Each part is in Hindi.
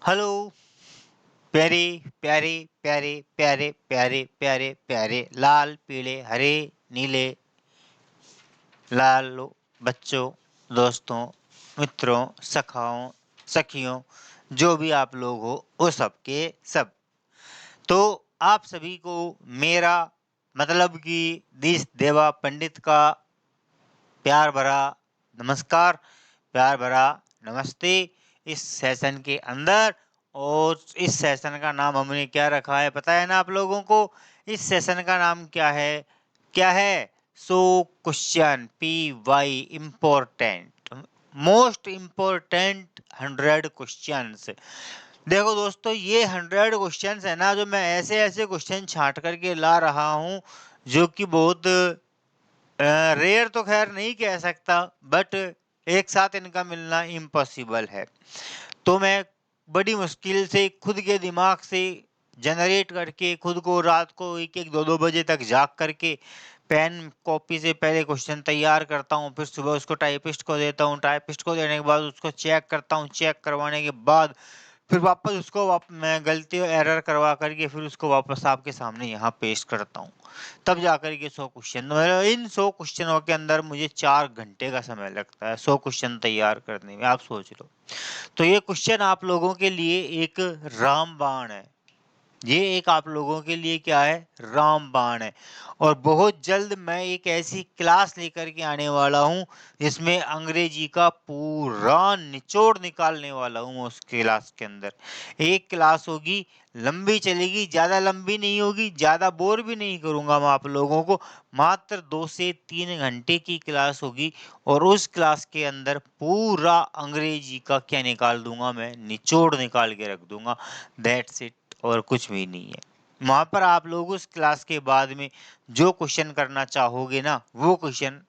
हेलो प्यारे प्यारे प्यारे प्यारे प्यारे प्यारे प्यारे लाल पीले हरे नीले लाल बच्चों दोस्तों मित्रों सखाओं सखियों जो भी आप लोग हो वो सब के सब। तो आप सभी को मेरा मतलब कि दिस देवा पंडित का प्यार भरा नमस्कार, प्यार भरा नमस्ते इस सेशन के अंदर। और इस सेशन का नाम हमने क्या रखा है पता है ना आप लोगों को? इस सेशन का नाम क्या है? क्या है? So question PY important, most important 100 questions. देखो दोस्तों, ये 100 क्वेश्चंस है ना, जो मैं ऐसे ऐसे क्वेश्चन छांट करके ला रहा हूँ जो कि बहुत रेयर तो खैर नहीं कह सकता, बट एक साथ इनका मिलना इम्पॉसिबल है। तो मैं बड़ी मुश्किल से खुद के दिमाग से जनरेट करके खुद को रात को 1-1 2-2 बजे तक जाग करके पेन कॉपी से पहले क्वेश्चन तैयार करता हूँ, फिर सुबह उसको टाइपिस्ट को देता हूँ, टाइपिस्ट को देने के बाद उसको चेक करता हूँ, चेक करवाने के बाद फिर वापस उसको मैं गलती और एरर करवा करके फिर उसको वापस आपके सामने यहाँ पेश करता हूँ, तब जाकर के 100 क्वेश्चन। मतलब इन 100 क्वेश्चनों के अंदर मुझे 4 घंटे का समय लगता है 100 क्वेश्चन तैयार करने में, आप सोच लो। तो ये क्वेश्चन आप लोगों के लिए एक रामबाण है। ये एक आप लोगों के लिए क्या है? रामबाण है। और बहुत जल्द मैं एक ऐसी क्लास लेकर के आने वाला हूँ जिसमें अंग्रेजी का पूरा निचोड़ निकालने वाला हूँ। उस क्लास के अंदर एक क्लास होगी, लंबी चलेगी, ज्यादा लंबी नहीं होगी, ज्यादा बोर भी नहीं करूंगा मैं आप लोगों को। मात्र 2 से 3 घंटे की क्लास होगी और उस क्लास के अंदर पूरा अंग्रेजी का क्या निकाल दूंगा मैं? निचोड़ निकाल के रख दूंगा। दैट्स इट, और कुछ भी नहीं है। वहां पर आप लोग उस क्लास के बाद में जो क्वेश्चन करना चाहोगे ना, वो क्वेश्चन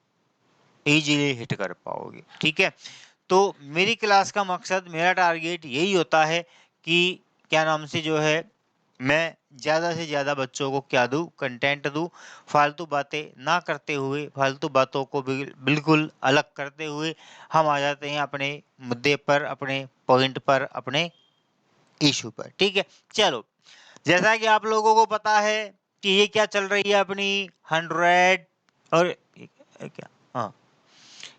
इजीली हिट कर पाओगे। ठीक है, तो मेरी क्लास का मकसद, मेरा टारगेट यही होता है कि क्या नाम से जो है, मैं ज़्यादा से ज़्यादा बच्चों को क्या दूँ? कंटेंट दूँ। फालतू बातें ना करते हुए, फालतू बातों को बिल्कुल अलग करते हुए हम आ जाते हैं अपने मुद्दे पर, अपने पॉइंट पर, अपने इशू पर। ठीक है, चलो। जैसा कि आप लोगों को पता है कि ये क्या चल रही है अपनी 100 और क्या, हाँ,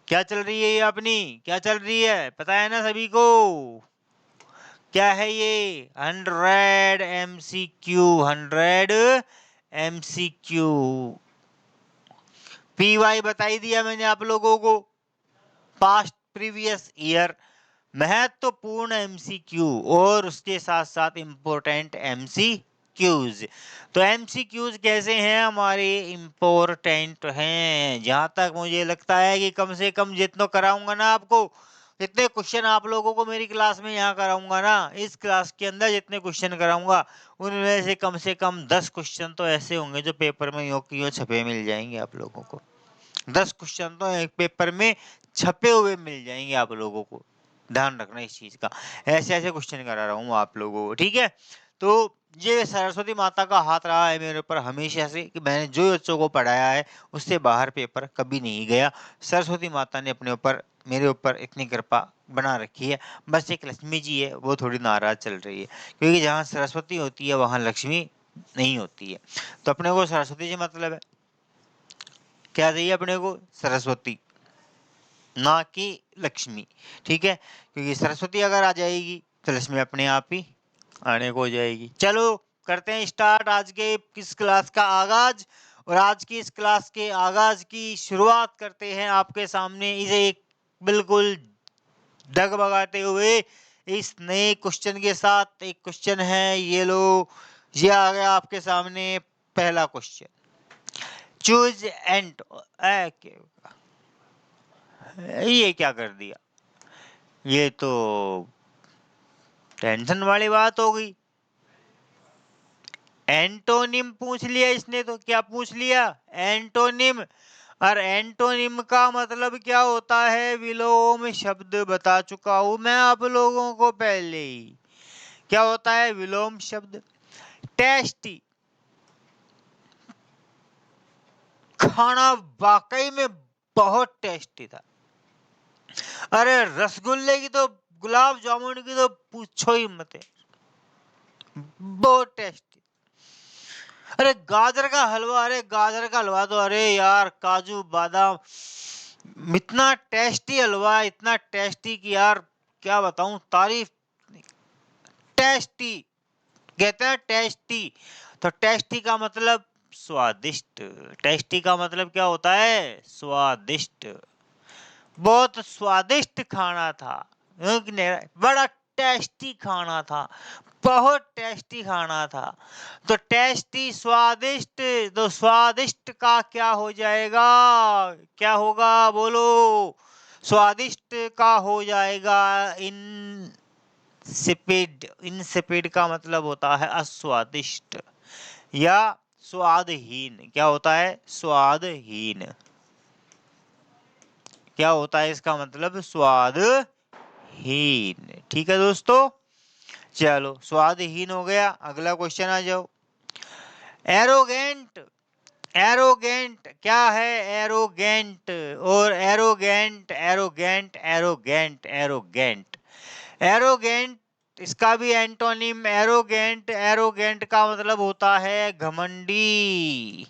क्या चल रही है ये अपनी? क्या चल रही है पता है ना सभी को? क्या है ये? 100 MCQ, 100 MCQ। PY बता ही दिया मैंने आप लोगों को, पास्ट प्रीवियस ईयर, महत्वपूर्ण एमसीक्यू और उसके साथ साथ इंपॉर्टेंट एमसीक्यूज। तो एमसीक्यूज कैसे हैं हमारे? इंपॉर्टेंट हैं। जहां तक मुझे लगता है कि कम से कम जितना कराऊंगा ना आपको, जितने क्वेश्चन आप लोगों को मेरी क्लास में यहाँ कराऊंगा ना, इस क्लास के अंदर जितने क्वेश्चन कराऊंगा उनमें से कम 10 क्वेश्चन तो ऐसे होंगे जो पेपर में यो की यो छपे मिल जाएंगे आप लोगों को। 10 क्वेश्चन तो एक पेपर में छपे हुए मिल जाएंगे आप लोगों को। ध्यान रखना इस चीज का। ऐसे ऐसे क्वेश्चन करा रहा हूँ आप लोगों को। ठीक है, तो ये सरस्वती माता का हाथ रहा है मेरे ऊपर हमेशा से कि मैंने जो बच्चों को पढ़ाया है उससे बाहर पेपर कभी नहीं गया। सरस्वती माता ने अपने ऊपर, मेरे ऊपर इतनी कृपा बना रखी है। बस एक लक्ष्मी जी है, वो थोड़ी नाराज चल रही है, क्योंकि जहाँ सरस्वती होती है वहां लक्ष्मी नहीं होती है। तो अपने को सरस्वती से मतलब है, क्या चाहिए अपने को? सरस्वती, ना कि लक्ष्मी। ठीक है, क्योंकि सरस्वती अगर आ जाएगी तो लक्ष्मी अपने आप ही आने को हो जाएगी। चलो करते हैं स्टार्ट आज के किस क्लास का आगाज। और आज की इस क्लास के आगाज की शुरुआत करते हैं आपके सामने इसे एक बिल्कुल डगमगाते हुए इस नए क्वेश्चन के साथ। एक क्वेश्चन है, ये लो, ये आ गया आपके सामने पहला क्वेश्चन। चूज एंड, ये क्या कर दिया? ये तो टेंशन वाली बात हो गई। एंटोनिम पूछ लिया इसने, तो क्या पूछ लिया? एंटोनिम। और एंटोनिम का मतलब क्या होता है? विलोम शब्द बता चुका हूं मैं आप लोगों को पहले ही। क्या होता है विलोम शब्द? टेस्टी, खाना वाकई में बहुत टेस्टी था। अरे रसगुल्ले की तो गुलाब जामुन की तो पूछो ही मत है, बहुत टेस्टी। अरे गाजर का हलवा, अरे गाजर का हलवा तो अरे यार काजू बादाम, इतना टेस्टी हलवा, इतना टेस्टी कि यार क्या बताऊं, तारीफ। टेस्टी कहते हैं टेस्टी, तो टेस्टी का मतलब स्वादिष्ट। टेस्टी का मतलब क्या होता है? स्वादिष्ट। बहुत स्वादिष्ट खाना था, बड़ा टेस्टी खाना था, बहुत टेस्टी खाना था। तो टेस्टी स्वादिष्ट, तो स्वादिष्ट का क्या हो जाएगा? क्या होगा बोलो? स्वादिष्ट का हो जाएगा इंसिपिड। इंसिपिड का मतलब होता है अस्वादिष्ट या स्वादहीन। क्या होता है? स्वादहीन। क्या होता है इसका मतलब? स्वादहीन। ठीक है दोस्तों, चलो स्वादहीन हो गया। अगला क्वेश्चन आ जाओ। एरोगेंट। एरोगेंट क्या है? एरोगेंट और arrogant, arrogant, arrogant, arrogant, arrogant, इसका भी एंटोनिम एरोगेंट। एरोगेंट का मतलब होता है घमंडी।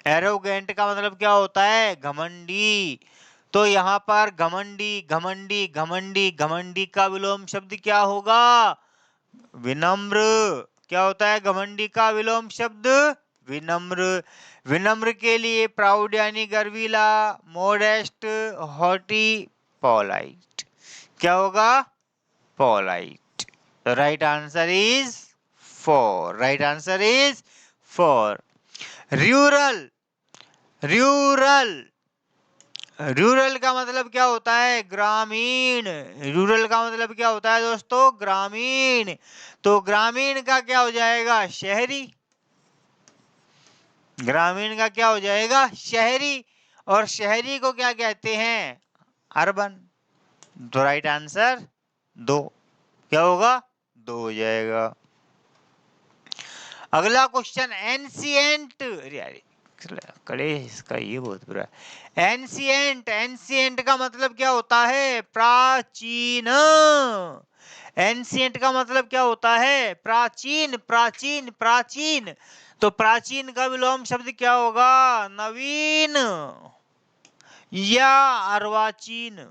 एरोगेंट का मतलब क्या होता है? घमंडी। तो यहाँ पर घमंडी, घमंडी, घमंडी, घमंडी का विलोम शब्द क्या होगा? विनम्र। क्या होता है घमंडी का विलोम शब्द? विनम्र। विनम्र के लिए प्राउड यानी गर्वीला, मोडेस्ट, हॉटी, पोलाइट। क्या होगा? Polite. The right answer is 4। Right answer is 4। Rural. Rural. Rural का मतलब क्या होता है? ग्रामीण। रूरल का मतलब क्या होता है दोस्तों? ग्रामीण। तो ग्रामीण का क्या हो जाएगा? शहरी। ग्रामीण का क्या हो जाएगा? शहरी। और शहरी को क्या कहते हैं? अर्बन। तो राइट आंसर 2। क्या होगा? 2 हो जाएगा। अगला क्वेश्चन, एंशिएंट। कड़े इसका ये बहुत बुरा है। एंशिएंट। एंशिएंट का मतलब क्या होता है? प्राचीन। एंशिएंट का मतलब क्या होता है? प्राचीन, प्राचीन, प्राचीन। तो प्राचीन का विलोम शब्द क्या होगा? नवीन या अर्वाचीन।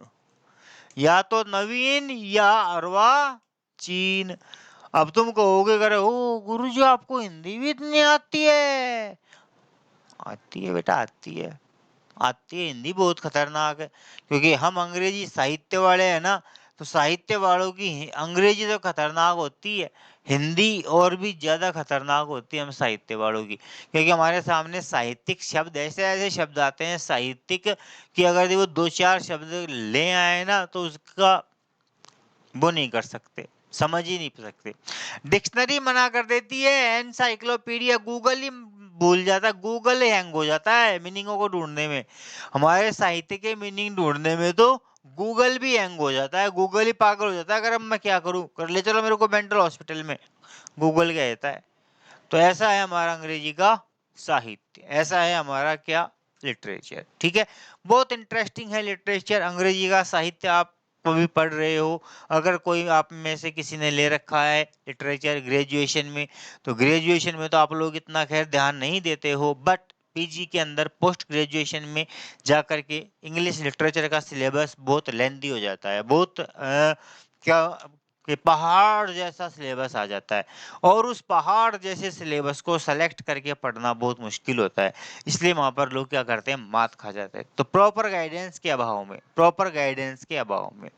या तो नवीन या अर्वाचीन। अब तुम कहोगे करे, ओ गुरुजी आपको हिंदी भी इतनी आती है? आती है बेटा, आती है, आती है। हिंदी बहुत खतरनाक है, क्योंकि हम अंग्रेजी साहित्य वाले हैं ना, तो साहित्य वालों की अंग्रेजी तो खतरनाक होती है, हिंदी और भी ज्यादा खतरनाक होती है हम साहित्य वालों की। क्योंकि हमारे सामने साहित्यिक शब्द, ऐसे ऐसे शब्द आते हैं साहित्यिक, कि अगर वो 2-4 शब्द ले आए ना तो उसका वो नहीं कर सकते, समझ ही नहीं सकते। डिक्शनरी मना कर देती है, एनसाइक्लोपीडिया, गूगल ही भूल जाता है, गूगल हैंग हो जाता है मीनिंगों को ढूंढने में। हमारे साहित्य के मीनिंग ढूंढने में तो गूगल भी हैंग हो जाता है, गूगल ही पागल हो जाता है। अगर अब मैं क्या करूं, कर ले चलो मेरे को मेंटल हॉस्पिटल में, गूगल क्या कहता है। तो ऐसा है हमारा अंग्रेजी का साहित्य, ऐसा है हमारा क्या, लिटरेचर। ठीक है, बहुत इंटरेस्टिंग है लिटरेचर, अंग्रेजी का साहित्य। आप भी पढ़ रहे हो, अगर कोई आप में से किसी ने ले रखा है लिटरेचर ग्रेजुएशन में, तो ग्रेजुएशन में तो आप लोग इतना खैर ध्यान नहीं देते हो, बट पीजी के अंदर पोस्ट ग्रेजुएशन में जाकर के इंग्लिश लिटरेचर का सिलेबस बहुत लेंथी हो जाता है, बहुत क्या कि पहाड़ जैसा सिलेबस आ जाता है, और उस पहाड़ जैसे सिलेबस को सेलेक्ट करके पढ़ना बहुत मुश्किल होता है। इसलिए वहां पर लोग क्या करते हैं, मात खा जाते हैं। तो प्रॉपर गाइडेंस के अभाव में, प्रॉपर गाइडेंस के अभाव में,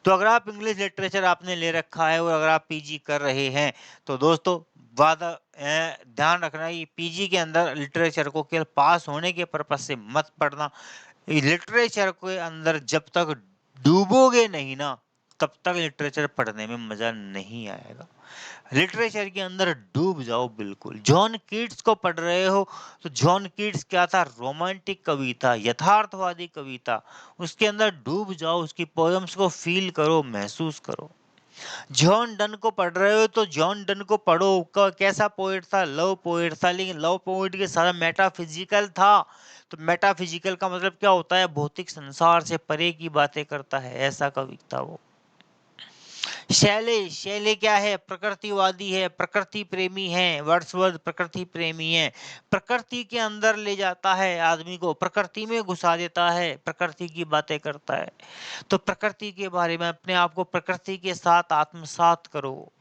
तो अगर आप इंग्लिश लिटरेचर आपने ले रखा है और अगर आप पीजी कर रहे हैं, तो दोस्तों वादा ध्यान रखना, ये पीजी के अंदर लिटरेचर को केवल पास होने के पर्पज से मत पढ़ना। लिटरेचर के अंदर जब तक डूबोगे नहीं ना, तब तक लिटरेचर पढ़ने में मजा नहीं आएगा। लिटरेचर के अंदर डूब जाओ बिल्कुल। जॉन कीट्स को पढ़ रहे हो, तो जॉन कीट्स क्या था, रोमांटिक कविता, यथार्थवादी कविता, उसके अंदर डूब जाओ, उसकी पोएम्स को फील करो, महसूस करो। जॉन डन को पढ़ रहे हो तो जॉन डन को पढ़ो, कैसा पोएट था, लव पोएट था, लेकिन लव पोएट के सारा मेटाफिजिकल था। तो मेटाफिजिकल का मतलब क्या होता है, भौतिक संसार से परे की बातें करता है, ऐसा कवि था वो। शैले, शैले क्या है? प्रकृतिवादी है, प्रकृति प्रेमी है, वर्ड्सवर्थ प्रकृति प्रेमी है। प्रकृति के अंदर ले जाता है आदमी को, प्रकृति में घुसा देता है, प्रकृति की बातें करता है। तो प्रकृति के बारे में अपने आप को प्रकृति के साथ आत्मसात करो।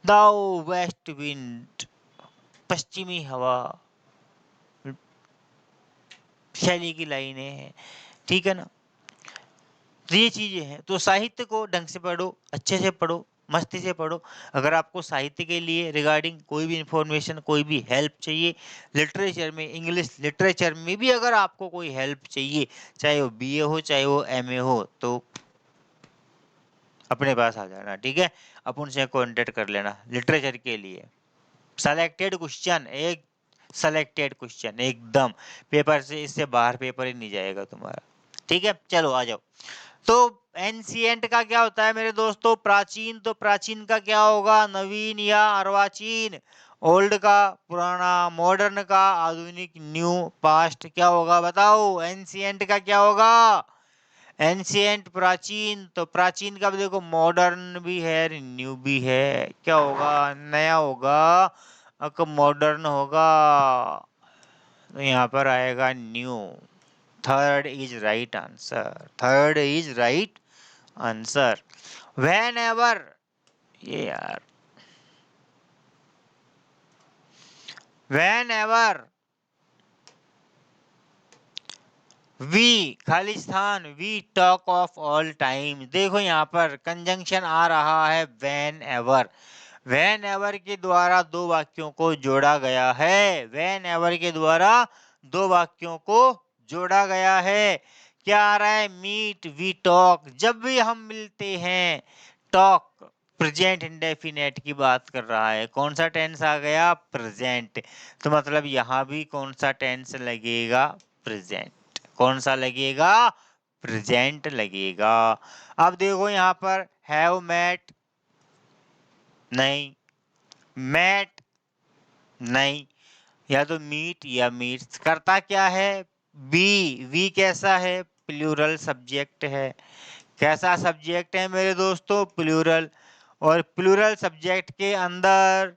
दाओ वेस्ट विंड, पश्चिमी हवा, शैली की लाइनें हैं, ठीक है ना। तो ये चीजें हैं। तो साहित्य को ढंग से पढ़ो, अच्छे से पढ़ो, मस्ती से पढ़ो। अगर आपको साहित्य के लिए रिगार्डिंग कोई भी इंफॉर्मेशन, कोई भी हेल्प चाहिए, लिटरेचर में, इंग्लिश लिटरेचर में भी अगर आपको कोई हेल्प चाहिए, चाहे वो बीए हो, चाहे वो एमए हो, तो अपने पास आ जाना, ठीक है। अपन से कांटेक्ट कर लेना लिटरेचर के लिए। सेलेक्टेड क्वेश्चन, एक सेलेक्टेड क्वेश्चन एकदम, पेपर से, इससे बाहर पेपर ही नहीं जाएगा तुम्हारा, ठीक है। चलो आ जाओ। तो एंशिएंट का क्या होता है मेरे दोस्तों? प्राचीन। तो प्राचीन का क्या होगा? नवीन या अर्वाचीन। ओल्ड का पुराना, मॉडर्न का आधुनिक, न्यू पास्ट। क्या होगा बताओ? एंशिएंट का क्या होगा? एंशिएंट प्राचीन। तो प्राचीन का भी देखो, मॉडर्न भी है, न्यू भी है। क्या होगा? नया होगा, मॉडर्न होगा, तो यहाँ पर आएगा new. Third is right answer, third is right answer. Whenever, ये यार, वेन एवर वी, खालिस्तान, we talk of all time. देखो यहाँ पर कंजंक्शन आ रहा है वेन एवर। वेन एवर के द्वारा दो वाक्यों को जोड़ा गया है। वेन एवर के द्वारा दो वाक्यों को जोड़ा गया है। क्या आ रहा है? मीट, वी टॉक, जब भी हम मिलते हैं। टॉक प्रेजेंट इंडेफिनेट की बात कर रहा है। कौन सा टेंस आ गया? प्रेजेंट। तो मतलब यहाँ भी कौन सा टेंस लगेगा? प्रेजेंट। कौन सा लगेगा? प्रेजेंट लगेगा। अब देखो यहाँ पर हैव मेट, नहीं। मेट, नहीं। या तो मीट या मीट्स। करता क्या है? बी। वी कैसा है? प्लूरल सब्जेक्ट है। कैसा सब्जेक्ट है मेरे दोस्तों? प्लूरल। और प्लूरल सब्जेक्ट के अंदर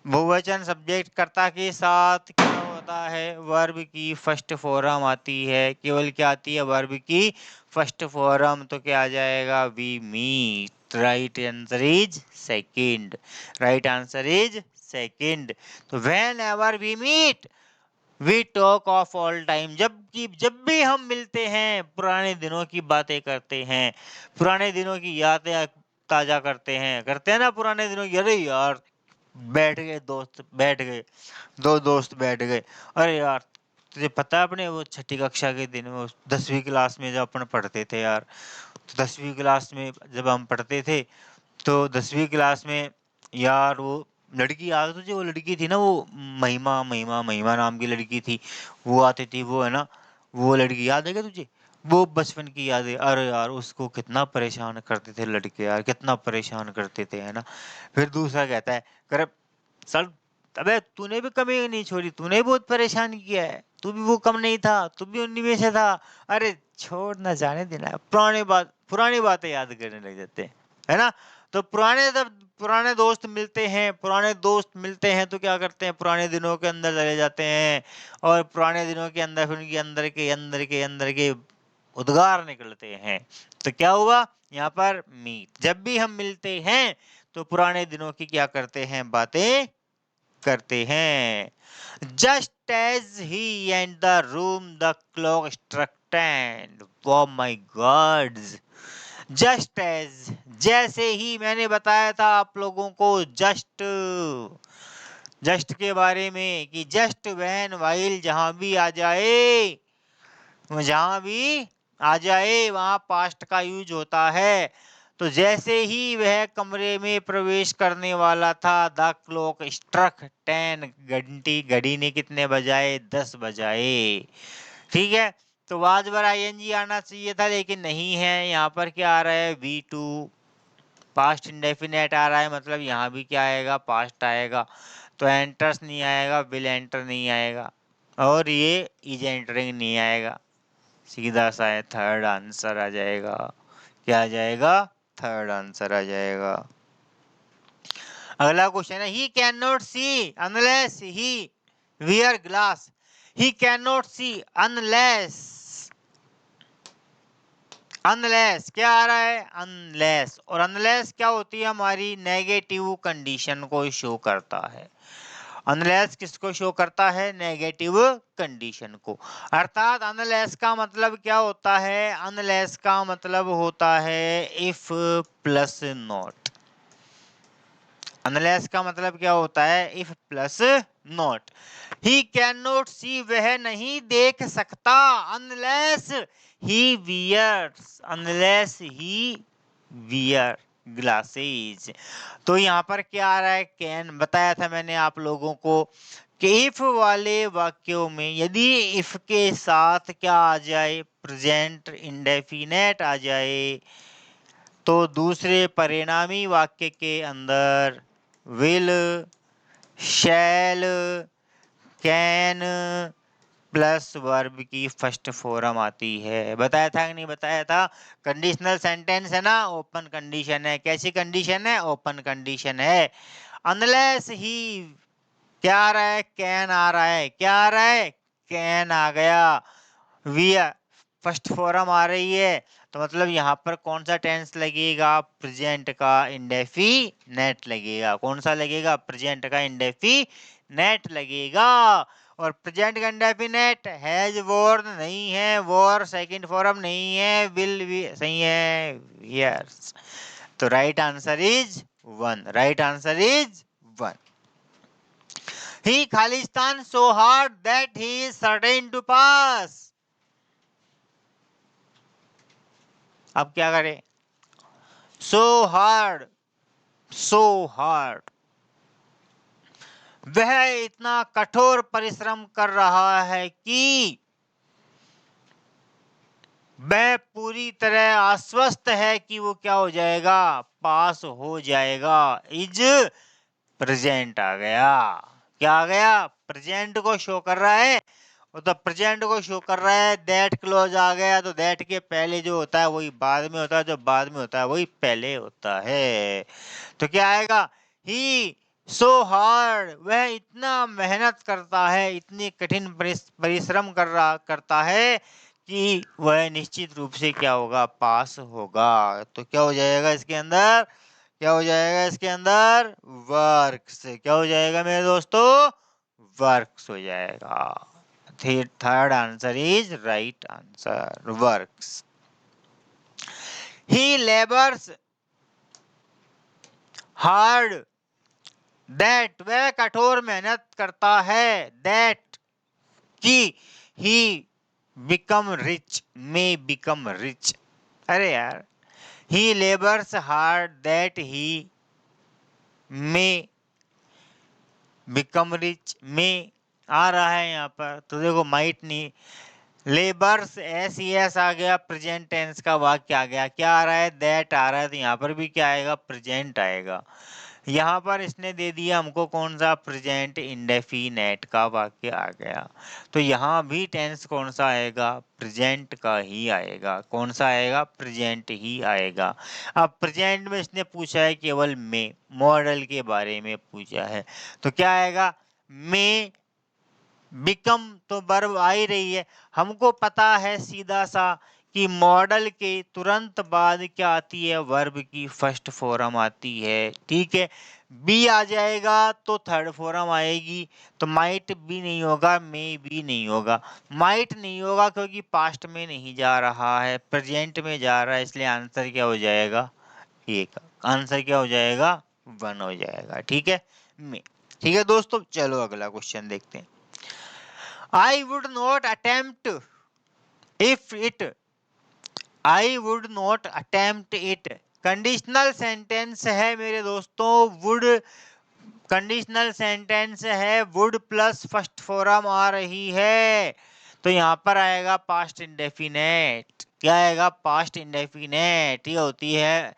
बहुवचन सब्जेक्ट कर्ता के साथ क्या होता है? वर्ब की फर्स्ट फॉर्म आती है। केवल क्या आती है? वर्ब की फर्स्ट फॉर्म। तो क्या आ जाएगा? We meet. Right answer is second. Right answer is second. तो whenever we meet, we talk of all time, जब भी हम मिलते हैं, पुराने दिनों की बातें करते हैं, पुराने दिनों की यादें ताजा करते हैं ना पुराने दिनों की। अरे यार, बैठ गए दोस्त, बैठ गए, दो दोस्त बैठ गए, अरे यार तुझे पता है अपने वो छठी कक्षा के दिन, वो 10वीं क्लास में जब अपन पढ़ते थे यार, तो 10वीं क्लास में जब हम पढ़ते थे, तो 10वीं क्लास में यार वो लड़की याद है तुझे? वो लड़की थी ना, वो महिमा, महिमा, महिमा नाम की लड़की थी, वो आती थी, वो है ना, वो लड़की याद है क्या तुझे? वो बचपन की यादें। अरे यार उसको कितना परेशान करते थे लड़के यार, कितना परेशान करते थे, है ना। फिर दूसरा कहता है, कर सर, अबे तूने भी कमी नहीं छोड़ी, तूने भी बहुत परेशान किया है, तू भी वो कम नहीं था, तू भी उन्हीं में से था। अरे छोड़ ना, जाने देना, पुरानी बातें याद करने लग जाते हैं, है ना। तो पुराने दोस्त मिलते हैं, पुराने दोस्त मिलते हैं तो क्या करते हैं? पुराने दिनों के अंदर चले जाते हैं, और पुराने दिनों के अंदर फिर उनके अंदर के उद्गार निकलते हैं। तो क्या हुआ यहाँ पर? मीट। जब भी हम मिलते हैं तो पुराने दिनों की क्या करते हैं? बातें करते हैं। Just as he and the room the clock struck 10। Oh my god. Just as, जैसे ही, मैंने बताया था आप लोगों को जस्ट, जस्ट के बारे में, कि जस्ट व्हेन व्हाइल जहां भी आ जाए, जहां भी आ जाए वहां पास्ट का यूज होता है। तो जैसे ही वह कमरे में प्रवेश करने वाला था, द क्लॉक स्ट्रक 10, घंटी, घड़ी ने कितने बजाए? 10 बजाए, ठीक है। तो वाज वर आईएनजी आना चाहिए था, लेकिन नहीं है। यहाँ पर क्या आ रहा है? V2, पास्ट इंडेफिनेट आ रहा है, मतलब यहाँ भी क्या आएगा? पास्ट आएगा। तो एंटर्स नहीं आएगा, विल एंटर नहीं आएगा, और ये इज एंटरिंग नहीं आएगा। सीधा सा है, थर्ड आंसर आ जाएगा। क्या आ जाएगा? थर्ड आंसर आ जाएगा। अगला क्वेश्चन है, he can not see unless he wear glass. He can not see unless, unless क्या आ रहा है, अनलेस, और अनलेस क्या होती है हमारी, नेगेटिव कंडीशन को शो करता है। अनलेस किसको शो करता है, नेगेटिव कंडीशन को। अर्थात अनलेस का मतलब क्या होता है, अनलेस का मतलब होता है इफ प्लस नॉट। अनलेस का मतलब क्या होता है, if plus not. He can not see, वह नहीं देख सकता, unless he wears, unless he wear glasses. तो यहाँ पर क्या आ रहा है, कैन बताया था मैंने आप लोगों को कि इफ वाले वाक्यों में यदि इफ के साथ क्या आ जाए, प्रेजेंट इंडेफिनेट आ जाए, तो दूसरे परिणामी वाक्य के अंदर will, shall, can plus verb की फर्स्ट फॉर्म आती है। बताया था कि नहीं बताया था, कंडीशनल सेंटेंस है ना, ओपन कंडीशन है। कैसी कंडीशन है, ओपन कंडीशन है। अनलेस ही क्या आ रहा है, कैन आ रहा है, क्या आ रहा है, कैन आ गया। वी फर्स्ट फॉर्म आ रही है, तो मतलब यहाँ पर कौन सा टेंस लगेगा, प्रेजेंट का इंडेफिनेट लगेगा। कौन सा लगेगा, प्रेजेंट का इंडेफिनेट लगेगा। और प्रेजेंट का इंडेफिनेट हैज वॉर नहीं है, वॉर सेकंड फॉर्म नहीं है, विल भी सही है, यस। तो right answer is 1, right answer is 1। He Khalistan so hard that he is certain to pass। अब क्या करें, so hard, so hard, वह इतना कठोर परिश्रम कर रहा है कि वह पूरी तरह आश्वस्त है कि वो क्या हो जाएगा, पास हो जाएगा। इज प्रेजेंट आ गया, क्या आ गया, प्रेजेंट को शो कर रहा है। वो तो प्रेजेंट को शो कर रहा है, दैट क्लोज आ गया, तो दैट के पहले जो होता है वही बाद में होता है, जो बाद में होता है वही पहले होता है। तो क्या आएगा, ही सो हार्ड, वह इतना मेहनत करता है, इतनी कठिन परिश्रम करता है कि वह निश्चित रूप से क्या होगा, पास होगा। तो क्या हो जाएगा इसके अंदर, क्या हो जाएगा इसके अंदर, वर्क्स। क्या हो जाएगा मेरे दोस्तों, वर्क्स हो जाएगा। Third answer is right answer, works. He labours hard that, वह कठोर मेहनत करता है, दैट कि ही बिकम रिच, में बिकम रिच। अरे यार, ही लेबर्स हार्ड दैट ही में बिकम रिच, में आ रहा है यहाँ पर, तो देखो माइट नहीं, लेबर्स एस एस आ गया, प्रेजेंट टेंस का वाक्य आ गया, क्या आ रहा है, दैट आ रहा है, तो यहाँ पर भी क्या आएगा, प्रेजेंट आएगा। यहाँ पर इसने दे दिया हमको कौन सा, प्रेजेंट इंडेफिनेट का वाक्य आ गया। तो यहाँ भी टेंस कौन सा आएगा, प्रेजेंट का ही आएगा। कौन सा आएगा, प्रेजेंट ही आएगा। अब प्रेजेंट में इसने पूछा है केवल में, मॉडल के बारे में पूछा है, तो क्या आएगा, में बिकम, तो वर्ब आ ही रही है। हमको पता है सीधा सा कि मॉडल के तुरंत बाद क्या आती है, वर्ब की फर्स्ट फॉर्म आती है, ठीक है। बी आ जाएगा तो थर्ड फॉर्म आएगी, तो माइट भी नहीं होगा, मे भी नहीं होगा। माइट नहीं होगा क्योंकि पास्ट में नहीं जा रहा है, प्रेजेंट में जा रहा है, इसलिए आंसर क्या हो जाएगा, एक आंसर क्या हो जाएगा, 1 हो जाएगा, ठीक है, मे। ठीक है दोस्तों, चलो अगला क्वेश्चन देखते हैं। I would not attempt if it, I would not attempt it, conditional sentence है मेरे दोस्तों, वुड कंडीशनल सेंटेंस है, वुड प्लस फर्स्ट फॉर्म आ रही है, तो यहाँ पर आएगा पास्ट इंडेफिनेट। क्या आएगा, पास्ट इंडेफिनेट। ये होती है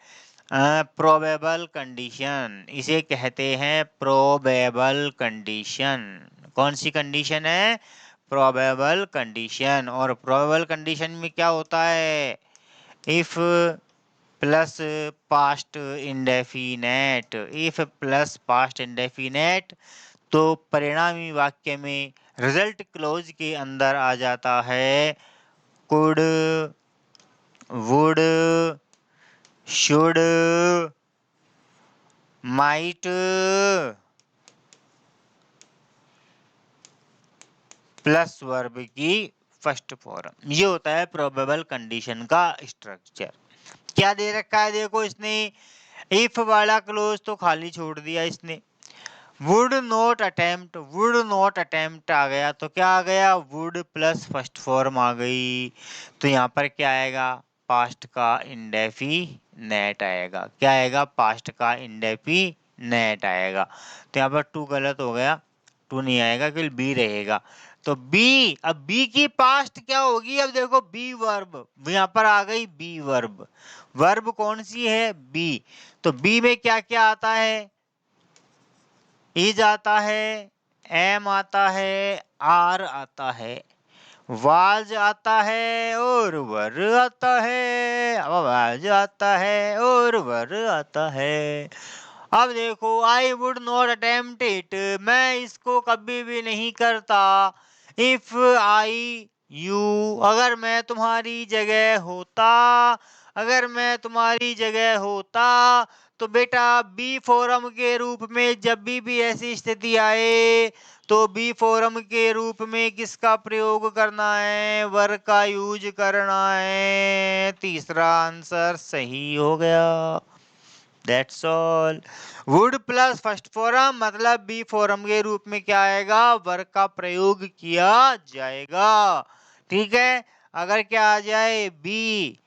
प्रोबेबल कंडीशन, इसे कहते हैं प्रोबेबल कंडीशन। कौन सी कंडीशन है, प्रोबेबल कंडीशन। और प्रोबेबल कंडीशन में क्या होता है, if plus past indefinite, if plus past indefinite, तो परिणामी वाक्य में रिजल्ट क्लोज के अंदर आ जाता है could, would, should, might plus verb की फर्स्ट फॉर्म। ये होता है प्रोबेबल कंडीशन का स्ट्रक्चर। क्या दे रखा है देखो इसने, इफ वाला क्लोज तो खाली छोड़ दिया इसने। Would not attempt, would not attempt आ गया तो क्या आ गया, वुड प्लस फर्स्ट फॉर्म आ गई। तो यहाँ पर क्या आएगा, पास्ट का इंडेफिनेट आएगा। क्या आएगा, पास्ट का इंडेफिनेट आएगा। तो यहाँ पर टू गलत हो गया, टू नहीं आएगा, केवल बी रहेगा। तो बी, अब बी की पास्ट क्या होगी, अब देखो बी वर्ब, यहाँ पर आ गई बी वर्ब। वर्ब कौन सी है, बी। तो बी में क्या क्या आता है, इज आता है, एम आता है, आर आता है, वाज आता है और वर आता है, वाज आता है और वर आता है। अब देखो, I would not attempt it, मैं इसको कभी भी नहीं करता। इफ आई यू, अगर मैं तुम्हारी जगह होता, अगर मैं तुम्हारी जगह होता। तो बेटा बी फोरम के रूप में जब भी ऐसी स्थिति आए तो बी फोरम के रूप में किसका प्रयोग करना है, वर का यूज करना है। तीसरा आंसर सही हो गया। That's all. Would plus first form मतलब बी फॉर्म के रूप में क्या आएगा, वर का प्रयोग किया जाएगा। ठीक है, अगर क्या आ जाए बी,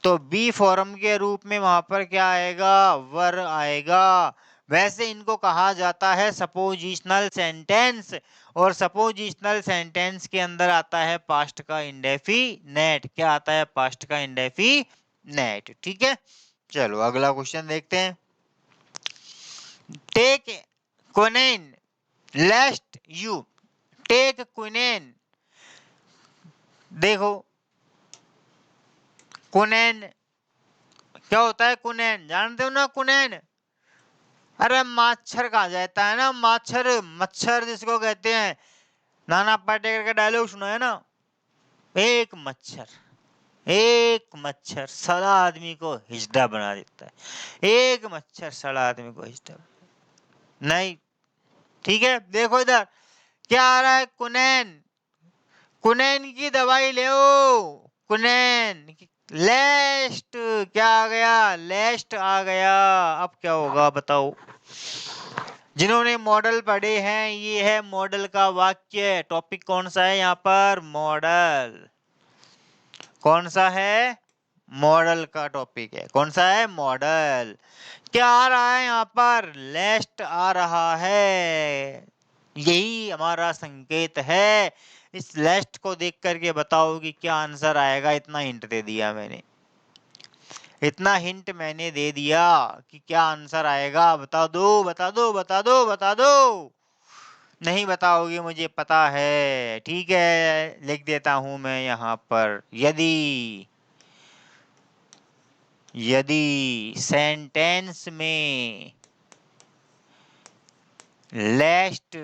तो बी फॉर्म के रूप में वहां पर क्या आएगा, वर आएगा। वैसे इनको कहा जाता है सपोजिशनल सेंटेंस, और सपोजिशनल सेंटेंस के अंदर आता है पास्ट का इंडेफिनेट। क्या आता है, पास्ट का इंडेफिनेट। ठीक है, चलो अगला क्वेश्चन देखते हैं। टेक क्विनेन लेस्ट यू, टेक क्विनेन, देखो क्विनेन क्या होता है, क्विनेन जानते हो ना, क्विनेन, अरे मच्छर कहा जाता है ना, मच्छर, मच्छर जिसको कहते हैं, नाना पाटेकर का डायलॉग सुना है ना, एक मच्छर, एक मच्छर सारा आदमी को हिजड़ा बना देता है, एक मच्छर सारा आदमी को हिजड़ा नहीं। ठीक है, देखो इधर क्या आ रहा है, कुनैन, कुनैन की दवाई ले, कुनैन, लेस्ट क्या आ गया, लेस्ट आ गया। अब क्या होगा बताओ, जिन्होंने मॉडल पढ़े हैं, ये है मॉडल का वाक्य। टॉपिक कौन सा है यहाँ पर, मॉडल। कौन सा है, मॉडल का टॉपिक है। कौन सा है, मॉडल। क्या आ रहा है यहाँ पर, लेस्ट आ रहा है, यही हमारा संकेत है। इस लेस्ट को देख करके बताओ कि क्या आंसर आएगा। इतना हिंट दे दिया मैंने, इतना हिंट मैंने दे दिया कि क्या आंसर आएगा। बता दो, बता दो, बता दो, बता दो। नहीं बताओगे मुझे पता है। ठीक है, लिख देता हूं मैं यहाँ पर, यदि, यदि सेंटेंस में लेस्ट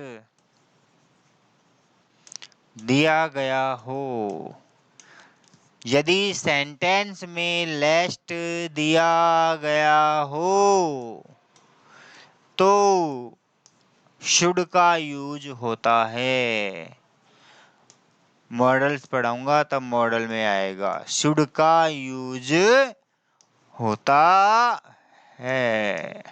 दिया गया हो, यदि सेंटेंस में लेस्ट दिया गया हो तो शुड का यूज होता है। मॉडल्स पढ़ाऊंगा तब मॉडल में आएगा, शुड का यूज होता है।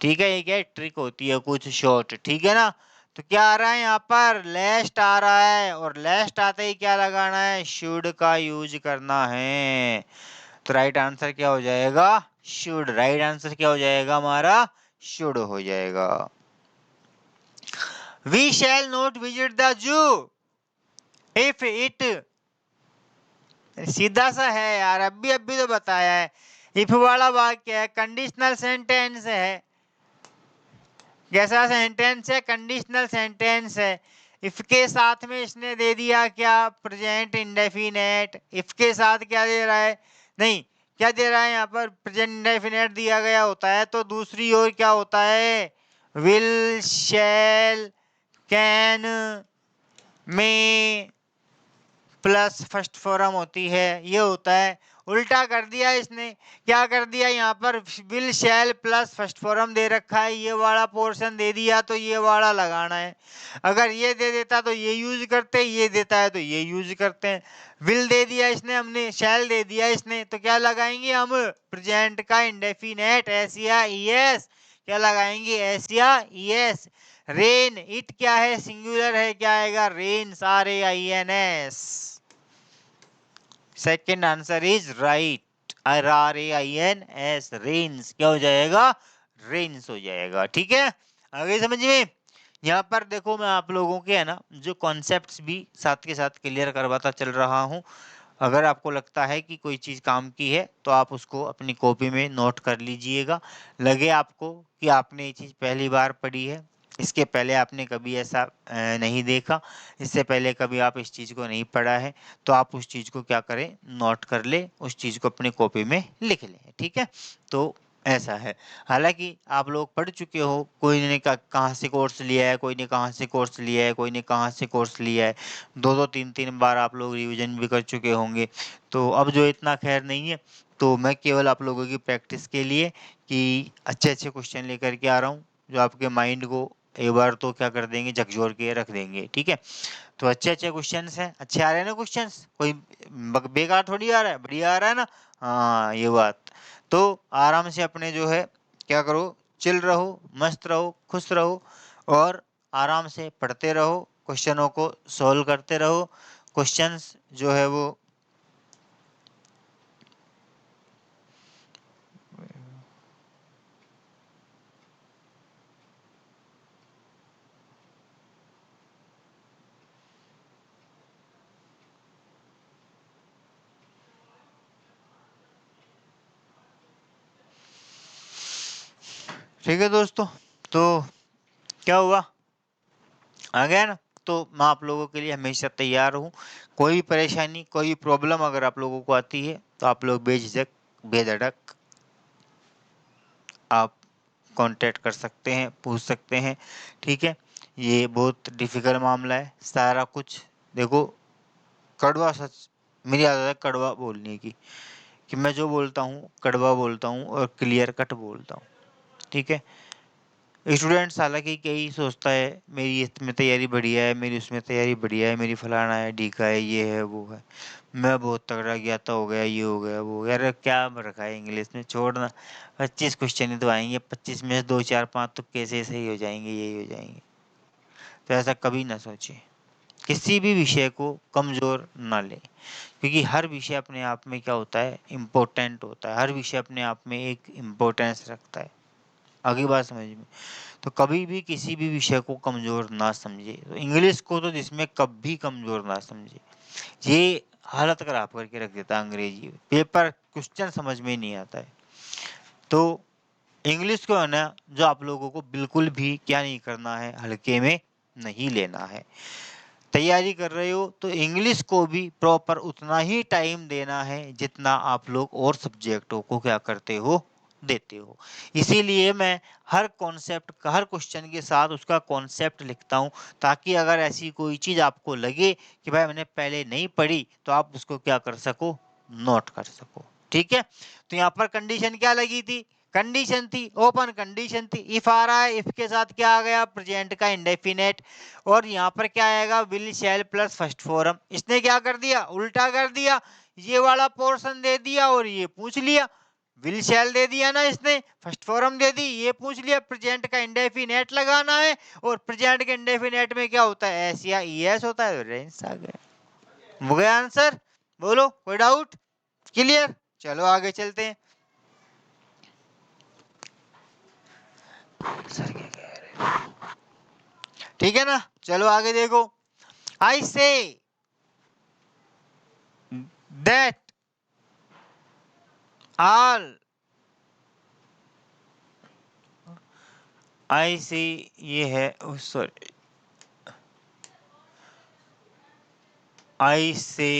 ठीक है, ये क्या ट्रिक होती है कुछ शॉर्ट, ठीक है ना। तो क्या आ रहा है यहाँ पर, लेस्ट आ रहा है, और लेस्ट आते ही क्या लगाना है, शुड का यूज करना है। तो राइट आंसर क्या हो जाएगा, शुड। राइट आंसर क्या हो जाएगा हमारा, शुड हो जाएगा। We shall not visit the zoo if it, सीधा सा है यार, अभी तो बताया है। इफ वाला वाक्य है, कंडीशनल सेंटेंस है। कैसा सेंटेंस है, कंडीशनल सेंटेंस है। इफ के साथ में इसने दे दिया क्या, प्रेजेंट इंडेफिनेट। इफ के साथ क्या दे रहा है, नहीं, क्या दे रहा है यहाँ पर, प्रेजेंट इंडेफिनेट दिया गया होता है, तो दूसरी ओर क्या होता है, विल, शैल, कैन, में प्लस फर्स्ट फॉर्म होती है, ये होता है। उल्टा कर दिया इसने, क्या कर दिया यहाँ पर, will shall plus first form दे रखा है, ये वाला पोर्शन दे दिया तो ये वाला लगाना है। अगर ये दे देता तो ये यूज करते, ये देता है तो ये यूज करते हैं। विल दे दिया इसने, हमने शैल दे दिया इसने, तो क्या लगाएंगे हम, प्रेजेंट का इंडेफिनेट एस या ईएस, क्या लगाएंगे, एस या ईएस। रेन, इट क्या है, सिंगुलर है, क्या आएगा, rains, RAINS। Second answer is right, RAINS, rains, क्या हो जाएगा, रेन्स हो जाएगा। ठीक है, आगे समझ में। यहाँ पर देखो मैं आप लोगों के है ना जो कॉन्सेप्ट्स भी साथ के साथ क्लियर करवाता चल रहा हूँ। अगर आपको लगता है कि कोई चीज़ काम की है तो आप उसको अपनी कॉपी में नोट कर लीजिएगा। लगे आपको कि आपने ये चीज़ पहली बार पढ़ी है, इसके पहले आपने कभी ऐसा नहीं देखा, इससे पहले कभी आप इस चीज़ को नहीं पढ़ा है, तो आप उस चीज़ को क्या करें, नोट कर ले, उस चीज़ को अपनी कॉपी में लिख लें। ठीक है, तो ऐसा है। हालांकि आप लोग पढ़ चुके हो, कोई ने कहाँ से कोर्स लिया है, कोई ने कहाँ से कोर्स लिया है, कोई ने कहाँ से कोर्स लिया है, 2-2 3-3 बार आप लोग रिवीजन भी कर चुके होंगे। तो अब जो इतना खैर नहीं है, तो मैं केवल आप लोगों की प्रैक्टिस के लिए कि अच्छे अच्छे क्वेश्चन लेकर के आ रहा हूँ, जो आपके माइंड को एक बार तो क्या कर देंगे, झकझोर के रख देंगे। ठीक है, तो अच्छे अच्छे क्वेश्चंस हैं, अच्छे आ रहे हैं ना क्वेश्चंस, कोई बेकार थोड़ी आ रहा है, बढ़िया आ रहा है ना। हाँ, ये बात। तो आराम से अपने जो है क्या करो, चिल रहो, मस्त रहो, खुश रहो, और आराम से पढ़ते रहो, क्वेश्चनों को सॉल्व करते रहो। क्वेश्चंस जो है वो ठीक है दोस्तों, तो क्या हुआ, आ गया ना। तो मैं आप लोगों के लिए हमेशा तैयार हूँ। कोई भी परेशानी, कोई भी प्रॉब्लम अगर आप लोगों को आती है तो आप लोग बेझिझक, बेधड़क आप कांटेक्ट कर सकते हैं, पूछ सकते हैं। ठीक है, ये बहुत डिफिकल्ट मामला है सारा कुछ। देखो, कड़वा सच, मेरी आदत है कड़वा बोलने की, कि मैं जो बोलता हूँ कड़वा बोलता हूँ और क्लियर कट बोलता हूँ। ठीक है, स्टूडेंट्स हालांकि कई सोचता है मेरी इसमें तैयारी बढ़िया है, मेरी उसमें तैयारी बढ़िया है, मेरी फलाना है, ढीका है, ये है, वो है, मैं बहुत तगड़ा ज्ञाता हो गया, ये हो गया, वो हो गया। अरे क्या रखा है इंग्लिश में, छोड़ना। 25 क्वेश्चन ही तो आएंगे, 25 में से 2 4 5 तो कैसे सही हो जाएंगे, यही हो जाएंगे। तो ऐसा कभी ना सोचे, किसी भी विषय को कमज़ोर ना लें, क्योंकि हर विषय अपने आप में क्या होता है, इम्पोर्टेंट होता है, हर विषय अपने आप में एक इम्पोर्टेंस रखता है। आगे बात समझ में। तो कभी भी किसी भी विषय को कमज़ोर ना समझे, तो इंग्लिश को तो जिसमें कभी कमज़ोर ना समझे। ये हालत खराब करके रख देता है अंग्रेजी, पेपर क्वेश्चन समझ में नहीं आता है। तो इंग्लिश को है ना, जो आप लोगों को बिल्कुल भी क्या नहीं करना है, हल्के में नहीं लेना है। तैयारी कर रहे हो तो इंग्लिश को भी प्रॉपर उतना ही टाइम देना है जितना आप लोग और सब्जेक्टों को क्या करते हो, देते हो। इसीलिए मैं हर कॉन्सेप्ट का, हर क्वेश्चन के साथ उसका कॉन्सेप्ट लिखता हूँ, ताकि अगर ऐसी कोई चीज़ आपको लगे कि भाई मैंने पहले नहीं पढ़ी, तो आप उसको क्या कर सको, नोट कर सको। ठीक है, तो यहाँ पर कंडीशन क्या लगी थी, कंडीशन थी, ओपन कंडीशन थी, इफ आ रहा है, इफ के साथ क्या आ गया, प्रेजेंट का इंडेफिनेट, और यहाँ पर क्या आएगा, will shall plus first form. इसने क्या कर दिया, उल्टा कर दिया, ये वाला पोर्शन दे दिया और ये पूछ लिया। विल शैल दे दिया ना इसने, फर्स्ट फॉर्म दे दी, ये पूछ लिया, प्रेजेंट का इंडेफिनेट लगाना है, और प्रेजेंट के इंडेफिनेट में क्या होता है, एस या ईएस होता है। रेंस आ गया, हो गया आंसर। बोलो, कोई डाउट, क्लियर। चलो आगे चलते हैं। सर क्या कह रहे, ठीक है ना, चलो आगे देखो। आई से दैट ऑल, आई से ये है, सॉरी, आई से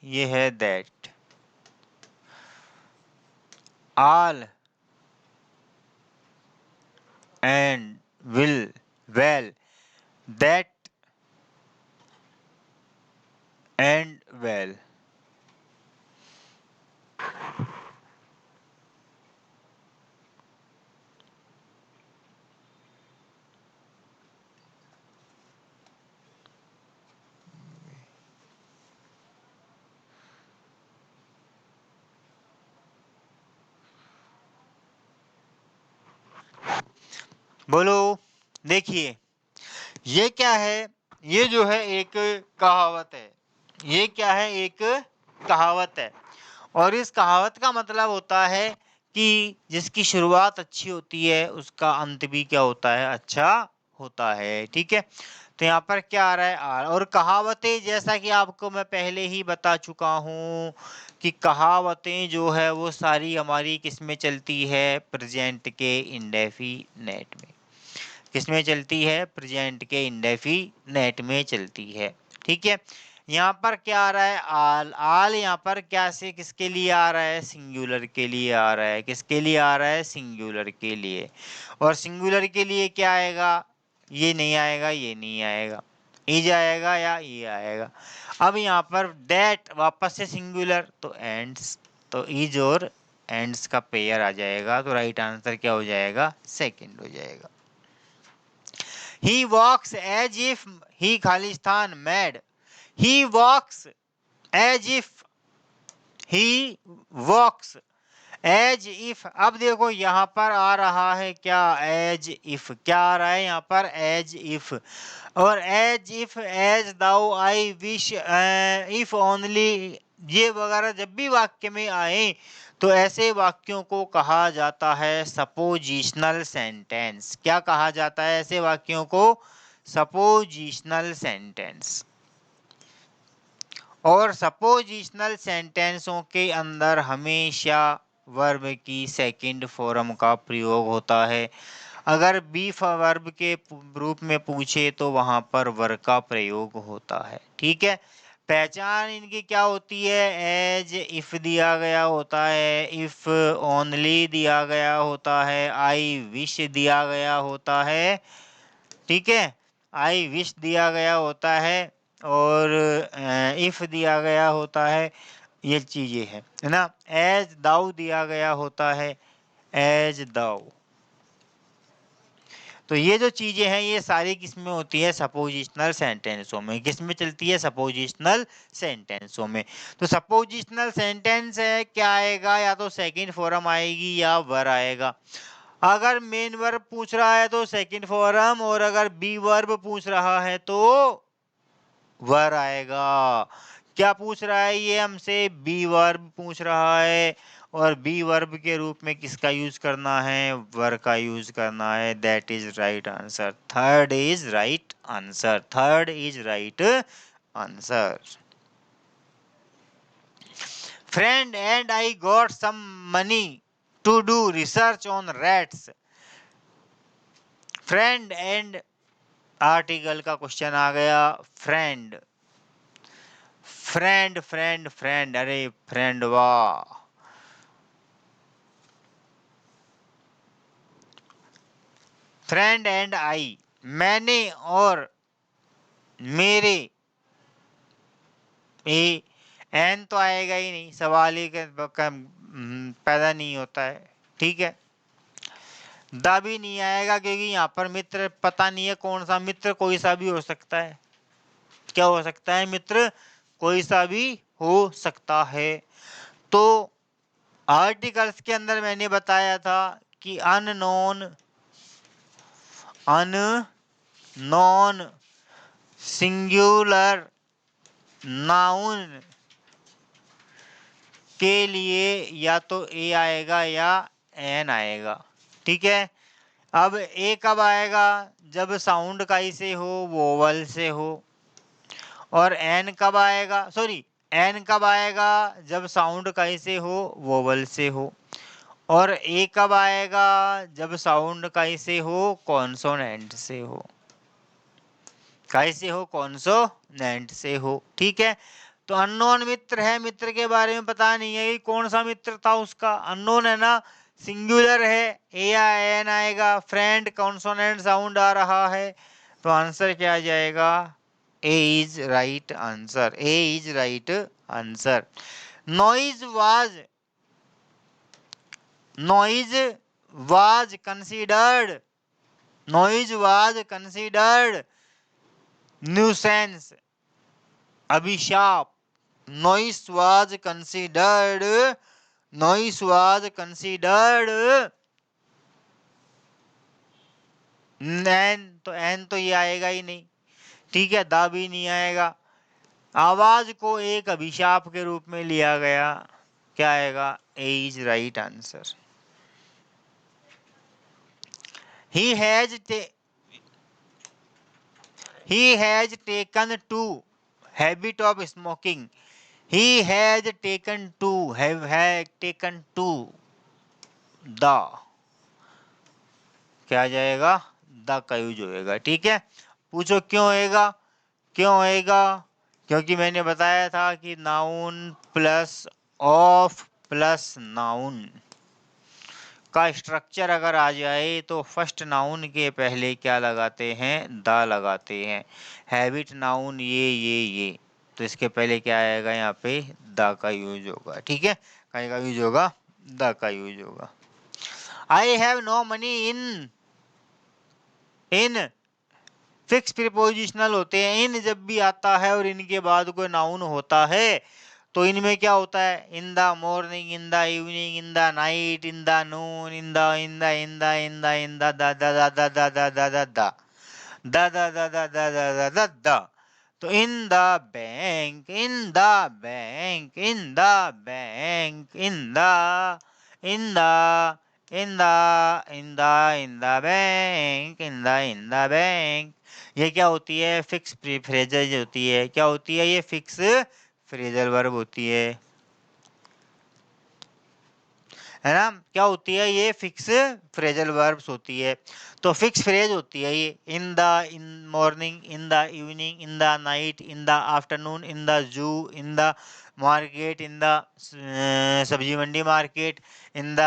ये है that, all and will well that and well। बोलो। देखिए ये क्या है, ये जो है एक कहावत है। ये क्या है, एक कहावत है। और इस कहावत का मतलब होता है कि जिसकी शुरुआत अच्छी होती है उसका अंत भी क्या होता है, अच्छा होता है। ठीक है, तो यहाँ पर क्या आ रहा है, और कहावतें जैसा कि आपको मैं पहले ही बता चुका हूँ कि कहावतें जो है वो सारी हमारी किस में चलती है, प्रेजेंट के इंडेफिनेट में। किसमें चलती है, प्रेजेंट के इंडेफिनेट में चलती है। ठीक है, यहाँ पर क्या आ रहा है, आल। आल यहाँ पर क्या से किसके लिए आ रहा है, सिंगुलर के लिए आ रहा है। किसके लिए आ रहा है, सिंगुलर के लिए। और सिंगुलर के लिए क्या आएगा, ये नहीं आएगा, ये नहीं आएगा, इज आएगा या ये आएगा। अब यहाँ पर दैट वापस से सिंगुलर, तो एंड्स, तो इज और एंड्स का पेयर आ जाएगा। तो राइट आंसर क्या हो जाएगा, सेकंड हो जाएगा। He walks as if he Khalistan mad. He walks as if he walks as if। अब देखो यहाँ पर आ रहा है क्या, as if। क्या आ रहा है यहाँ पर, as if। और as if, as thou, I wish, if only, ये वगैरह जब भी वाक्य में आए तो ऐसे वाक्यों को कहा जाता है सपोजिशनल सेंटेंस। क्या कहा जाता है ऐसे वाक्यों को, सपोजिशनल सेंटेंस। और सपोजिशनल सेंटेंसों के अंदर हमेशा वर्ब की सेकंड फॉर्म का प्रयोग होता है। अगर बी वर्ब के रूप में पूछे तो वहां पर वर का प्रयोग होता है। ठीक है, पहचान इनकी क्या होती है, एज इफ दिया गया होता है, इफ ओनली दिया गया होता है, आई विश दिया गया होता है। ठीक है, आई विश दिया गया होता है, और इफ दिया गया होता है। ये चीजें है ना। एज दाऊ दिया गया होता है, एज दाऊ। तो ये जो चीजें हैं ये सारी किसमें होती है, सपोजिशनल सेंटेंसों में। किसमें चलती है, सपोजिशनल सेंटेंसों में। तो सपोजिशनल सेंटेंस है, क्या आएगा, या तो सेकंड फॉर्म आएगी या वर आएगा। अगर मेन वर्ब पूछ रहा है तो सेकंड फॉर्म, और अगर बी वर्ब पूछ रहा है तो वर आएगा। क्या पूछ रहा है ये हमसे, बी वर्ब पूछ रहा है, और बी वर्ब के रूप में किसका यूज करना है, वर का यूज करना है। That is right answer. Third is right answer. Third is right answer. Friend and I got some money to do research on rats. Friend and article का क्वेश्चन आ गया। फ्रेंड, फ्रेंड फ्रेंड फ्रेंड, अरे फ्रेंड, वाह। फ्रेंड एंड आई, मैंने और मेरे, ए एन तो आएगा ही नहीं, सवाल ही पैदा नहीं होता है। ठीक है, दा भी नहीं आएगा क्योंकि यहाँ पर मित्र पता नहीं है कौन सा मित्र, कोई सा भी हो सकता है। क्या हो सकता है, मित्र कोई सा भी हो सकता है। तो आर्टिकल्स के अंदर मैंने बताया था कि अननोन, अननोन सिंगुलर नाउन के लिए या तो ए आएगा या एन आएगा। ठीक है, अब ए कब आएगा, जब साउंड काई से हो, वोवल से हो। और एन कब आएगा, सॉरी, एन कब आएगा, जब साउंड काई से हो, वोवल से हो। और ए कब आएगा, जब साउंड काई से हो, कॉन्सोनेंट से हो। काई से हो, कॉन्सोनेंट से हो। ठीक है, तो अननोन मित्र है, मित्र के बारे में पता नहीं है कि कौन सा मित्र था उसका, अननोन है ना, सिंगुलर है, ए या एन आएगा, फ्रेंड कॉन्सोनेंट साउंड आ रहा है, तो आंसर क्या आ जाएगा, A is right answer, A is right answer. Noise was considered, noise was considered nuisance, अभिशाप, noise was considered, noise was considered an, तो एन तो ये आएगा ही नहीं, ठीक है, दा भी नहीं आएगा। आवाज को एक अभिशाप के रूप में लिया गया, क्या आएगा, A is right answer. he has taken to habit of smoking, he has taken to have taken to the, क्या जाएगा, द का यूज होएगा, ठीक है। पूछो क्यों होएगा, क्यों होएगा, क्योंकि मैंने बताया था कि noun plus of plus noun का स्ट्रक्चर अगर आ जाए तो फर्स्ट नाउन के पहले क्या लगाते हैं, द लगाते हैं। हैबिट नाउन ये, तो इसके पहले क्या आएगा, यहाँ पे द का यूज होगा, ठीक है, कहीं का यूज होगा, द का यूज होगा। I have no money in fix prepositional होते हैं, इन जब भी आता है और इनके बाद कोई नाउन होता है तो इनमें क्या होता है, in the morning, in the evening, in the night, in the noon, in the in the in the in the in the the the the the the the the the the the the the the the the, तो in the bank, in the bank, in the bank, in the in the in the in the in the bank, in the bank, ये क्या होती है, फिक्स फ्रेजेज होती है, क्या होती है, ये फिक्स फ्रेजल वर्ब होती है ना, क्या होती है, ये फिक्स फ्रेजल वर्ब्स होती है। तो फिक्स फ्रेज होती है ये, in the, in morning, in the evening, in the night, in the afternoon, in the zoo, in the market, in the sabzi mandi market, in the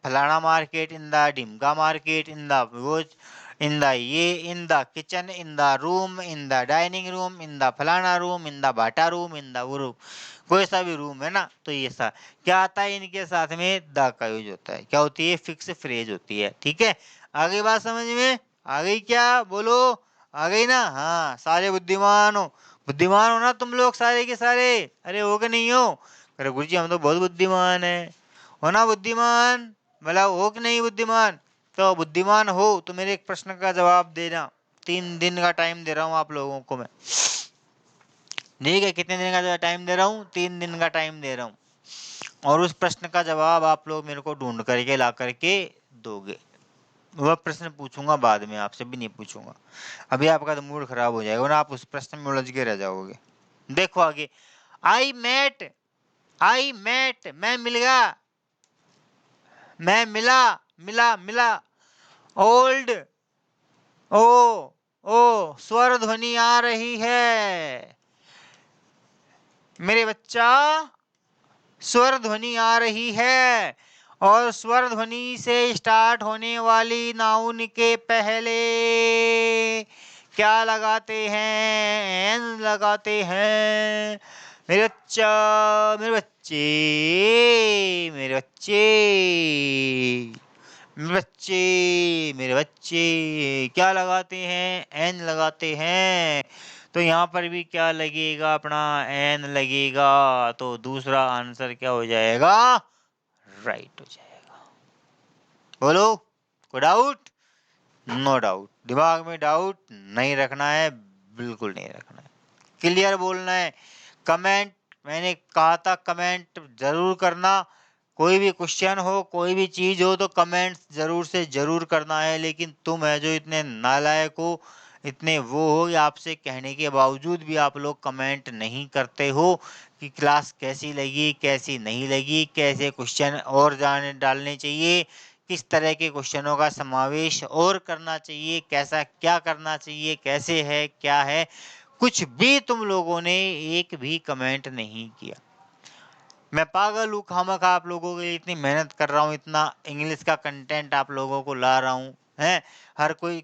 फलाना मार्केट, इन द डिमका मार्केट, इन द वो, इन द ये, in the kitchen, in the room, in the dining room, in the फलाना room, in the bathroom, in the वो रूम, कोई सा भी रूम है ना, तो ये सा क्या आता है, इनके साथ में द का यूज होता है, क्या होती है, फिक्स फ्रेज होती है, ठीक है। आगे बात समझ में आ गई क्या, बोलो, आ गई ना, हाँ, सारे बुद्धिमान हो ना तुम लोग सारे के सारे, अरे हो के नहीं हो, अरे गुरुजी हम तो बहुत बुद्धिमान है, हो ना बुद्धिमान, मतलब हो कि नहीं बुद्धिमान, तो बुद्धिमान हो तो मेरे एक प्रश्न का जवाब देना, 3 दिन का टाइम दे रहा हूँ आप लोगों को मैं, ठीक है, कितने दिन का टाइम दे रहा हूँ, 3 दिन का टाइम दे रहा हूँ, और उस प्रश्न का जवाब आप लोग मेरे को ढूंढ करके ला करके दोगे। वह प्रश्न पूछूंगा बाद में, आपसे भी नहीं पूछूंगा, अभी आपका तो मूड खराब हो जाएगा ना, आप उस प्रश्न में उलझ के रह जाओगे। देखो आगे, आई मेट, मैं मिल गया, मैं मिला, मिला, ओल्ड, ओ स्वर ध्वनि आ रही है, मेरे बच्चा स्वर ध्वनि आ रही है, और स्वर ध्वनि से स्टार्ट होने वाली नाउन के पहले क्या लगाते हैं, एन लगाते हैं, मेरे बच्चा, मेरे बच्चे, मेरे बच्चे, मेरे बच्चे, मेरे बच्चे, क्या लगाते हैं, एन लगाते हैं, तो यहाँ पर भी क्या लगेगा, अपना एन लगेगा, तो दूसरा आंसर क्या हो जाएगा, राइट हो जाएगा। बोलो, कोई डाउट, नो डाउट, दिमाग में डाउट नहीं रखना है, बिल्कुल नहीं रखना है, क्लियर बोलना है। कमेंट, मैंने कहा था कमेंट जरूर करना, कोई भी क्वेश्चन हो, कोई भी चीज हो तो कमेंट जरूर से जरूर करना है, लेकिन तुम है जो इतने नालायक हो, इतने वो हो, आपसे कहने के बावजूद भी आप लोग कमेंट नहीं करते हो कि क्लास कैसी लगी, कैसी नहीं लगी, कैसे क्वेश्चन और जाने डालने चाहिए, किस तरह के क्वेश्चनों का समावेश और करना चाहिए, कैसा क्या करना चाहिए, कैसे है क्या है, कुछ भी तुम लोगों ने एक भी कमेंट नहीं किया। मैं पागल हूँ, खामखा आप लोगों के लिए इतनी मेहनत कर रहा हूँ, इतना इंग्लिश का कंटेंट आप लोगों को ला रहा हूँ, हैं? हर कोई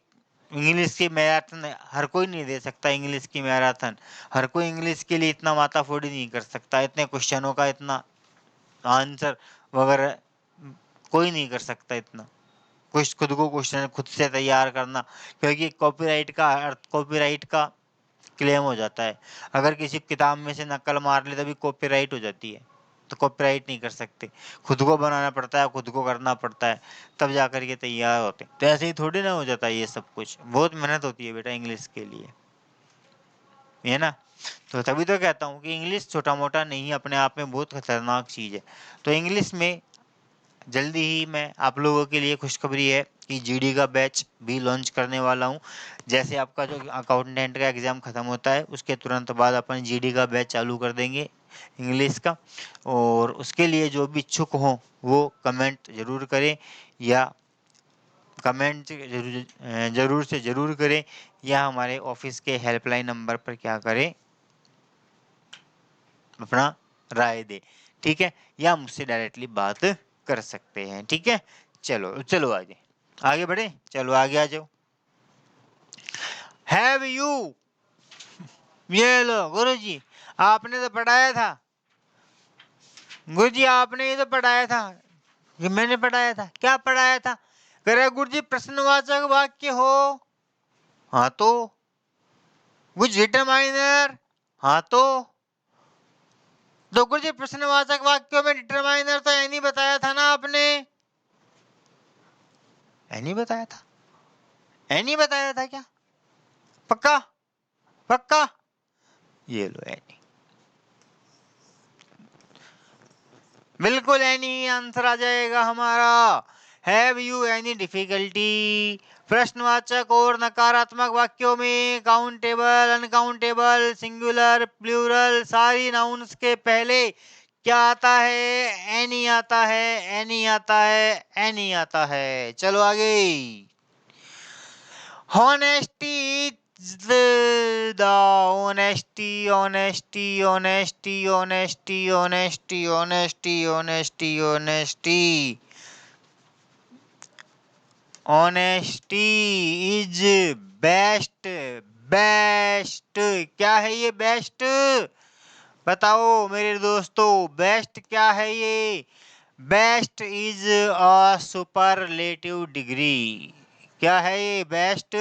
इंग्लिश की मैराथन हर कोई नहीं दे सकता, इंग्लिश की मैराथन। हर कोई इंग्लिश के लिए इतना माथाफोड़ी नहीं कर सकता, इतने क्वेश्चनों का इतना आंसर वगैरह कोई नहीं कर सकता इतना। कुछ खुद को क्वेश्चन खुद से तैयार करना, क्योंकि कॉपीराइट का क्लेम हो जाता है। अगर किसी किताब में से नकल मार ले तभी कॉपीराइट हो जाती है, तो कॉपीराइट नहीं कर सकते। खुद को बनाना पड़ता है, खुद को करना पड़ता है, तब जाकर के तैयार होते। तो ऐसे ही थोड़ी ना हो जाता है ये सब कुछ, बहुत मेहनत होती है बेटा इंग्लिश के लिए, है ना। तो तभी तो कहता हूँ कि इंग्लिश छोटा मोटा नहीं, अपने आप में बहुत खतरनाक चीज़ है। तो इंग्लिश में जल्दी ही मैं आप लोगों के लिए खुशखबरी है कि जीडी का बैच भी लॉन्च करने वाला हूँ। जैसे आपका जो अकाउंटेंट का एग्ज़ाम ख़त्म होता है उसके तुरंत बाद अपन जीडी का बैच चालू कर देंगे इंग्लिश का। और उसके लिए जो भी इच्छुक हों वो कमेंट ज़रूर करें, या कमेंट ज़रूर से ज़रूर करें, या हमारे ऑफिस के हेल्पलाइन नंबर पर क्या करें, अपना राय दें, ठीक है, या मुझसे डायरेक्टली बात कर सकते हैं, ठीक है। चलो चलो आगे आगे बढ़े, चलो आगे आ जाओ। हैव यू, ये लो गुरुजी, आपने तो पढ़ाया था, गुरुजी आपने ये तो पढ़ाया था, ये मैंने पढ़ाया था, क्या पढ़ाया था? कह रहे गुरुजी प्रश्नवाचक वाक्य हो, हाँ तो विच डिटरमाइनर, हाँ तो गुरुजी प्रश्नवाचक वाक्यों में डिटरमाइनर तो एनी बताया था ना आपने, एनी बताया था, एनी बताया था क्या? पक्का पक्का, ये लो एनी, बिल्कुल एनी आंसर आ जाएगा हमारा। हैव यू एनी डिफिकल्टी, प्रश्नवाचक और नकारात्मक वाक्यों में काउंटेबल, अनकाउंटेबल, सिंगुलर, प्लूरल सारी नाउन्स के पहले क्या आता है? एनी आता है, एनी आता है, एनी आता है। चलो आगे। Honesty is the honesty, honesty, honesty, honesty, honesty, honesty, honesty, honesty. Honesty is best, best. क्या है ये बेस्ट? बताओ मेरे दोस्तों, बेस्ट क्या है ये? Best is a superlative degree. क्या है ये? Best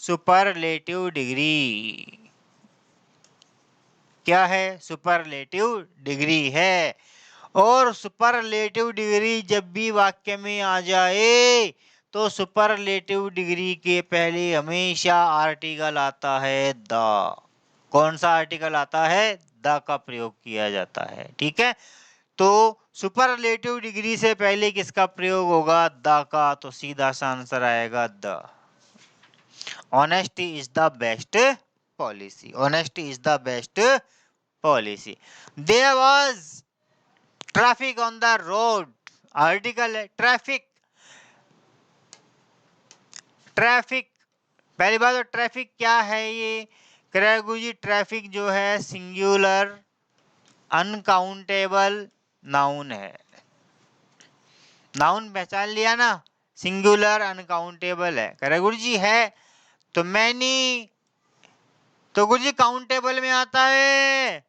superlative degree. क्या है? सुपरलेटिव डिग्री है। और सुपरलेटिव डिग्री जब भी वाक्य में आ जाए तो सुपरलेटिव डिग्री के पहले हमेशा आर्टिकल आता है द। कौन सा आर्टिकल आता है? द का प्रयोग किया जाता है, ठीक है। तो सुपरलेटिव डिग्री से पहले किसका प्रयोग होगा? द का। तो सीधा सा आंसर आएगा the. Honesty is the best policy. Honesty is the best policy. There was traffic on the road. Article है ट्रैफिक। ट्रैफिक पहली बात तो ट्रैफिक क्या है ये? करेगू जी ट्रैफिक जो है सिंगुलर अनकाउंटेबल नाउन है। नाउन पहचान लिया ना, सिंगुलर अनकाउंटेबल है। करेगुरु जी है तो मैनी, तो गुरु जी काउंटेबल में आता है।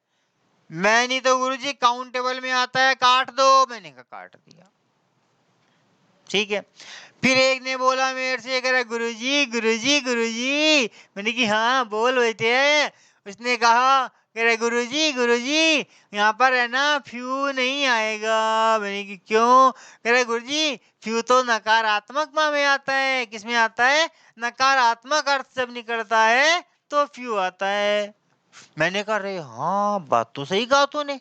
मैनी तो गुरु जी काउंटेबल में आता है, काट दो। मैंने कहा काट दिया, ठीक है। फिर एक ने बोला मेरे से, कह रहा गुरु जी गुरु जी गुरु जी। मैंने कि हाँ बोल बेटे। उसने कहा, कह रहे गुरु जी यहाँ पर है ना फ्यू नहीं आएगा। मैंने कि क्यों? कह रहे गुरु जी फ्यू तो नकारात्मक में आता है। किस में आता है? नकारात्मक अर्थ जब निकलता है तो फ्यू आता है। मैंने कहा रे हाँ बात तो सही कहा तूने।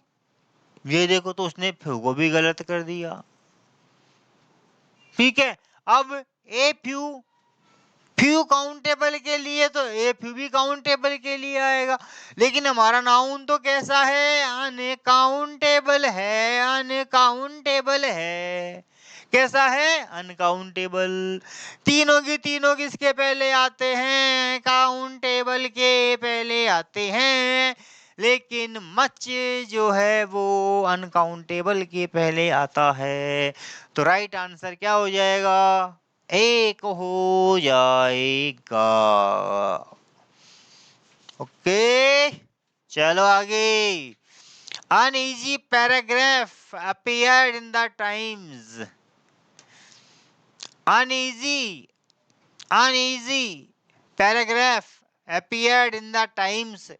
ये देखो तो उसने फ्यू को भी गलत कर दिया, ठीक है। अब ए फ्यू, फ्यू काउंटेबल के लिए तो ए फ्यू भी काउंटेबल के लिए आएगा, लेकिन हमारा नाउन तो कैसा है? अनकाउंटेबल है, अनकाउंटेबल है। कैसा है? अनकाउंटेबल। तीनों की तीनों किसके पहले आते हैं? काउंटेबल के पहले आते हैं, लेकिन मच जो है वो अनकाउंटेबल के पहले आता है। तो राइट आंसर क्या हो जाएगा? एक हो जाएगा। ओके, चलो आगे। Uneasy paragraph appeared in the Times. Uneasy paragraph appeared in the Times.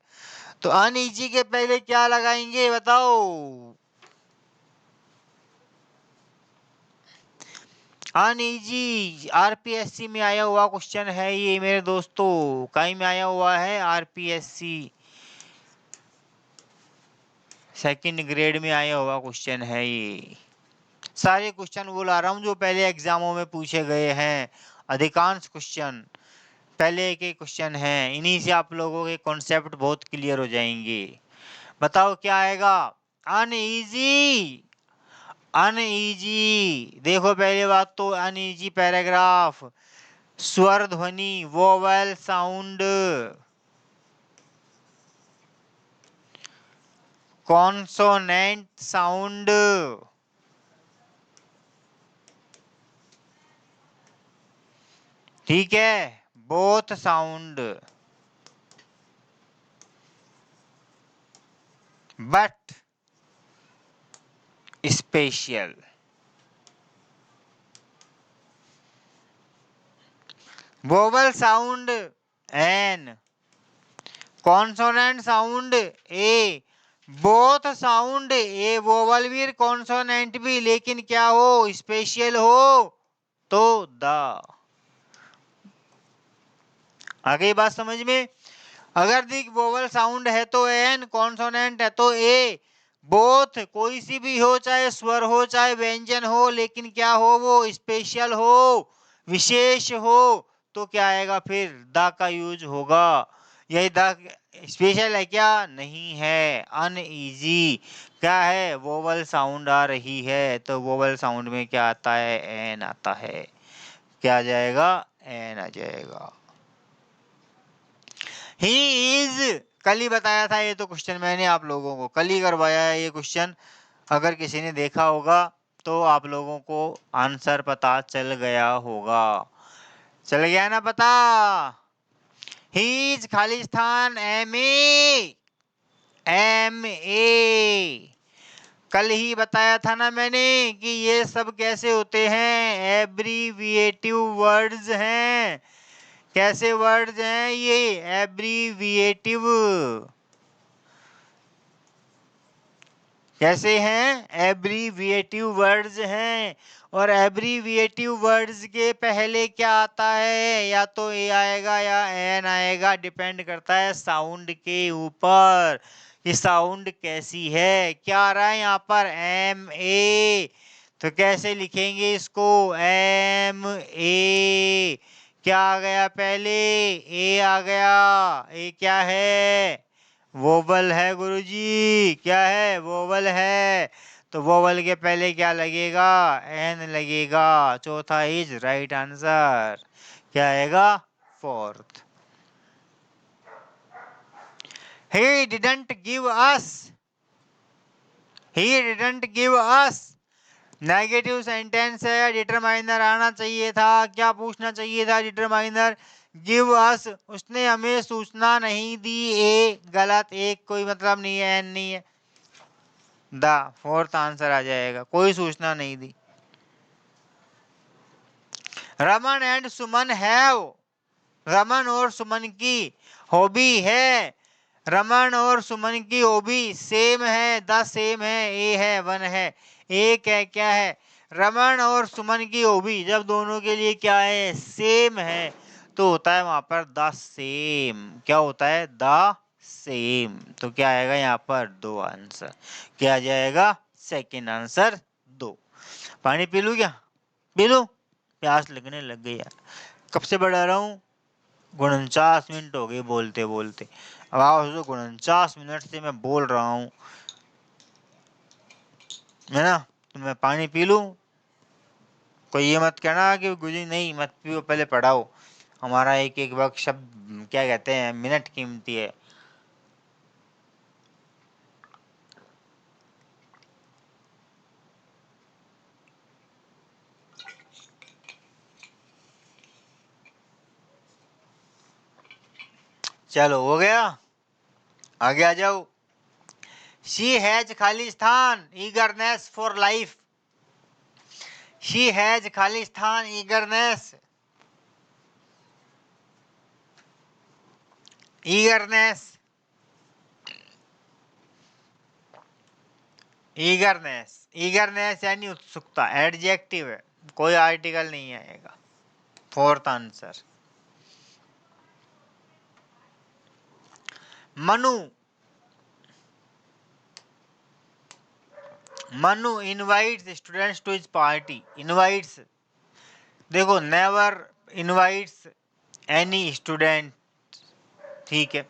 तो uneasy के पहले क्या लगाएंगे बताओ? अनईजी आरपीएससी में आया हुआ क्वेश्चन है ये मेरे दोस्तों, कहीं में आया हुआ है आरपीएससी सेकंड ग्रेड में आया हुआ क्वेश्चन है ये। सारे क्वेश्चन वो ला रहा हूँ जो पहले एग्जामों में पूछे गए हैं। अधिकांश क्वेश्चन पहले के क्वेश्चन हैं, इन्हीं से आप लोगों के कॉन्सेप्ट बहुत क्लियर हो जाएंगे। बताओ क्या आएगा? अनईजी। अनईजी देखो, पहले बात तो अनईजी पैराग्राफ, स्वर ध्वनि, वोवेल साउंड, कॉन्सोनेंट साउंड, ठीक है, both sound, but special. Vowel sound an, consonant sound a, both sound a vowel भी कॉन्सोनेंट भी, लेकिन क्या हो? स्पेशल हो तो द। आगे बात समझ में? अगर दिख वोवल साउंड है तो एन, कॉन्सोनेंट है तो ए, बोथ कोई सी भी हो, चाहे स्वर हो चाहे व्यंजन हो, लेकिन क्या हो? वो स्पेशल हो, विशेष हो, तो क्या आएगा फिर? द का यूज होगा। यही द स्पेशल है क्या? नहीं है। अनईजी क्या है? वोवल साउंड आ रही है, तो वोवल साउंड में क्या आता है? एन आता है। क्या आ जाएगा? एन आ जाएगा। ही इज, कल ही बताया था ये तो क्वेश्चन मैंने आप लोगों को, कल ही करवाया है ये क्वेश्चन। अगर किसी ने देखा होगा तो आप लोगों को आंसर पता चल गया होगा। चल गया ना पता? ही इज खालिस्तान एम ए, एम ए। कल ही बताया था ना मैंने कि ये सब कैसे होते हैं? एब्रीविएटिव वर्ड्स हैं। कैसे वर्ड्स हैं ये? एब्रीविएटिव। कैसे हैं? एब्रीविएटिव वर्ड्स हैं। और एब्रीविएटिव वर्ड्स के पहले क्या आता है? या तो ए आएगा या एन आएगा, डिपेंड करता है साउंड के ऊपर कि साउंड कैसी है। क्या आ रहा है यहाँ पर? एम ए, तो कैसे लिखेंगे इसको? M A. क्या आ गया पहले? ए आ गया। ए क्या है? वोवल है गुरुजी। क्या है? वोवल है। तो वोवल के पहले क्या लगेगा? एन लगेगा। चौथा इज राइट आंसर। क्या आएगा? Fourth. He didn't give us, he didn't give us negative sentence है, डिटरमाइनर आना चाहिए था। क्या पूछना चाहिए था? डिटरमाइनर। गिव अस, उसने हमें सूचना नहीं दी। ए गलत, एक कोई मतलब नहीं है, एन नहीं है। द फोर्थ आंसर आ जाएगा, कोई सूचना नहीं दी। रमन एंड सुमन हैव, रमन और सुमन की हॉबी है। रमन और सुमन की हॉबी सेम है, द सेम है, ए है, वन है। एक है, क्या है? रमन और सुमन की हॉबी जब दोनों के लिए क्या है? सेम है, तो होता है वहां पर द सेम। क्या होता है? The same. तो क्या आएगा यहाँ पर? दो आंसर। क्या आ जाएगा? सेकेंड आंसर दो। पानी पी लूं क्या? पी लूं? प्यास लगने लग गई यार, कब से बढ़ा रहा हूँ। 49 मिनट हो गए बोलते बोलते। अब आप सोचो 49 मिनट से मैं बोल रहा हूँ, है ना? तो मैं पानी पी लूं? कोई ये मत कहना कि गुरुजी नहीं मत पियो, पहले पढ़ाओ। हमारा एक एक वक्त शब्द क्या कहते हैं मिनट कीमती है। चलो हो गया, आगे आ जाओ। शी हैज खालिस्तान eagerness for life. She has खालिस्तान ईगरनेस, ईगरनेस, ईगरनेस, ईगरनेस यानी उत्सुकता, एडजेक्टिव है, कोई आर्टिकल नहीं आएगा। Fourth answer. Manu, Manu invites students to his party. Invites, देखो नेवर इनवाइट्स एनी स्टूडेंट, ठीक है।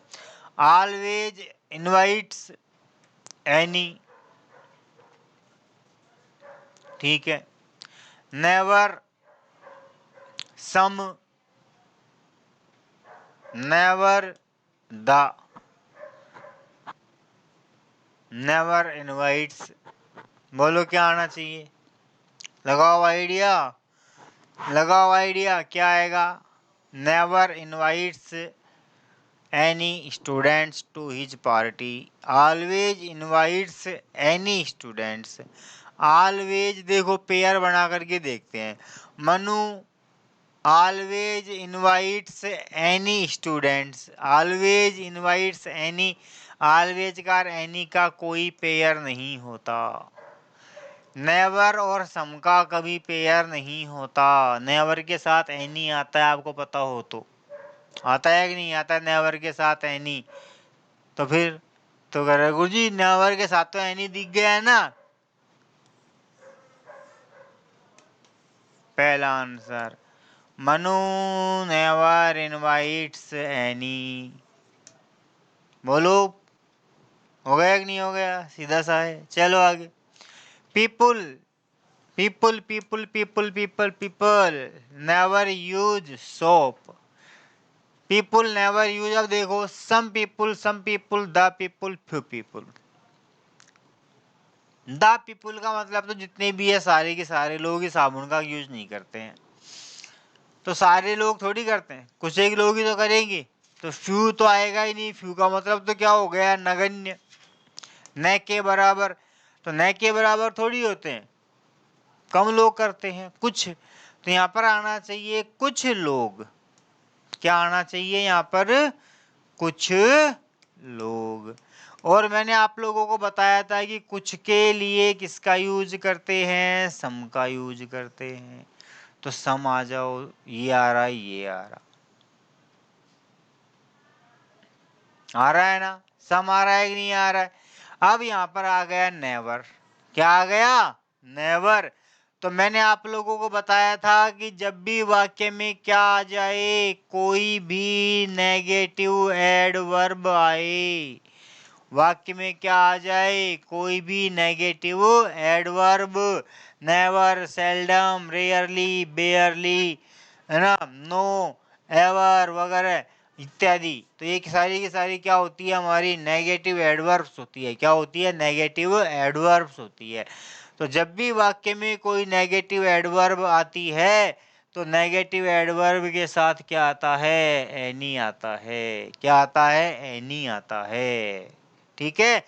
ऑलवेज इनवाइट्स एनी, ठीक है। Never some, never the, never invites. बोलो क्या आना चाहिए, लगाओ आइडिया, लगाओ आइडिया, क्या आएगा। Never invites any students to his party, always invites any students. Always देखो पेयर बना करके देखते हैं। Manu always invites any students, always invites any, always का एनी का कोई पेयर नहीं होता। नेवर और सम का कभी पेयर नहीं होता। नेवर के साथ एनी आता है, आपको पता हो तो। आता है कि नहीं आता है नेवर के साथ एनी? तो फिर तो कह रहे गुरुजी नेवर के साथ तो एनी दिख गया है ना। पहला answer, Manu never invites any. बोलो हो गया कि नहीं हो गया, सीधा सा है। चलो आगे। People, people people people people people never use soap. People never use, अब देखो some people, the people, few people. The people का मतलब तो जितने भी है सारे के सारे लोग ही साबुन का यूज नहीं करते हैं। तो सारे लोग थोड़ी करते हैं, कुछ एक लोग ही तो करेंगे। तो फ्यू तो आएगा ही नहीं। फ्यू का मतलब तो क्या हो गया, नगण्य, न के बराबर। तो न के बराबर थोड़ी होते हैं, कम लोग करते हैं, कुछ। तो यहाँ पर आना चाहिए कुछ लोग। क्या आना चाहिए यहाँ पर, कुछ लोग। और मैंने आप लोगों को बताया था कि कुछ के लिए किसका यूज करते हैं, सम का यूज करते हैं। तो सम आ जाओ, ये आ रहा है, ये आ रहा है ना, सम आ रहा है कि नहीं आ रहा है। अब यहाँ पर आ गया नेवर। क्या आ गया, नेवर। तो मैंने आप लोगों को बताया था कि जब भी वाक्य में क्या आ जाए, कोई भी नेगेटिव एडवर्ब आए, वाक्य में क्या आ जाए, कोई भी negative adverb, never, seldom, rarely, बेयरली, है ना, नो, एवर वगैरह इत्यादि। तो ये सारी की सारी क्या होती है, हमारी नेगेटिव एडवर्ब्स होती है। क्या होती है, नेगेटिव एडवर्ब्स होती है। तो जब भी वाक्य में कोई नेगेटिव एडवर्ब आती है, तो नेगेटिव एडवर्ब के साथ क्या आता है, एनी आता है। क्या आता है, एनी आता है। ठीक है,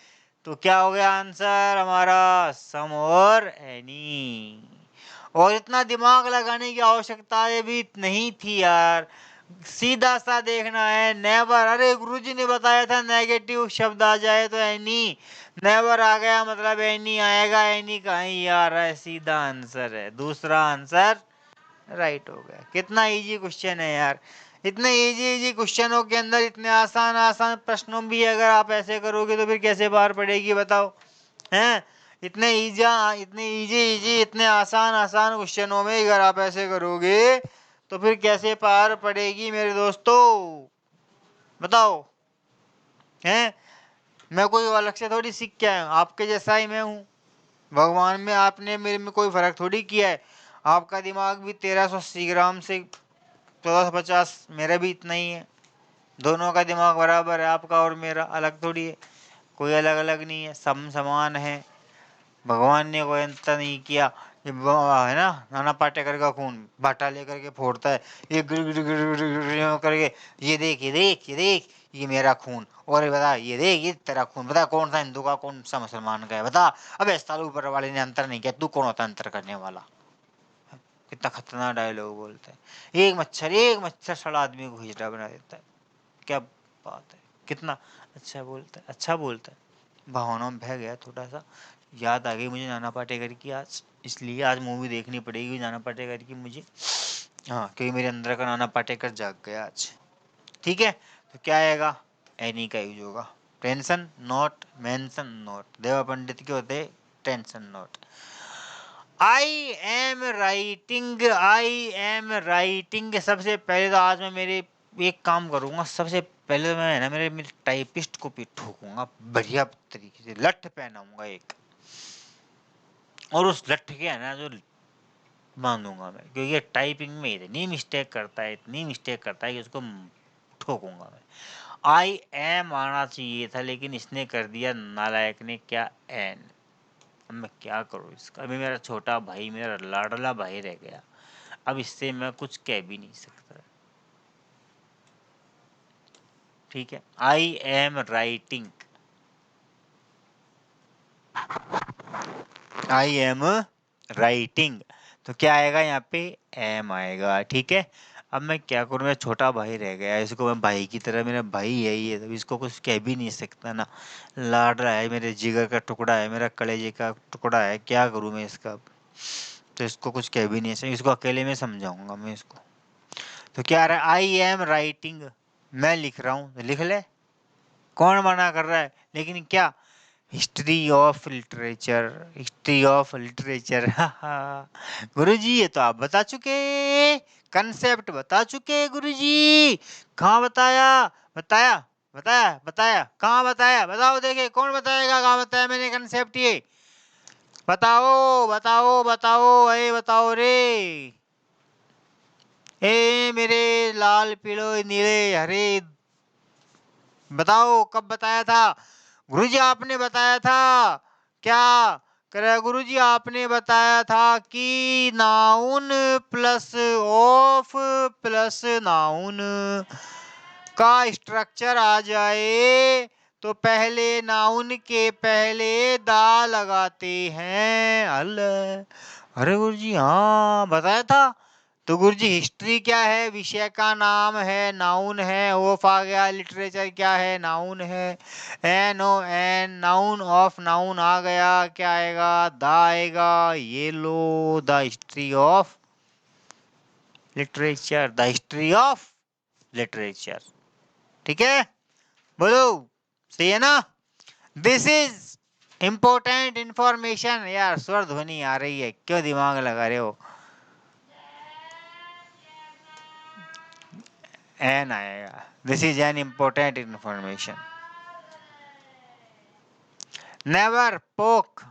तो क्या हो गया आंसर हमारा, सम और एनी। और इतना दिमाग लगाने की आवश्यकता भी नहीं थी यार, सीधा सा देखना है। नेवर, अरे गुरुजी ने बताया था नेगेटिव शब्द आ जाए तो एनी, नेवर आ गया मतलब एनी आएगा, एनी कहीं आ रहा है, सीधा आंसर है, दूसरा आंसर राइट हो गया। कितना इजी क्वेश्चन है यार। इतने इजी इजी क्वेश्चनों के अंदर इतने आसान आसान प्रश्नों भी अगर आप ऐसे करोगे तो फिर कैसे पार पड़ेगी बताओ, हैं। इतने इजी इजी इतने आसान आसान क्वेश्चनों में अगर आप ऐसे करोगे तो फिर कैसे पार पड़ेगी मेरे दोस्तों, बताओ, हैं। मैं कोई अलग से थोड़ी सीख के आया हूँ, आपके जैसा ही मैं हूँ। भगवान में आपने मेरे में कोई फर्क थोड़ी किया है। आपका दिमाग भी 1380 ग्राम से 1450, मेरा भी इतना ही है। दोनों का दिमाग बराबर है, आपका और मेरा अलग थोड़ी है, कोई अलग अलग नहीं है, सब समान है। भगवान ने कोई अंतर नहीं किया। ये है ना, नाना पाटेकर का खून बाटा लेकर के फोड़ता है, ये गिर गिर गिर गिर गिर गिर करके, ये देख ये देख ये देख, ये मेरा खून, और ये बता ये देख ये तेरा खून, बता कौन सा हिंदू का कौन सा मुसलमान का है, बता। अबे सालू ऊपर वाले ने अंतर नहीं किया, तू कौन होता अंतर करने वाला। कितना खतरनाक डायलॉग बोलता है। एक मच्छर साला आदमी को हिजड़ा बना देता है। क्या बात है, कितना अच्छा बोलता है, अच्छा बोलता है। भावनाओं में बह गया थोड़ा सा, याद आ गई मुझे नाना पाटेकर की आज, इसलिए आज मूवी देखनी पड़ेगी नाना पाटेकर की मुझे। हाँ, क्योंकि मेरे अंदर का नाना पाटेकर जाग गया आज। ठीक है, तो क्या आएगा, एनी का यूज होगा। टेंशन नोट, मेंशन नोट, देवा पंडित के होते tension note. I am writing. सबसे पहले तो आज मैं मेरे एक काम करूंगा, सबसे पहले मैं है ना मेरे टाइपिस्ट को भी ठोकूंगा बढ़िया तरीके से, लठ पहनाऊंगा एक, और उस लठ के है ना जो बांधूंगा मैं, क्योंकि टाइपिंग में इतनी मिस्टेक करता है, इतनी मिस्टेक करता है कि उसको ठोकूंगा मैं। आई एम आना चाहिए था, लेकिन इसने कर दिया नालायक ने क्या, एन। अब मैं क्या करूँ इसका, अभी मेरा छोटा भाई, मेरा लाडला भाई रह गया, अब इससे मैं कुछ कह भी नहीं सकता। ठीक है, I am writing, I am writing, तो क्या आएगा यहाँ पे, एम आएगा। ठीक है, अब मैं क्या करूँ, मेरा छोटा भाई रह गया, इसको मैं भाई की तरह, मेरा भाई है ये, तो इसको कुछ कह भी नहीं सकता ना, लाडला है, मेरे जिगर का टुकड़ा है, मेरा कलेजे का टुकड़ा है, क्या करूँ मैं इसका। तो इसको कुछ कह भी नहीं सकता, इसको अकेले में समझाऊंगा मैं इसको। तो क्या आ रहा है, आई एम राइटिंग, मैं लिख रहा हूँ, तो लिख ले, कौन मना कर रहा है, लेकिन क्या, history of literature, history of literature. गुरुजी ये तो आप बता चुके, कंसेप्ट बता चुके गुरुजी, कहाँ बताया, बताया बताया बताया, कहाँ बताया, बताओ देखे कौन बताएगा, कहाँ बताया मैंने कंसेप्ट ये, बताओ बताओ बताओ, अरे बताओ रे, ए मेरे लाल पीलो नीले हरे, बताओ कब बताया था गुरुजी, आपने बताया था क्या, करे गुरुजी आपने बताया था कि noun plus of plus noun का स्ट्रक्चर आ जाए तो पहले नाउन के पहले दा लगाते हैं, अरे गुरुजी हाँ बताया था। तो गुरुजी हिस्ट्री क्या है, विषय का नाम है, नाउन है, ऑफ आ गया, लिटरेचर क्या है, नाउन है, N O N, noun of noun आ गया, क्या आएगा, द आएगा, ये लो, the history of literature, the history of literature. ठीक है, बोलो, सही है ना। This is important information. यार स्वर ध्वनि आ रही है, क्यों दिमाग लगा रहे हो, एन आएगा, this is an important information. Never पोक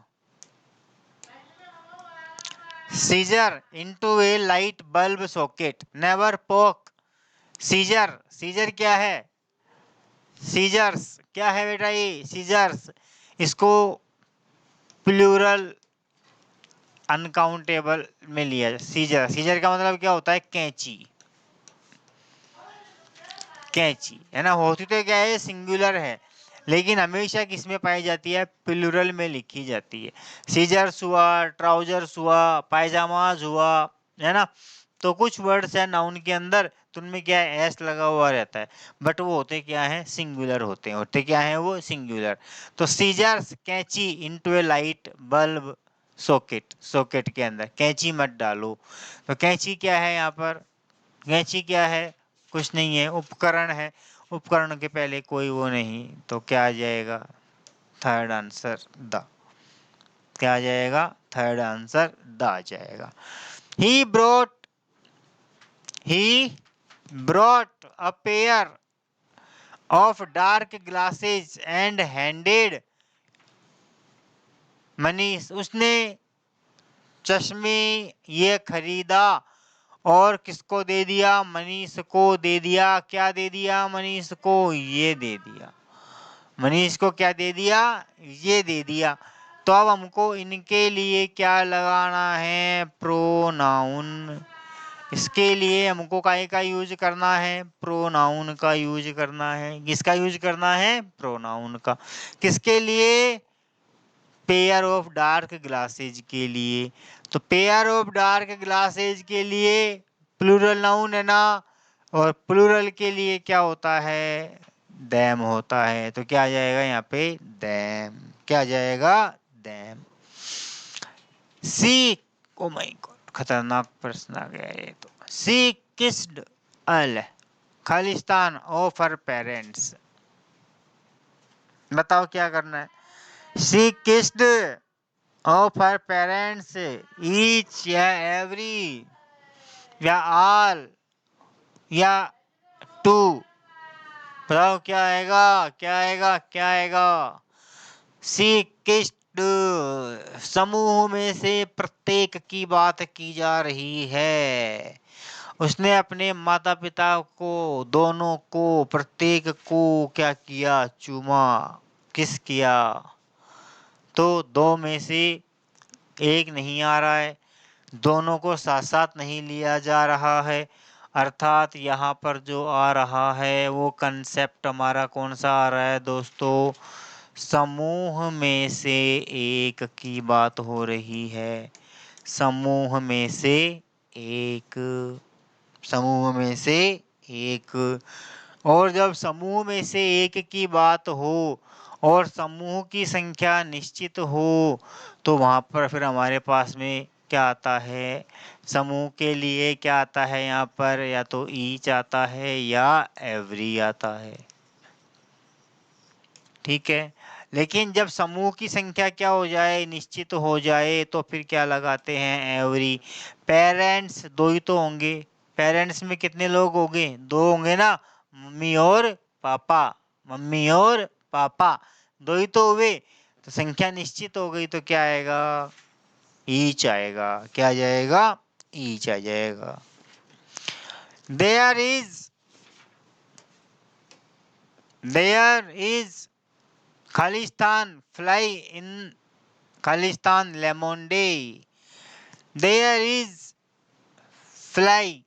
सीजर इनटू ए लाइट बल्ब सॉकेट, नेवर पोक सीजर, सीजर क्या है, सीजर्स क्या है बेटा, ये सीजर्स, इसको प्लूरल अनकाउंटेबल में लिया, सीजर, सीजर का मतलब क्या होता है, कैंची, कैंची है ना, होती तो क्या है, सिंगुलर है, लेकिन हमेशा किस में पाई जाती है, प्लूरल में लिखी जाती है। सीजर्स हुआ, ट्राउजर्स हुआ, पायजामाज हुआ, है ना। तो कुछ वर्ड्स है नाउन के अंदर, तो उनमें क्या है, एस लगा हुआ रहता है, बट वो होते क्या है, सिंगुलर होते हैं, होते क्या है वो, सिंगुलर। तो सीजर्स कैंची इनटू ए लाइट बल्ब सॉकेट, सॉकेट के अंदर कैंची मत डालो। तो कैंची क्या है यहाँ पर, कैंची क्या है, कुछ नहीं है, उपकरण है, उपकरण के पहले कोई वो नहीं, तो क्या आ जाएगा, थर्ड आंसर द, क्या आ जाएगा, थर्ड आंसर द आ जाएगा। He brought, he brought a pair of dark glasses and handed Manish, उसने चश्मे ये खरीदा और किसको दे दिया? मनीष को दे दिया। क्या दे दिया? मनीष को ये दे दिया। मनीष को क्या दे दिया? ये दे दिया। तो अब हमको इनके लिए क्या लगाना है? प्रोनाउन। इसके लिए हमको काय का यूज करना है? प्रोनाउन का यूज करना है। किसका यूज करना है? प्रोनाउन का। किसके लिए? पेयर ऑफ डार्क ग्लासेज के लिए। तो पेयर ऑफ डार्क ग्लासेज के लिए प्लूरल नाउन है ना, और प्लूरल के लिए क्या होता है? दैम होता है। तो क्या आ जाएगा यहाँ पे? दैम। क्या आ जाएगा? Them. See, oh my god, खतरनाक प्रश्न आ गया ये तो। सी किस्ड अल खालिस्तान ऑफ हर पेरेंट्स। बताओ क्या करना है? She kissed of her parents each या एवरी या ऑल या टू। बताओ क्या आएगा? क्या आएगा? क्या आएगा? सी किस्ड, समूह में से प्रत्येक की बात की जा रही है। उसने अपने माता पिता को, दोनों को, प्रत्येक को क्या किया? चूमा। किस किया? तो दो में से एक नहीं आ रहा है, दोनों को साथ साथ नहीं लिया जा रहा है, अर्थात यहाँ पर जो आ रहा है वो कंसेप्ट हमारा कौन सा आ रहा है दोस्तों? समूह में से एक की बात हो रही है। समूह में से एक। समूह में से एक। और जब समूह में से एक की बात हो और समूह की संख्या निश्चित हो तो वहाँ पर फिर हमारे पास में क्या आता है? समूह के लिए क्या आता है यहाँ पर? या तो ईच आता है या एवरी आता है। ठीक है। लेकिन जब समूह की संख्या क्या हो जाए? निश्चित हो जाए, तो फिर क्या लगाते हैं? एवरी। पेरेंट्स दो ही तो होंगे। पेरेंट्स में कितने लोग होंगे? दो होंगे ना, मम्मी और पापा। मम्मी और पापा दो ही तो हुए, तो संख्या निश्चित हो गई, तो क्या आएगा? ईच आएगा। क्या आ जाएगा? ईच आ जाएगा। देयर इज खालिस्तान फ्लाई इन खालिस्तान lemonade. There is fly,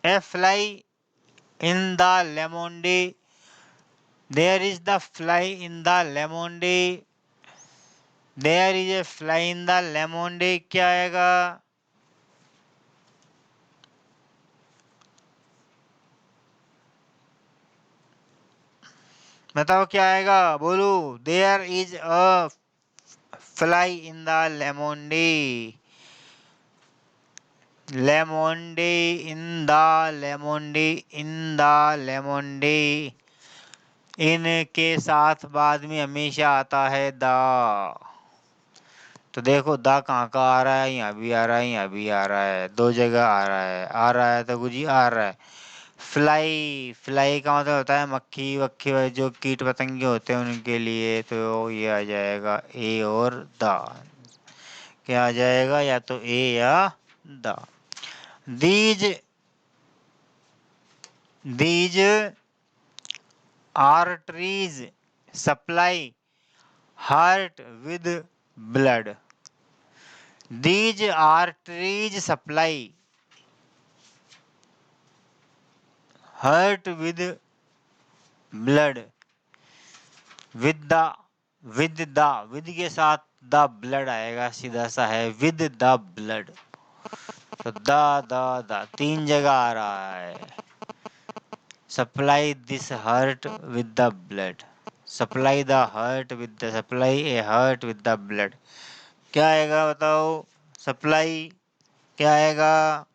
a fly in the lemonade. There is the fly in the lemonade. There is a fly in the lemonade. क्या आएगा? बताओ क्या आएगा? बोलो। There is a fly in the lemonade. Lemonade in the lemonade in the lemonade. इनके साथ बाद में हमेशा आता है द। तो देखो द कहाँ का आ रहा है? यहाँ भी आ रहा है, यहाँ भी आ रहा है, दो जगह आ रहा है। आ रहा है तो गुजी आ रहा है। फ्लाई, फ्लाई का मतलब होता है मक्खी वक्खी वाले जो कीट पतंगे होते हैं उनके लिए। तो ये आ जाएगा ए और द। क्या आ जाएगा? या तो ए या the. These these are trees supply heart with blood. These are trees supply hurt with blood. With के साथ द ब्लड आएगा, सीधा सा है विद द ब्लड। तो द तीन जगह आ रहा है। Supply this hurt with the blood. Supply the hurt with the supply a hurt with the blood. क्या आएगा बताओ? सप्लाई क्या आएगा?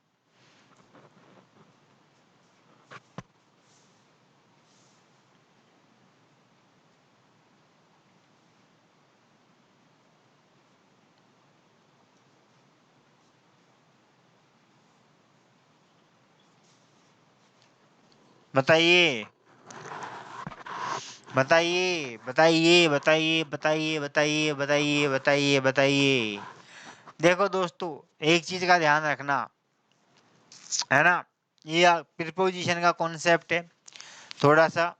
बताइए बताइए बताइए बताइए बताइए बताइए बताइए बताइए बताइए। देखो दोस्तों, एक चीज का ध्यान रखना है ना, ये प्रीपोजिशन का कॉन्सेप्ट है थोड़ा सा,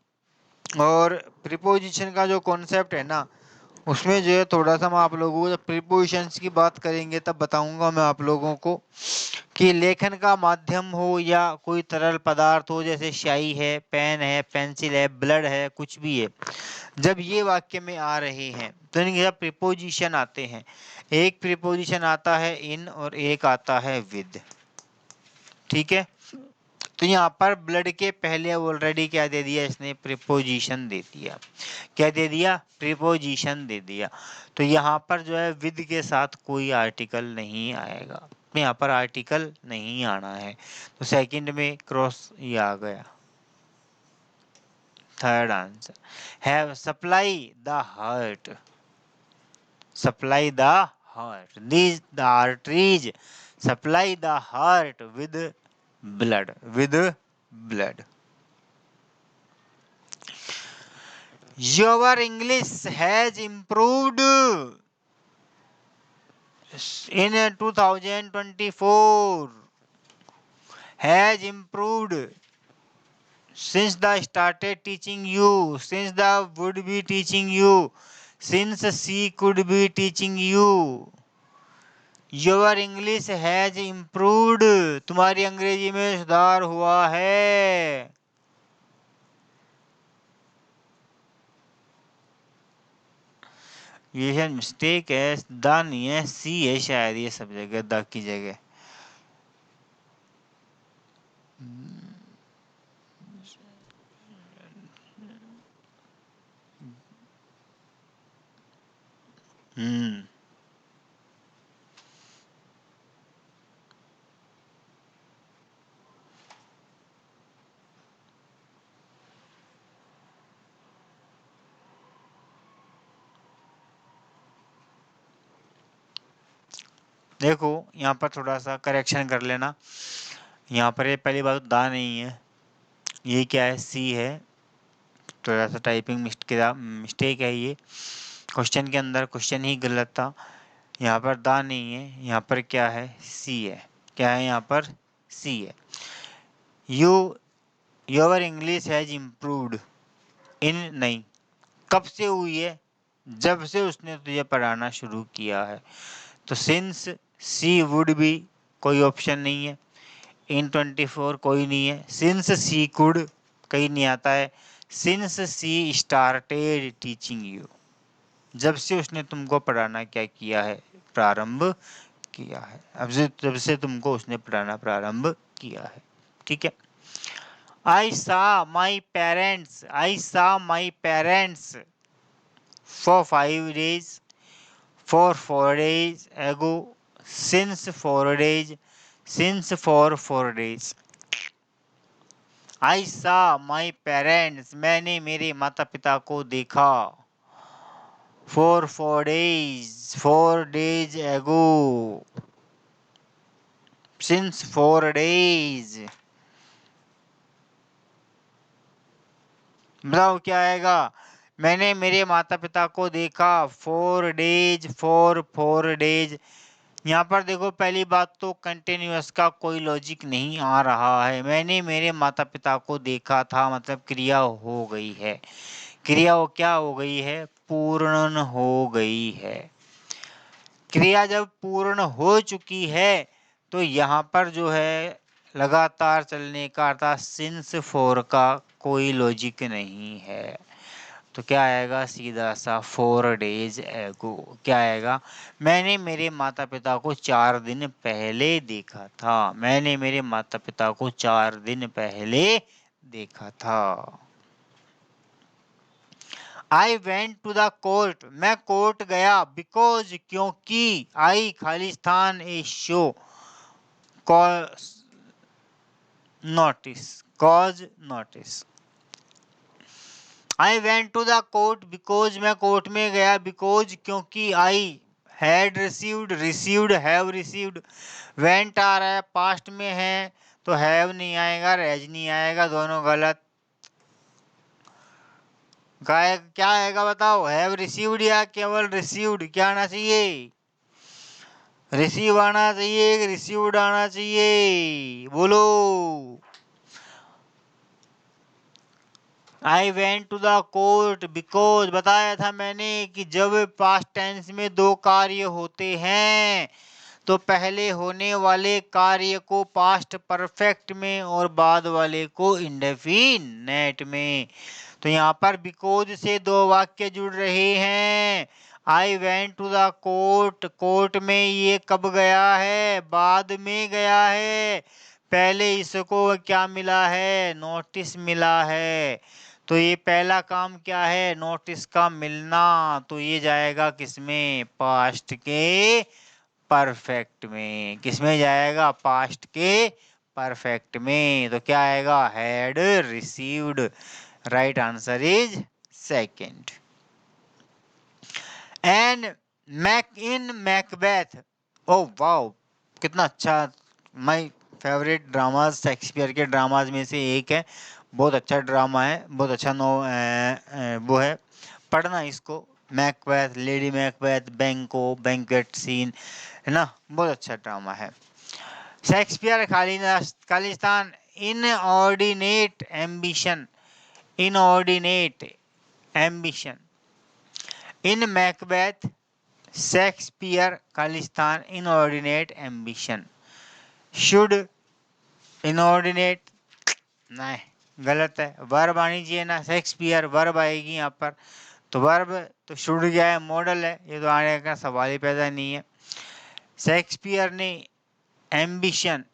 और प्रीपोजिशन का जो कॉन्सेप्ट है ना, उसमें जो है थोड़ा सा मैं आप लोगों को जब प्रीपोजिशंस की बात करेंगे तब बताऊंगा मैं आप लोगों को कि लेखन का माध्यम हो या कोई तरल पदार्थ हो, जैसे स्याही है, पेन है, पेंसिल है, ब्लड है, कुछ भी है, जब ये वाक्य में आ रहे हैं तो इनके साथ प्रीपोजिशन आते हैं। एक प्रीपोजिशन आता है इन और एक आता है विद। ठीक है, तो यहाँ पर ब्लड के पहले ऑलरेडी क्या दे दिया इसने, प्रीपोजिशन दे दिया। क्या दे दिया, प्रीपोजिशन दे दिया। तो यहाँ पर जो है विद के साथ कोई आर्टिकल नहीं आएगा, यहाँ पर आर्टिकल नहीं आना है, तो सेकंड में क्रॉस ये आ गया। Third answer, have supply the heart, supply the heart, these the arteries supply the heart with blood, with blood. Your English has improved in 2024, has improved since the started teaching you, since the would be teaching you, since she could be teaching you. Your English has improved, तुम्हारी अंग्रेजी में सुधार हुआ है। ये है मिस्टेक है, द नहीं है, सी है शायद ये सब जगह, द की जगह। देखो यहाँ पर थोड़ा सा करेक्शन कर लेना, यहाँ पर ये पहली बात तो दा नहीं है, ये क्या है, सी है, थोड़ा सा टाइपिंग मिस्टेक है ये, क्वेश्चन के अंदर क्वेश्चन ही गलत था। यहाँ पर दा नहीं है, यहाँ पर क्या है, सी है। क्या है यहाँ पर, सी है। You your English has improved in, नहीं, कब से हुई है, जब से उसने तुझे पढ़ाना शुरू किया है। तो सिंस सी वुड बी, कोई ऑप्शन नहीं है। इन 24 कोई नहीं है। सिंस सी कुड कहीं नहीं आता है। Since she started teaching you, जब से उसने तुमको पढ़ाना क्या किया है, प्रारंभ किया है। अब से जब से तुमको उसने पढ़ाना प्रारंभ किया है। ठीक है। I saw my parents. I saw my parents for 5 days, for 4 days ago, since 4 days, since for 4 days. I saw my parents. मैंने मेरे माता पिता को देखा। For 4 days, 4 days ago, since 4 days. बताओ क्या आएगा, मैंने मेरे माता पिता को देखा 4 days, फॉर 4 days। यहाँ पर देखो पहली बात तो कंटिन्यूअस का कोई लॉजिक नहीं आ रहा है। मैंने मेरे माता पिता को देखा था मतलब क्रिया हो गई है, क्रिया वो क्या हो गई है, पूर्ण हो गई है। क्रिया जब पूर्ण हो चुकी है तो यहाँ पर जो है लगातार चलने का अर्थात सिंस फॉर का कोई लॉजिक नहीं है। तो क्या आएगा, सीधा सा 4 days एगो। क्या आएगा, मैंने मेरे माता पिता को 4 दिन पहले देखा था। मैंने मेरे माता पिता को 4 दिन पहले देखा था। I went to the court, मैं कोर्ट गया, बिकॉज क्योंकि, आई खालिस्तान a show, notice, cause notice. I went to the court because, मैं कोर्ट में गया बिकॉज क्योंकि, I had received, received, have received. Went आ रहा है पास्ट में है तो हैव नहीं आएगा, रेज नहीं आएगा, दोनों गलत। क्या आएगा बताओ, हैव रिसीव्ड या केवल रिसीव्ड, क्या आना चाहिए, रिसीव आना चाहिए कि रिसीव्ड आना चाहिए, बोलो। I went to the court because, बताया था मैंने कि जब पास्ट टेंस में दो कार्य होते हैं तो पहले होने वाले कार्य को पास्ट परफेक्ट में और बाद वाले को इंडेफिनेट में। तो यहाँ पर बिकॉज से दो वाक्य जुड़ रहे हैं। I went to the court, court में ये कब गया है, बाद में गया है। पहले इसको क्या मिला है, नोटिस मिला है। तो ये पहला काम क्या है, नोटिस का मिलना। तो ये जाएगा किसमें, पास्ट के परफेक्ट में। किसमें जाएगा, पास्ट के परफेक्ट में। तो क्या आएगा, had received. Right answer is second. And in Macbeth, oh wow, कितना अच्छा। माय फेवरेट ड्रामाज, शेक्सपियर के ड्रामाज में से एक है। बहुत अच्छा ड्रामा है, बहुत अच्छा वो है, पढ़ना इसको। मैकबेथ, लेडी मैकबेथ, बैंको बैंक्वेट सीन, है ना, बहुत अच्छा ड्रामा है। Shakespeare Khalistan, inordinate ambition, inordinate ambition. In Macbeth Shakespeare Khalistan inordinate ambition. Should inordinate, नहीं गलत है, वर्ब आनी चाहिए ना, शेक्सपियर वर्ब आएगी यहाँ पर। तो वर्ब तो शुड क्या है, मॉडल है, ये तो आने का सवाल ही पैदा नहीं है। शेक्सपियर ने एम्बिशन,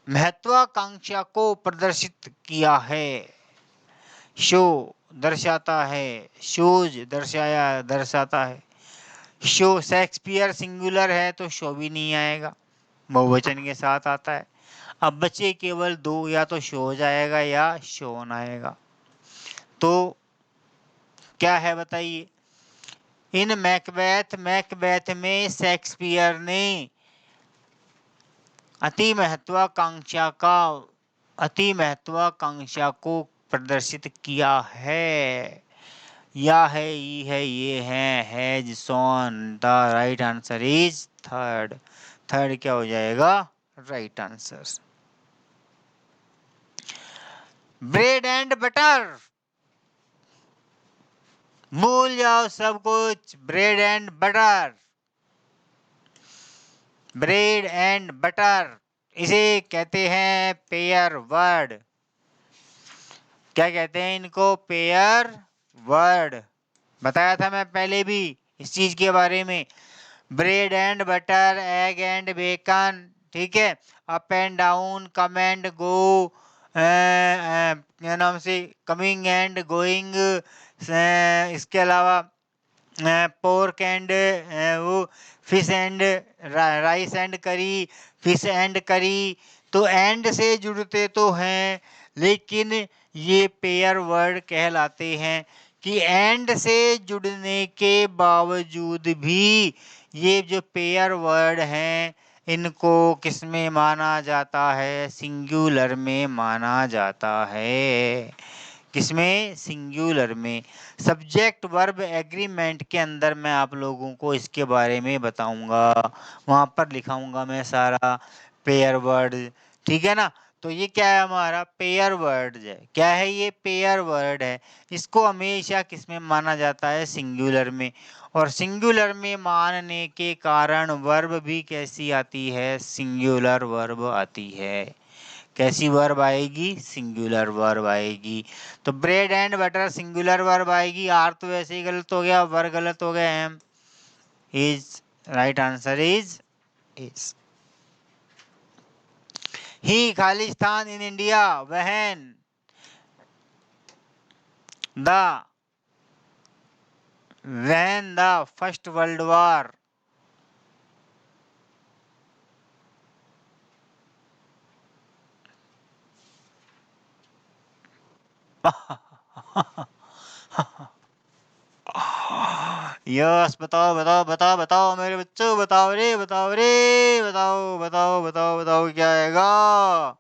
महत्वाकांक्षा को प्रदर्शित किया है। शो दर्शाता है, शोज दर्शाया, दर्शाता है। शो, शेक्सपियर सिंगुलर है तो शो भी नहीं आएगा, बहुवचन के साथ आता है। अब बचे केवल दो, या तो शो जाएगा या शोन आएगा। तो क्या है बताइए। इन मैकबेथ, मैकबेथ में शेक्सपियर ने अति महत्वाकांक्षा को प्रदर्शित किया है। या है, ई है, ये है, has sown. The right answer is third. Third क्या हो जाएगा, right answer. Bread and butter, भूल जाओ सब कुछ, bread and butter, bread and butter, इसे कहते हैं पेयर वर्ड। क्या कहते हैं इनको, पेयर वर्ड। बताया था मैं पहले भी इस चीज के बारे में। Bread and butter, egg and bacon, ठीक है, up and down, come and go, क्या नाम से, कमिंग एंड गोइंग। इसके अलावा पोर्क एंड वो fish and rice and curry, fish and curry. तो एंड से जुड़ते तो हैं, लेकिन ये पेयर वर्ड कहलाते हैं कि एंड से जुड़ने के बावजूद भी ये जो पेयर वर्ड हैं इनको किस में माना जाता है, सिंगुलर में माना जाता है। किसमें, सिंगुलर में। सब्जेक्ट वर्ब एग्रीमेंट के अंदर मैं आप लोगों को इसके बारे में बताऊंगा, वहां पर लिखाऊंगा मैं सारा पेयर वर्ड, ठीक है ना। तो ये क्या है, हमारा पेयर वर्ड है। क्या है ये, पेयर वर्ड है। इसको हमेशा किस में माना जाता है, सिंगुलर में। और सिंगुलर में मानने के कारण वर्ब भी कैसी आती है, सिंगुलर वर्ब आती है। कैसी वर्ब आएगी, सिंगुलर वर्ब आएगी। तो bread and butter singular verb आएगी। आर तो वैसे ही गलत हो गया, वर्ब गलत हो गया, am is right answer is he खालिस्तान in India when the first world war. Yes, बताओ बताओ बताओ बताओ मेरे बच्चों, बताओ रे, बताओ रे, बताओ बताओ बताओ बताओ क्या आएगा।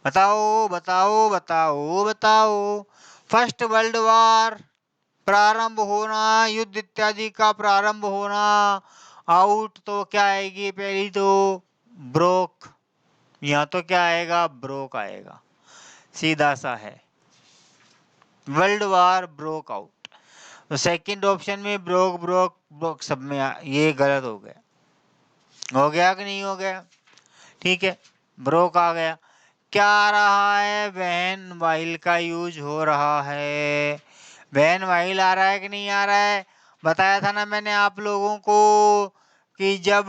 बताओ बताओ बताओ बताओ। फर्स्ट वर्ल्ड वॉर प्रारंभ होना, युद्ध इत्यादि का प्रारंभ होना। आउट तो क्या आएगी पहली तो ब्रोक, यहाँ तो क्या आएगा ब्रोक आएगा, सीधा सा है। World war broke out. तो सेकंड ऑप्शन में ब्रोक ब्रोक ब्रोक सब में ये गलत हो गया कि नहीं हो गया? ठीक है, ब्रोक आ गया। क्या आ रहा है? वैन वाइल का यूज हो रहा है। वैन वाइल आ रहा है कि नहीं आ रहा है? बताया था ना मैंने आप लोगों को कि जब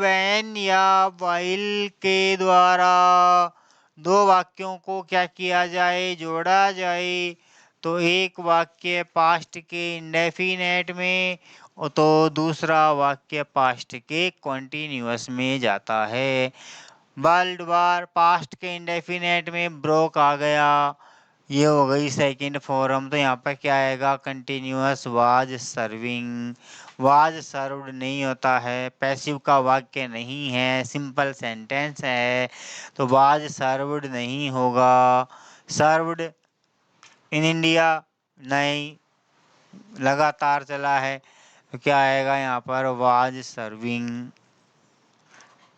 वैन या वाइल के द्वारा दो वाक्यों को क्या किया जाए, जोड़ा जाए, तो एक वाक्य पास्ट के इंडेफिनेट में तो दूसरा वाक्य पास्ट के कॉन्टिन्यूअस में जाता है। वर्ल्ड वार पास्ट के इंडेफिनेट में ब्रोक आ गया, ये हो गई सेकंड फॉर्म। तो यहाँ पर क्या आएगा? Continuous was serving. Was served नहीं होता है, पैसिव का वाक्य नहीं है, सिंपल सेंटेंस है, तो वाज सर्व्ड नहीं होगा। सर्व्ड इन इंडिया नहीं, लगातार चला है, तो क्या आएगा यहाँ पर? Was serving.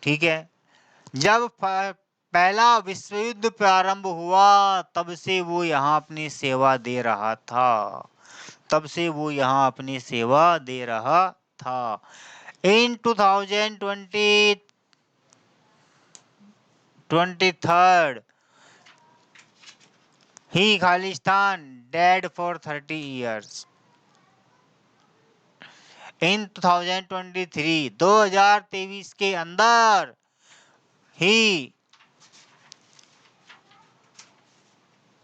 ठीक है, जब पहला विश्व युद्ध प्रारंभ हुआ तब से वो यहाँ अपनी सेवा दे रहा था, तब से वो यहाँ अपनी सेवा दे रहा था। इन 2023 ही खालिस्तान डेड फॉर 30 years। इन 2023 के अंदर he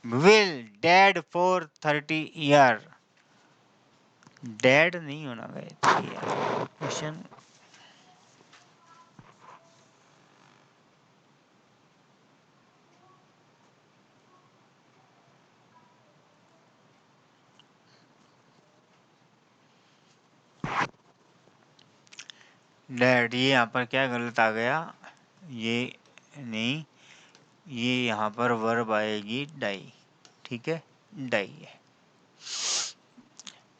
will dead for 30 year। Dead नहीं होना चाहिए क्वेश्चन। डेड, ये यहाँ पर क्या गलत आ गया? ये नहीं, ये यहाँ पर वर्ब आएगी डाई। ठीक है, डाई है।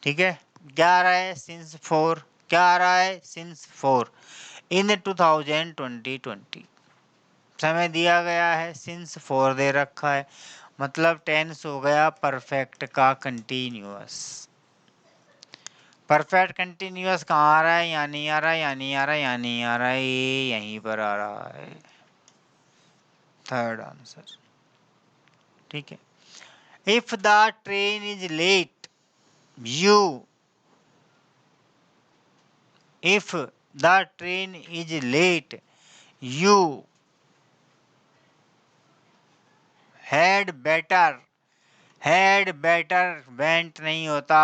ठीक है, क्या आ रहा है? सिंस 4। क्या आ रहा है? सिंस 4 इन 2020। समय दिया गया है, सिंस 4 दे रखा है, मतलब टेंस हो गया परफेक्ट का कंटिन्यूअस। परफेक्ट कंटिन्यूअस कहाँ आ रहा है? यहाँ नहीं आ रहा है, यहाँ नहीं आ रहा है, यहाँ नहीं आ रहा है, ये यहीं पर आ रहा है, थर्ड आंसर। ठीक है, if the train is let you, if the train is let you had better, had better went नहीं होता।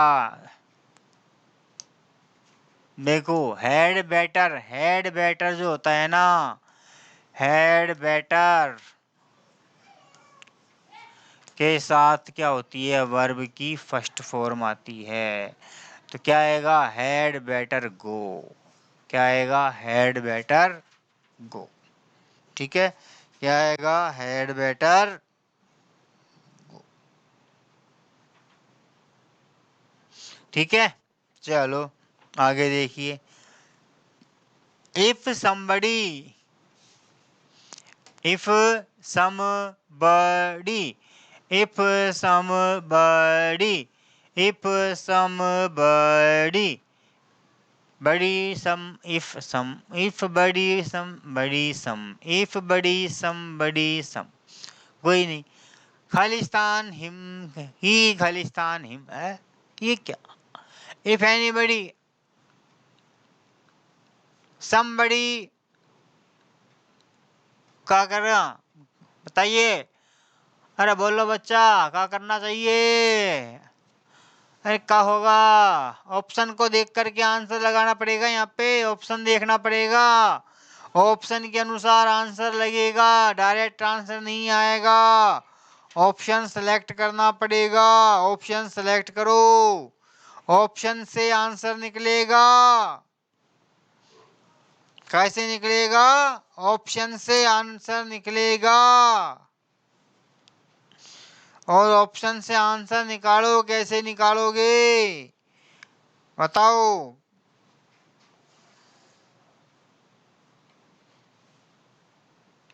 देखो, हैड बेटर जो होता है ना, हैड बेटर के साथ क्या होती है? वर्ब की फर्स्ट फॉर्म आती है, तो क्या आएगा? हैड बेटर गो। क्या आएगा? हैड बेटर गो। ठीक है, क्या आएगा? हैड बेटर गो। ठीक है, चलो आगे देखिए। If somebody, if somebody, if somebody, if somebody, body some, if some, if body somebody some, if body somebody some, कोई नहीं। खालिस्तान हिम, ही खालिस्तान हिम है, ये क्या? इफ एनीबडी, somebody क्या कर रहा? बताइए, अरे बोलो बच्चा, क्या करना चाहिए? अरे क्या होगा? ऑप्शन को देख करके आंसर लगाना पड़ेगा, यहाँ पे ऑप्शन देखना पड़ेगा, ऑप्शन के अनुसार आंसर लगेगा, डायरेक्ट आंसर नहीं आएगा। ऑप्शन सेलेक्ट करना पड़ेगा, ऑप्शन सेलेक्ट करो, ऑप्शन से आंसर निकलेगा। कैसे निकलेगा? ऑप्शन से आंसर निकलेगा। और ऑप्शन से आंसर निकालो। कैसे निकालोगे बताओ।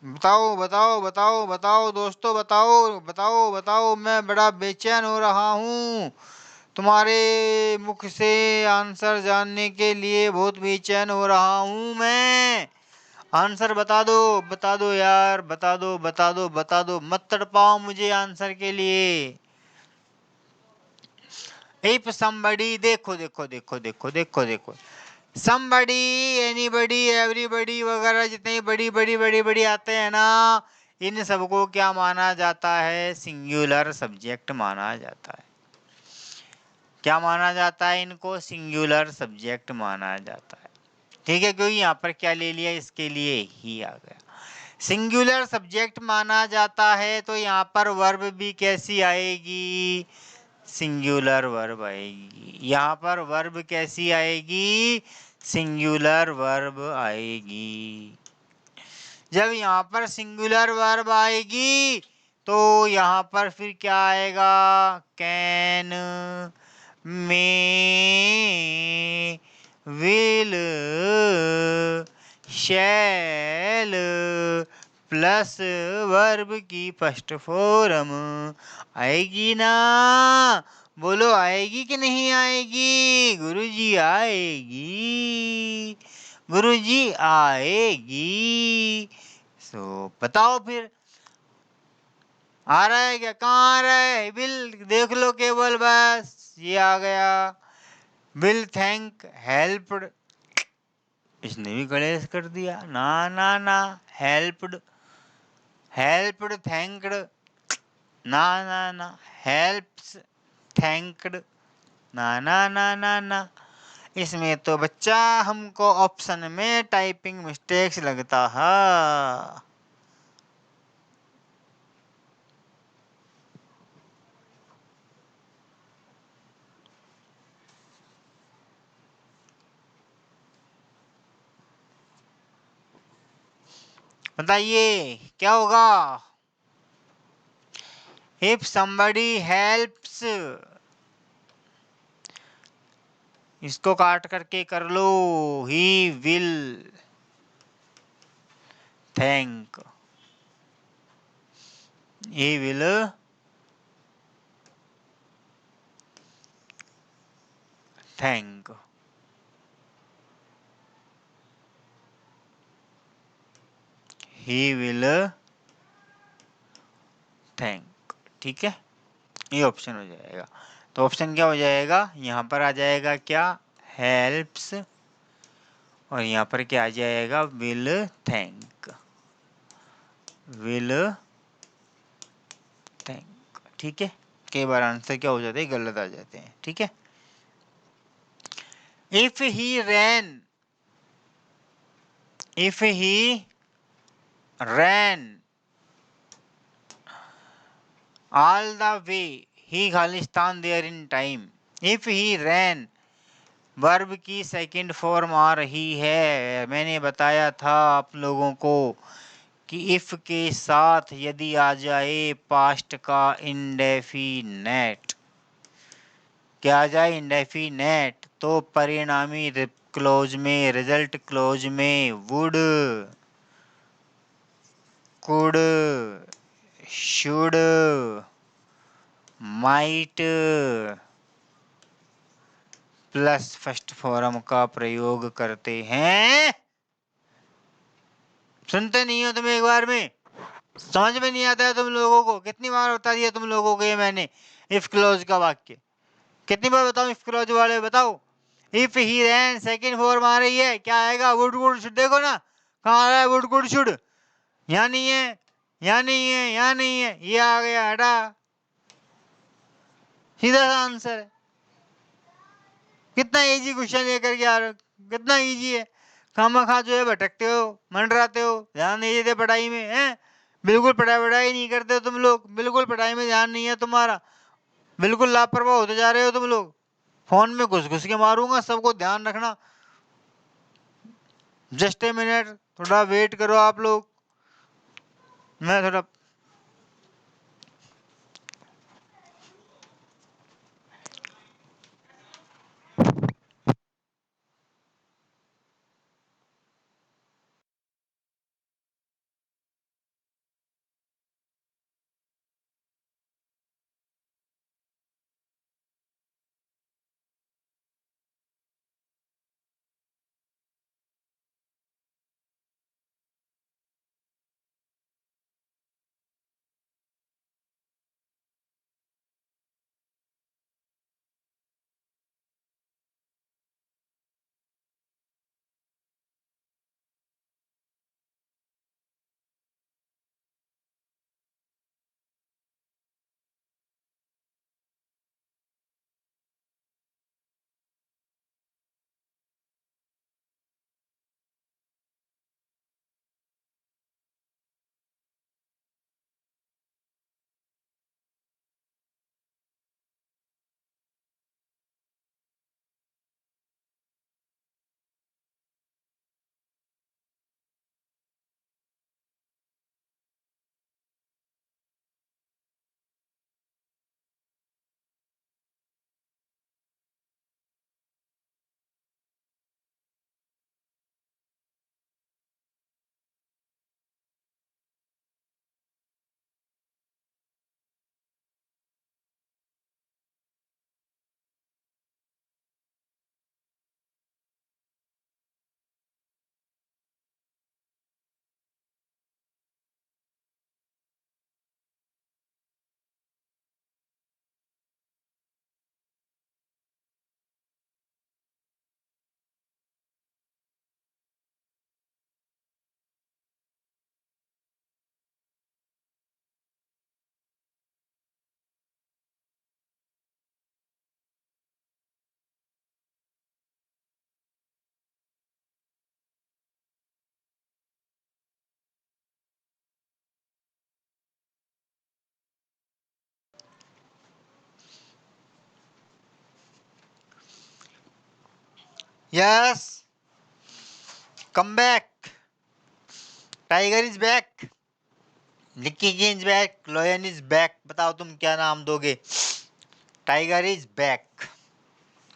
बताओ बताओ बताओ बताओ दोस्तों, बताओ बताओ बताओ। मैं बड़ा बेचैन हो रहा हूँ तुम्हारे मुख से आंसर जानने के लिए, बहुत बेचैन हो रहा हूँ मैं। आंसर बता दो यार, बता दो बता दो बता दो, मत तड़पाओ मुझे आंसर के लिए। इफ somebody, देखो देखो देखो देखो देखो देखो, somebody, anybody, everybody वगैरह जितने बड़ी बड़ी बड़ी बड़ी आते हैं ना, इन सबको क्या माना जाता है? सिंगुलर सब्जेक्ट माना जाता है। क्या माना जाता है इनको? सिंगुलर सब्जेक्ट माना जाता है। ठीक है, क्योंकि यहाँ पर क्या ले लिया, इसके लिए ही आ गया। सिंगुलर सब्जेक्ट माना जाता है तो यहाँ पर वर्ब भी कैसी आएगी? सिंगुलर वर्ब आएगी। यहाँ पर वर्ब कैसी आएगी? सिंगुलर वर्ब आएगी। जब यहाँ पर सिंगुलर वर्ब आएगी तो यहाँ पर फिर क्या आएगा? Can, may, will, shall plus verb की फर्स्ट फॉर्म आएगी ना? बोलो आएगी कि नहीं आएगी? गुरुजी आएगी, गुरुजी आएगी। सो बताओ फिर आ रहा है क्या? कहाँ आ रहा है? विल देख लो केवल, बस ये आ गया। विल थैंक हेल्प्ड, इसने भी गणेश कर दिया। ना ना ना, हेल्प्ड, हेल्प्ड थैंक्ड, ना ना ना, हेल्प्स थैंक्ड, ना ना ना ना ना। इसमें तो बच्चा हमको ऑप्शन में टाइपिंग मिस्टेक्स लगता है। बताइए क्या होगा? If somebody helps, इसको काट करके कर लो, he will thank, he will thank, he will thank। ठीक है, ये ऑप्शन हो जाएगा। तो ऑप्शन क्या हो जाएगा? यहाँ पर आ जाएगा क्या? हेल्प्स, और यहाँ पर क्या आ जाएगा? Will thank, will thank. ठीक है, कई बार आंसर क्या हो जाते हैं? गलत आ जाते हैं। ठीक है, if he ran, if he ran all the way, he खालिस्तान there in time। if he ran, verb की सेकंड फॉर्म आ रही है। मैंने बताया था आप लोगों को कि इफ के साथ यदि आ जाए पास्ट का इंडेफिनेट, क्या आ जाए? इंडेफिनेट, तो परिणामी क्लोज में, रिजल्ट क्लोज में would, could, should, might plus first form का प्रयोग करते हैं। सुनते नहीं हो तुम? एक बार में समझ में नहीं आता है तुम लोगों को? कितनी बार बता दिया तुम लोगों को ये मैंने, इफ क्लोज का वाक्य कितनी बार बताऊं? इफ क्लोज वाले बताओ। If he ran second form आ रही है, क्या आएगा? Would could should. देखो ना कहाँ आ रहा है? वुड गुड शुड, यहाँ नहीं है, यहाँ नहीं है, यहाँ नहीं है, ये आ गया, हटा, सीधा सा आंसर है। कितना इजी क्वेश्चन लेकर के आ रहे हो, कितना इजी है। खामा जो है भटकते हो, मंडराते हो, ध्यान नहीं देते पढ़ाई में, हैं? बिल्कुल पढ़ाई वढ़ाई नहीं करते हो तुम लोग, बिल्कुल पढ़ाई में ध्यान नहीं है तुम्हारा, बिल्कुल लापरवाह होते जा रहे हो तुम लोग। फोन में घुस घुस के मारूंगा, सबको ध्यान रखना। जस्ट ए मिनट, थोड़ा वेट करो आप लोग, मैं थोड़ा yes, come back, tiger is back, Nikki is back, lion is back. बताओ तुम क्या नाम दोगे? Tiger is back,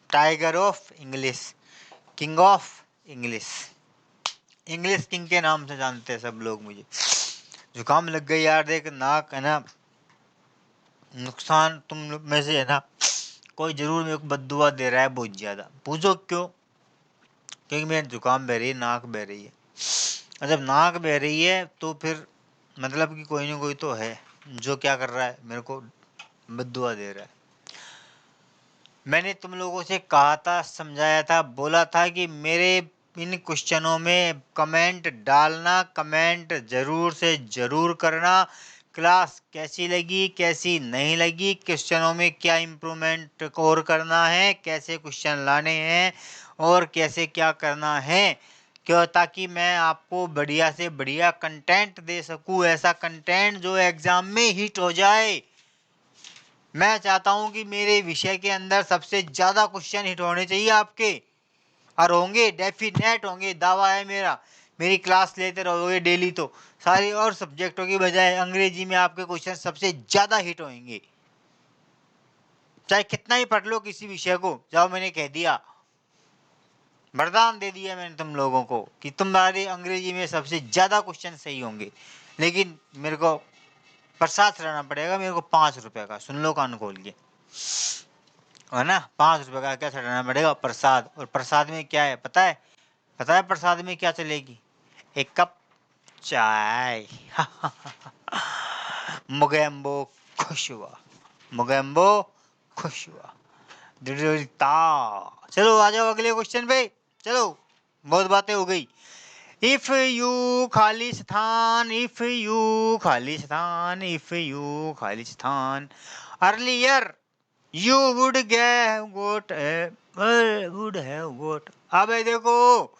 tiger of English, king of English, English king के नाम से जानते हैं सब लोग मुझे। जुकाम लग गई यार, देख नाक है ना, नुकसान तुम लोग में से है ना, कोई जरूर मेरे को बद्दुआ दे रहा है बहुत ज्यादा। पूछो क्यों? क्योंकि मेरे जुकाम बह रही है, नाक बह रही है। और जब नाक बह रही है तो फिर मतलब कि कोई ना कोई तो है जो क्या कर रहा है, मेरे को बद्दुआ दे रहा है। मैंने तुम लोगों से कहा था, समझाया था, बोला था कि मेरे इन क्वेश्चनों में कमेंट डालना, कमेंट ज़रूर से ज़रूर करना। क्लास कैसी लगी, कैसी नहीं लगी, क्वेश्चनों में क्या इम्प्रूवमेंट और करना है, कैसे क्वेश्चन लाने हैं और कैसे क्या करना है, क्यों, ताकि मैं आपको बढ़िया से बढ़िया कंटेंट दे सकूं, ऐसा कंटेंट जो एग्ज़ाम में हिट हो जाए। मैं चाहता हूं कि मेरे विषय के अंदर सबसे ज़्यादा क्वेश्चन हिट होने चाहिए आपके, और होंगे, डेफिनेट होंगे, दावा है मेरा। मेरी क्लास लेते रहोगे डेली तो सारे और सब्जेक्टों की बजाय अंग्रेजी में आपके क्वेश्चन सबसे ज़्यादा हिट होंगे। चाहे कितना ही पढ़ लो किसी विषय को, जाओ, मैंने कह दिया, वरदान दे दिया मैंने तुम लोगों को कि तुम्हारे अंग्रेजी में सबसे ज़्यादा क्वेश्चन सही होंगे। लेकिन मेरे को प्रसाद चढ़ाना पड़ेगा, मेरे को 5 रुपए का, सुन लो कान खोल के, है ना। 5 रुपए का क्या चढ़ाना पड़ेगा? प्रसाद। और प्रसाद में क्या है पता है? पता है प्रसाद में क्या चलेगी? एक कप चाय। मुगेम्बो खुश हुआ, मुगेम्बो खुश हुआ, दृढ़ता। चलो आ जाओ अगले क्वेश्चन पे, चलो, बहुत बातें हो गई। इफ यू खालिस्तान, इफ यू खालिस्तान, इफ यू खालिस्तान, earlier you would got, would have got. अबे देखो,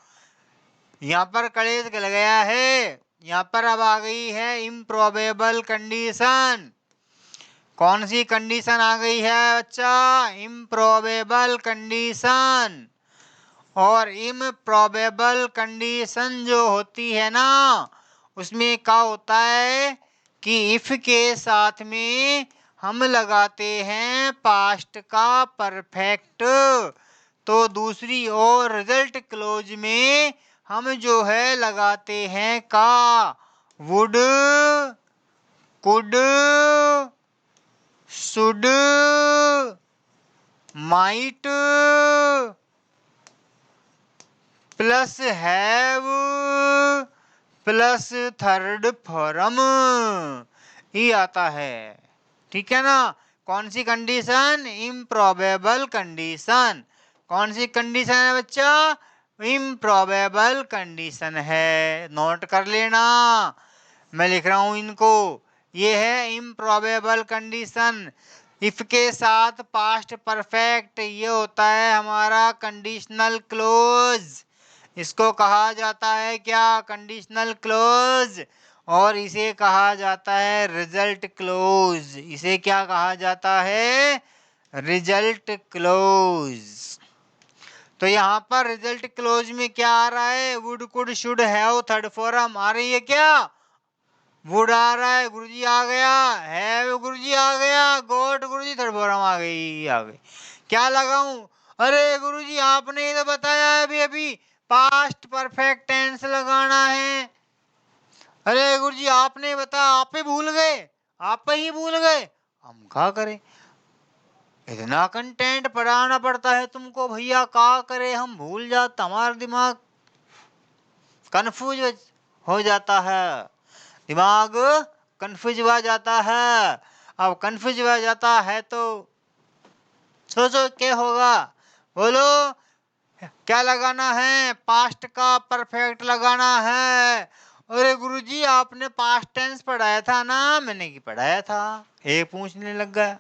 यहाँ पर कलेश गल गया है, यहाँ पर अब आ गई है इम्प्रोबेबल कंडीशन। कौन सी कंडीशन आ गई है बच्चा? Improbable condition. और इम्प्रोबेबल कंडीशन जो होती है ना, उसमें क्या होता है कि इफ के साथ में हम लगाते हैं पास्ट का परफेक्ट, तो दूसरी ओर रिजल्ट क्लोज में हम जो है लगाते हैं का, would, could, should, might plus have plus third form, ये आता है। ठीक है ना? कौन सी कंडीशन? Improbable condition. कौन सी कंडीशन है बच्चा? इम्प्रोबेबल कंडीशन है। नोट कर लेना, मैं लिख रहा हूं इनको। ये है इम्प्रोबेबल कंडीशन। इफ के साथ पास्ट परफेक्ट, ये होता है हमारा कंडीशनल क्लोज। इसको कहा जाता है क्या? Conditional close. और इसे कहा जाता है रिजल्ट क्लोज। इसे क्या कहा जाता है? Result close. तो यहाँ पर रिजल्ट क्लोज में क्या आ रहा है? Would, could, should, have third form आ रही है क्या? वुड आ रहा है, गुरुजी आ गया, हैव गुरुजी आ गया, गॉट गुरुजी थर्ड फॉर्म आ गई, आ गई। क्या लगाऊं? अरे गुरुजी आपने तो बताया अभी अभी पास्ट परफेक्ट टेंस लगाना है। अरे गुरुजी आपने बताया, आप ही भूल गए, आप ही भूल गए, हम क्या करें? इतना कंटेंट पढ़ाना पड़ता है तुमको भैया, क्या करे, हम भूल जाता, हमारा दिमाग कंफ्यूज हो जाता है, दिमाग कंफ्यूज हो जाता है। अब कंफ्यूज हो जाता है तो सोचो क्या होगा, बोलो क्या लगाना है? पास्ट का परफेक्ट लगाना है। अरे गुरुजी आपने पास्ट टेंस पढ़ाया था ना? मैंने की पढ़ाया था, ये पूछने लग गया।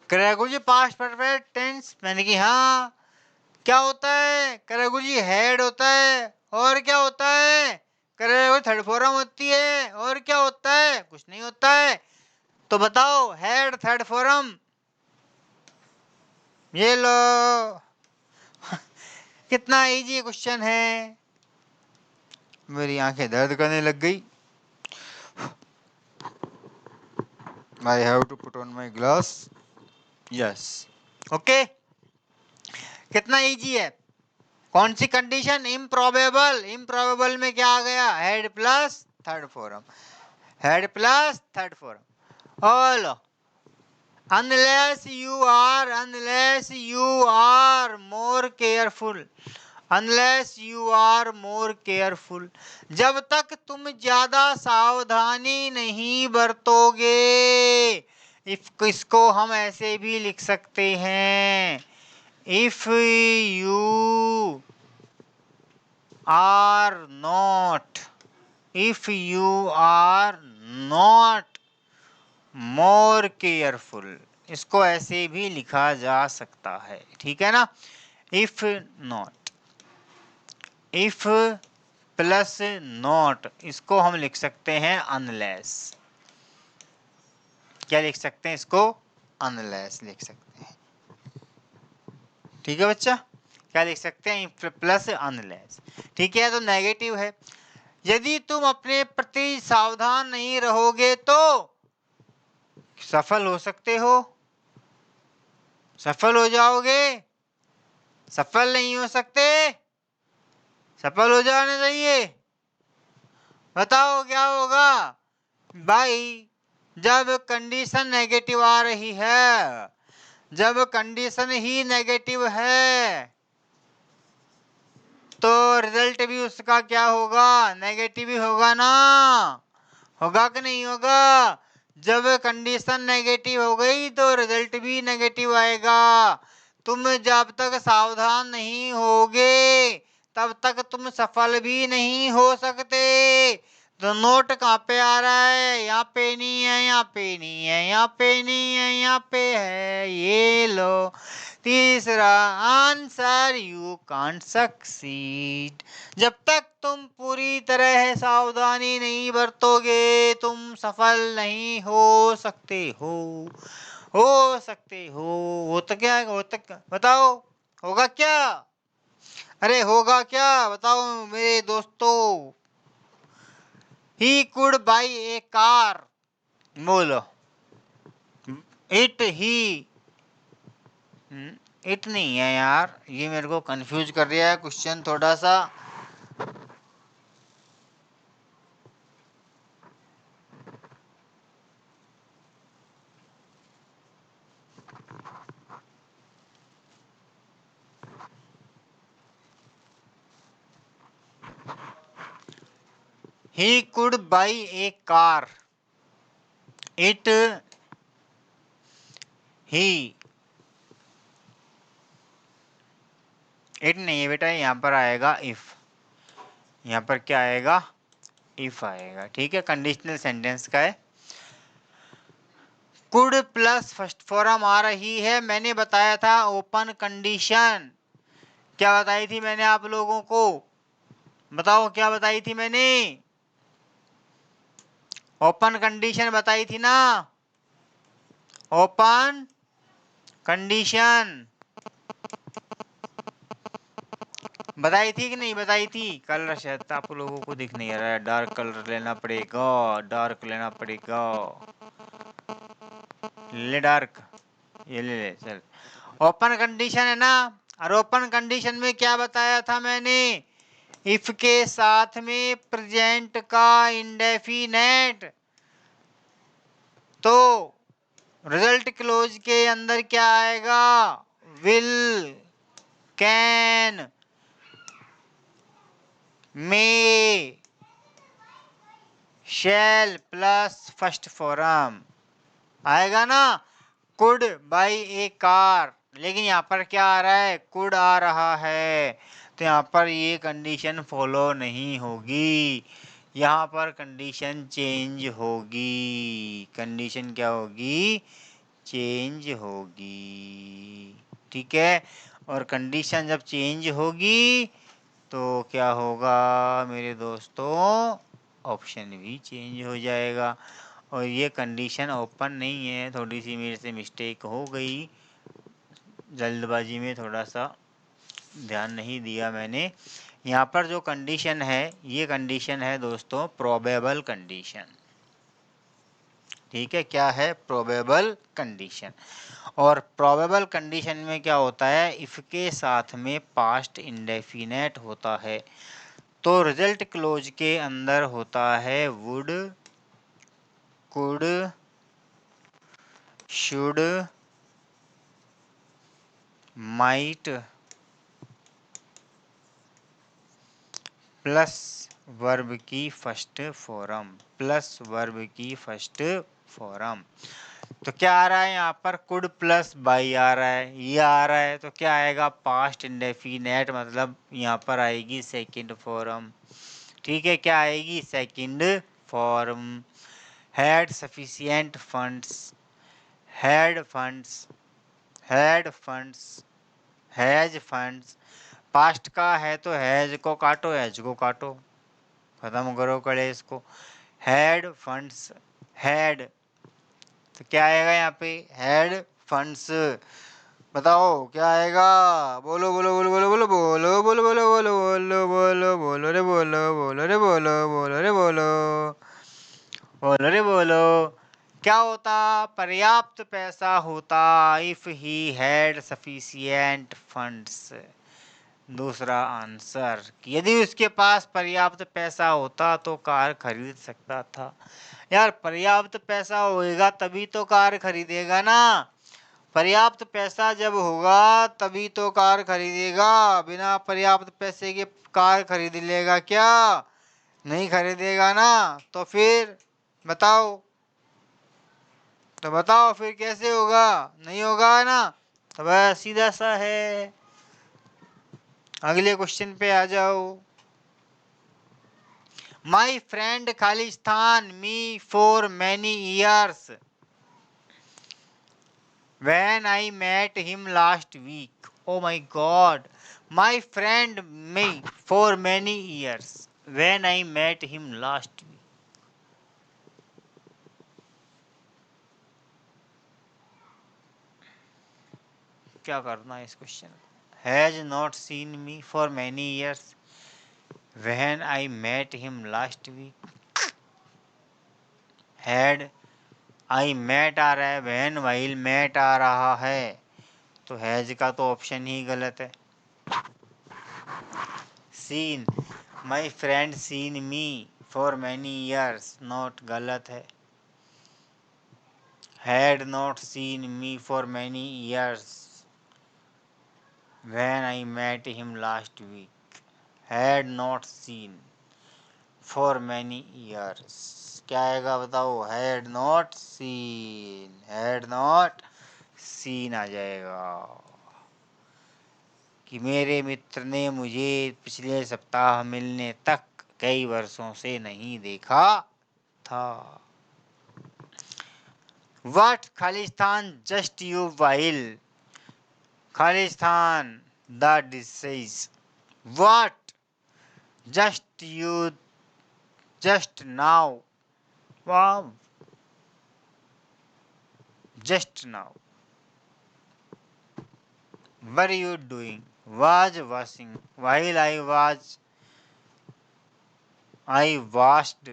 करे गुरुजी पास्ट परफेक्ट टेंस, मैंने की हाँ। क्या होता है? करे गुरुजी हेड होता है। और क्या होता है? करे वो थर्ड फॉर्म होती है। और क्या होता है? कुछ नहीं होता है। तो बताओ, हेड थर्ड फॉर्म, ये लो कितना इजी क्वेश्चन है। मेरी आंखें दर्द करने लग गई। I have to put on my glass. Yes. Okay, कितना इजी है। कौन सी कंडीशन? इम्प्रोबेबल। इम्प्रोबेबल में क्या आ गया? Head plus third form, head plus third form. All unless you are more careful, unless you are more careful, जब तक तुम ज्यादा सावधानी नहीं बरतोगे। इसको हम ऐसे भी लिख सकते हैं, if you are not, if you are not more careful, इसको ऐसे भी लिखा जा सकता है, ठीक है ना। if not, if plus not, इसको हम लिख सकते हैं अनलेस। क्या लिख सकते हैं इसको? अनलेस लिख सकते हैं, ठीक है बच्चा। क्या लिख सकते हैं? इफ प्लस अनलेस, ठीक है। तो नेगेटिव है। यदि तुम अपने प्रति सावधान नहीं रहोगे तो सफल हो सकते हो, सफल हो जाओगे, सफल नहीं हो सकते, सफल हो जाना चाहिए। बताओ क्या होगा भाई? जब कंडीशन नेगेटिव आ रही है, जब कंडीशन ही नेगेटिव है तो रिजल्ट भी उसका क्या होगा? नेगेटिव ही होगा ना। होगा कि नहीं होगा? जब कंडीशन नेगेटिव हो गई तो रिजल्ट भी नेगेटिव आएगा। तुम जब तक सावधान नहीं होगे तब तक तुम सफल भी नहीं हो सकते। तो नोट कहाँ पे आ रहा है? यहाँ पे नहीं है, यहाँ पे नहीं है, यहाँ पे नहीं है, यहाँ पे है, ये लो तीसरा आंसर। You can't succeed. जब तक तुम पूरी तरह सावधानी नहीं बरतोगे तुम सफल नहीं हो सकते हो सकते हो तो क्या हो तक बताओ, होगा क्या? अरे होगा क्या बताओ मेरे दोस्तों? He could by A car, बोलो। इट नहीं है यार, ये मेरे को कंफ्यूज कर रहा है क्वेश्चन थोड़ा सा। He could buy a car. It he it नहीं है बेटा, यहाँ पर आएगा इफ। यहाँ पर क्या आएगा? इफ आएगा, ठीक है। कंडीशनल सेंटेंस का है। कुड प्लस फर्स्ट फॉर्म आ रही है। मैंने बताया था ओपन कंडीशन। क्या बताई थी मैंने आप लोगों को? बताओ क्या बताई थी मैंने? ओपन कंडीशन बताई थी ना। ओपन कंडीशन बताई थी कि नहीं बताई थी? कलर शायद आप लोगों को दिख नहीं रहा है, डार्क कलर लेना पड़ेगा, डार्क लेना पड़ेगा। ले डार्क, ये ले चल। ओपन कंडीशन है ना। और ओपन कंडीशन में क्या बताया था मैंने? इफ के साथ में प्रेजेंट का इंडेफिनेट, तो रिजल्ट क्लोज के अंदर क्या आएगा? Will, can, may, shell plus first form आएगा ना। कुड बाई ए कार, लेकिन यहाँ पर क्या आ रहा है? कुड आ रहा है, तो यहाँ पर ये कंडीशन फॉलो नहीं होगी। यहाँ पर कंडीशन चेंज होगी। कंडीशन क्या होगी? चेंज होगी, ठीक है। और कंडीशन जब चेंज होगी तो क्या होगा मेरे दोस्तों? ऑप्शन भी चेंज हो जाएगा। और ये कंडीशन ओपन नहीं है, थोड़ी सी मेरे से मिस्टेक हो गई जल्दबाजी में, थोड़ा सा ध्यान नहीं दिया मैंने। यहाँ पर जो कंडीशन है, ये कंडीशन है दोस्तों प्रोबेबल कंडीशन। ठीक है, क्या है? Probable condition. और प्रोबेबल कंडीशन में क्या होता है, इफ के साथ में पास्ट इंडेफिनेट होता है, तो रिजल्ट क्लोज के अंदर होता है would, could, should, might plus verb की फर्स्ट फॉर्म, प्लस वर्ब की फर्स्ट फॉर्म। तो क्या आ रहा है यहाँ पर? कुड प्लस बाई आ रहा है, ये आ रहा है, तो क्या आएगा? पास्ट इंडेफिनेट, मतलब यहाँ पर आएगी सेकंड फॉर्म। ठीक है, क्या आएगी? Second form. Had sufficient funds, had funds, had funds, has funds. Past का है तो हैज को काटो, हैज को काटो, खत्म करो कलेश को। हैड फंड्स, हैड, तो क्या आएगा यहाँ पे? Had funds. बताओ क्या आएगा? बोलो बोलो बोलो बोलो बोलो बोलो बोलो बोलो बोलो बोलो बोलो बोलो रे बोलो, बोलो रे बोलो, बोलो रे बोलो, बोलो रे बोलो। क्या होता? पर्याप्त पैसा होता, if he had sufficient funds. दूसरा आंसर, यदि उसके पास पर्याप्त पैसा होता तो कार खरीद सकता था। यार पर्याप्त पैसा होएगा तभी तो कार खरीदेगा ना। पर्याप्त पैसा जब होगा तभी तो कार खरीदेगा, बिना पर्याप्त पैसे के कार खरीद लेगा क्या? नहीं खरीदेगा ना। तो फिर बताओ, तो बताओ फिर कैसे होगा? नहीं होगा ना। तो बस सीधा सा है। अगले क्वेश्चन पे आ जाओ। My friend Khalistan me for many years when I met him last week. Oh my God. My friend me for many years when I met him last week. क्या करना है इस question? Has not seen me for many years when I met him last week. Had I met आ रहा है, when while met आ रहा है, तो हैज का तो ऑप्शन ही गलत है। Seen, my friend seen me for many years, not, गलत है। Had not seen me for many years when I met him last week. Had not seen for many years, क्या आएगा बताओ? Had not seen, had not seen आ जाएगा। कि मेरे मित्र ने मुझे पिछले सप्ताह मिलने तक कई वर्षों से नहीं देखा था। What Khalistan just you while Khalistan the disease. What just you just now. Wow, just now. What are you doing? Was washing. While I washed. I washed.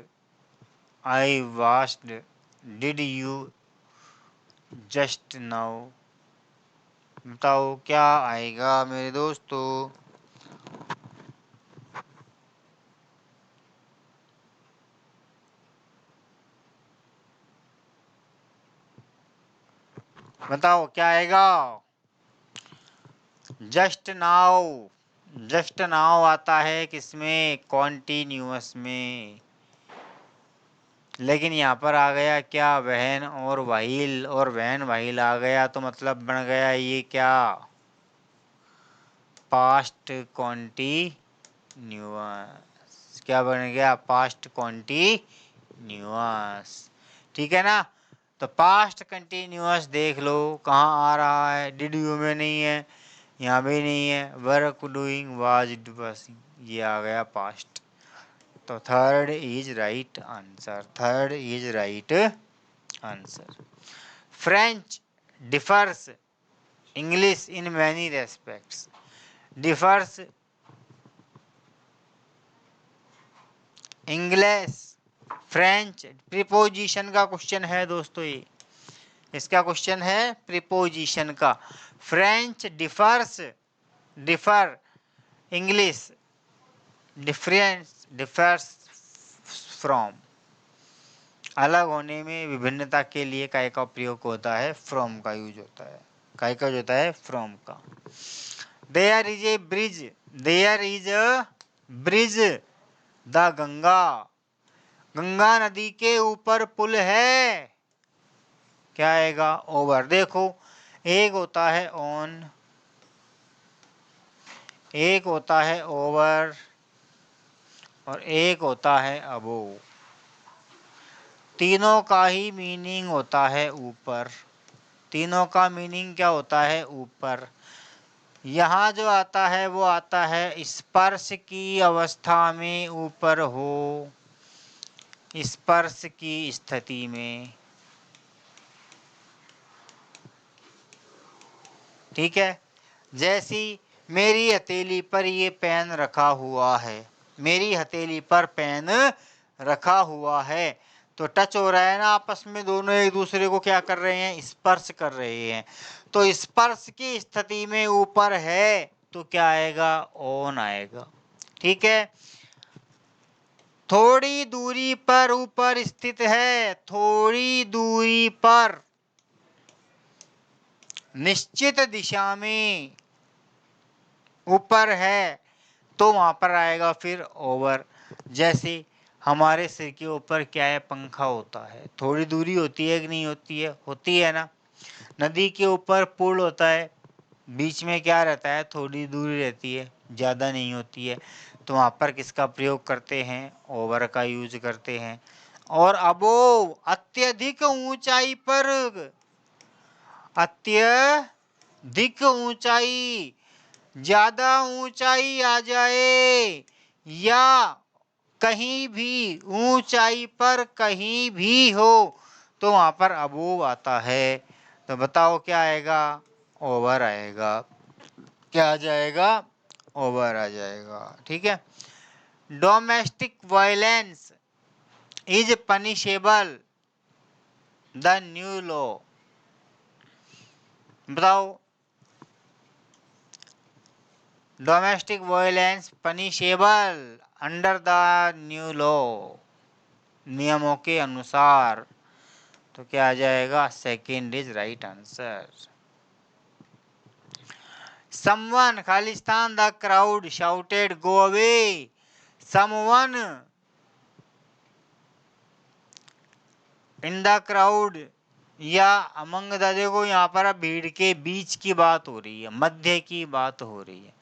Did you just now? बताओ क्या आएगा मेरे दोस्तों? बताओ क्या आएगा? जस्ट नाउ, जस्ट नाउ आता है किसमें? कॉन्टिन्यूअस में। लेकिन यहाँ पर आ गया क्या? वहन और वाहिल, और वहन वाहिल आ गया तो मतलब बन गया ये क्या? Past continuous. क्या बन गया? Past continuous. ठीक है ना। तो पास्ट कंटिन्यूअस देख लो कहाँ आ रहा है? डिड यू में नहीं है, यहाँ भी नहीं है। वर्क डूइंग वाज डूइंग, ये आ गया पास्ट। तो third is right answer, third is right answer. French differs English in many respects differs, English, French. Preposition का क्वेश्चन है दोस्तों ये, इसका क्वेश्चन है प्रीपोजिशन का। French differs, differ, English difference, differs from. अलग होने में, विभिन्नता के लिए काय का प्रयोग होता है, फ्रॉम का यूज होता है। काय का होता है, फ्रॉम का। There is a bridge, there is a bridge the Ganga, Ganga नदी के ऊपर पुल है। क्या आएगा, ओवर। देखो एक होता है ऑन, एक होता है ओवर, और एक होता है अबोव। तीनों का ही मीनिंग होता है ऊपर, तीनों का मीनिंग क्या होता है, ऊपर। यहाँ जो आता है वो आता है स्पर्श की अवस्था में ऊपर हो, स्पर्श की स्थिति में। ठीक है, जैसी मेरी हथेली पर ये पेन रखा हुआ है, मेरी हथेली पर पेन रखा हुआ है, तो टच हो रहा है ना आपस में, दोनों एक दूसरे को क्या कर रहे हैं, स्पर्श कर रहे हैं। तो स्पर्श की स्थिति में ऊपर है तो क्या आएगा, ऑन आएगा। ठीक है, थोड़ी दूरी पर ऊपर स्थित है, थोड़ी दूरी पर, निश्चित दिशा में ऊपर है तो वहां पर आएगा फिर ओवर। जैसे हमारे सिर के ऊपर क्या है, पंखा होता है, थोड़ी दूरी होती है कि नहीं होती है, होती है ना। नदी के ऊपर पुल होता है, बीच में क्या रहता है, थोड़ी दूरी रहती है, ज़्यादा नहीं होती है, तो वहाँ पर किसका प्रयोग करते हैं, ओवर का यूज करते हैं। और अबोव, अत्यधिक ऊंचाई पर, अत्यधिक ऊंचाई, ज्यादा ऊंचाई आ जाए, या कहीं भी ऊंचाई पर कहीं भी हो तो वहां पर अबोव आता है। तो बताओ क्या आएगा, ओवर आएगा। क्या आ जाएगा, ओवर आ जाएगा। ठीक है, domestic violence is punishable the new law. बताओ, domestic violence punishable under the new law, नियमों के अनुसार। तो क्या आ जाएगा, second is right answer. Someone, खालिस्तान, the crowd shouted go away, someone in the crowd या अमंग द। देखो यहाँ पर अब भीड़ के बीच की बात हो रही है, मध्य की बात हो रही है।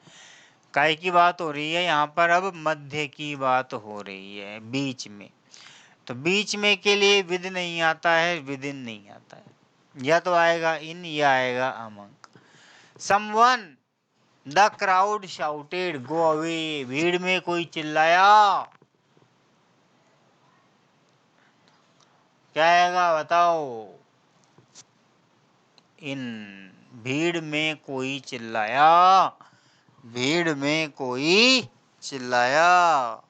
काय की बात हो रही है यहाँ पर, अब मध्य की बात हो रही है, बीच में। तो बीच में के लिए विद नहीं आता है, विद इन नहीं आता है, या तो आएगा इन या आएगा among. Someone the crowd shouted go away, भीड़ में कोई चिल्लाया, क्या आएगा बताओ, इन। भीड़ में कोई चिल्लाया, भीड़ में कोई चिल्लाया।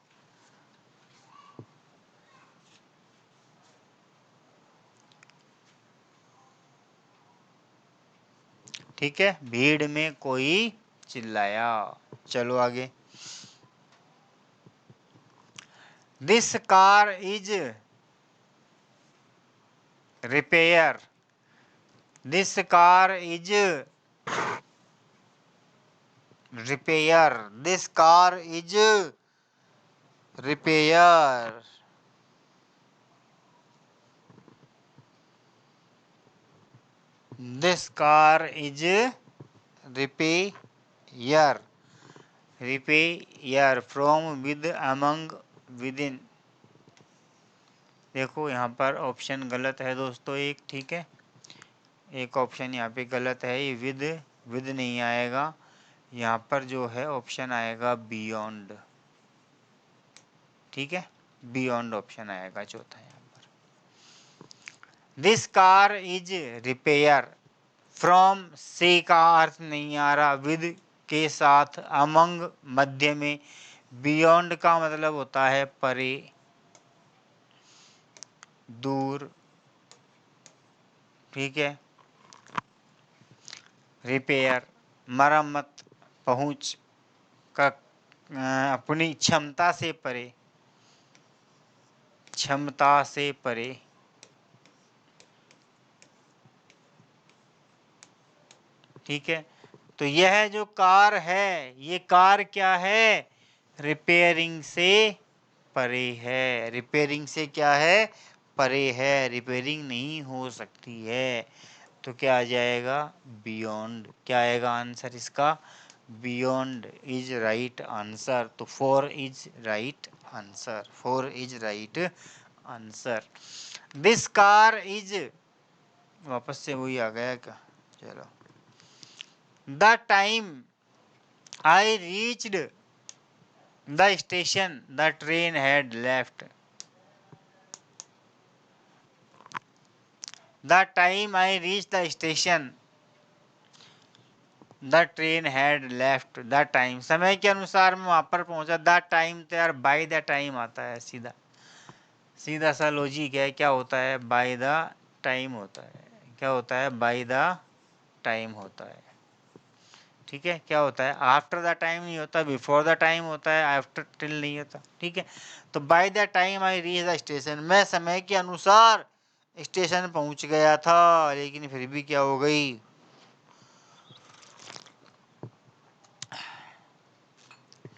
ठीक है, भीड़ में कोई चिल्लाया। चलो आगे। This car is repair, this car is repair, this car is repair. This car is repair, repair from, with, among, with in. देखो यहाँ पर ऑप्शन गलत है दोस्तों एक। ठीक है, एक ऑप्शन यहाँ पे गलत है, ये विद नहीं आएगा। यहाँ पर जो है ऑप्शन आएगा बियॉन्ड। ठीक है, बियॉन्ड ऑप्शन आएगा चौथा यहाँ पर। This car is repair, from से का अर्थ नहीं आ रहा, विद के साथ अमंग मध्य में, बियॉन्ड का मतलब होता है परे, दूर, ठीक है। रिपेयर मरम्मत, पहुंच का अपनी क्षमता से परे, क्षमता से परे, ठीक है। तो यह जो कार है, ये कार क्या है, रिपेयरिंग से परे है। रिपेयरिंग से क्या है, परे है, रिपेयरिंग नहीं हो सकती है। तो क्या आ जाएगा, बियॉन्ड। क्या आएगा आंसर इसका, बियॉन्ड इज राइट आंसर। तो 4 is right answer, 4 is right answer. This car is, वापस से वही आ गया क्या, चलो। The time I reached the station the train had left. The time I reach the station the train had left. The time, समय के अनुसार मैं वहां पर पहुंचा। द टाइम तो यार बाय द टाइम आता है, सीधा सीधा सा लॉजिक है। क्या होता है, बाय द टाइम होता है। क्या होता है, बाय द टाइम होता है, ठीक है। क्या होता है, आफ्टर द टाइम नहीं होता, बिफोर द टाइम होता है, आफ्टर टिल नहीं होता, ठीक है। तो by the time I reach the station, मैं समय के अनुसार स्टेशन पहुंच गया था, लेकिन फिर भी क्या हो गई,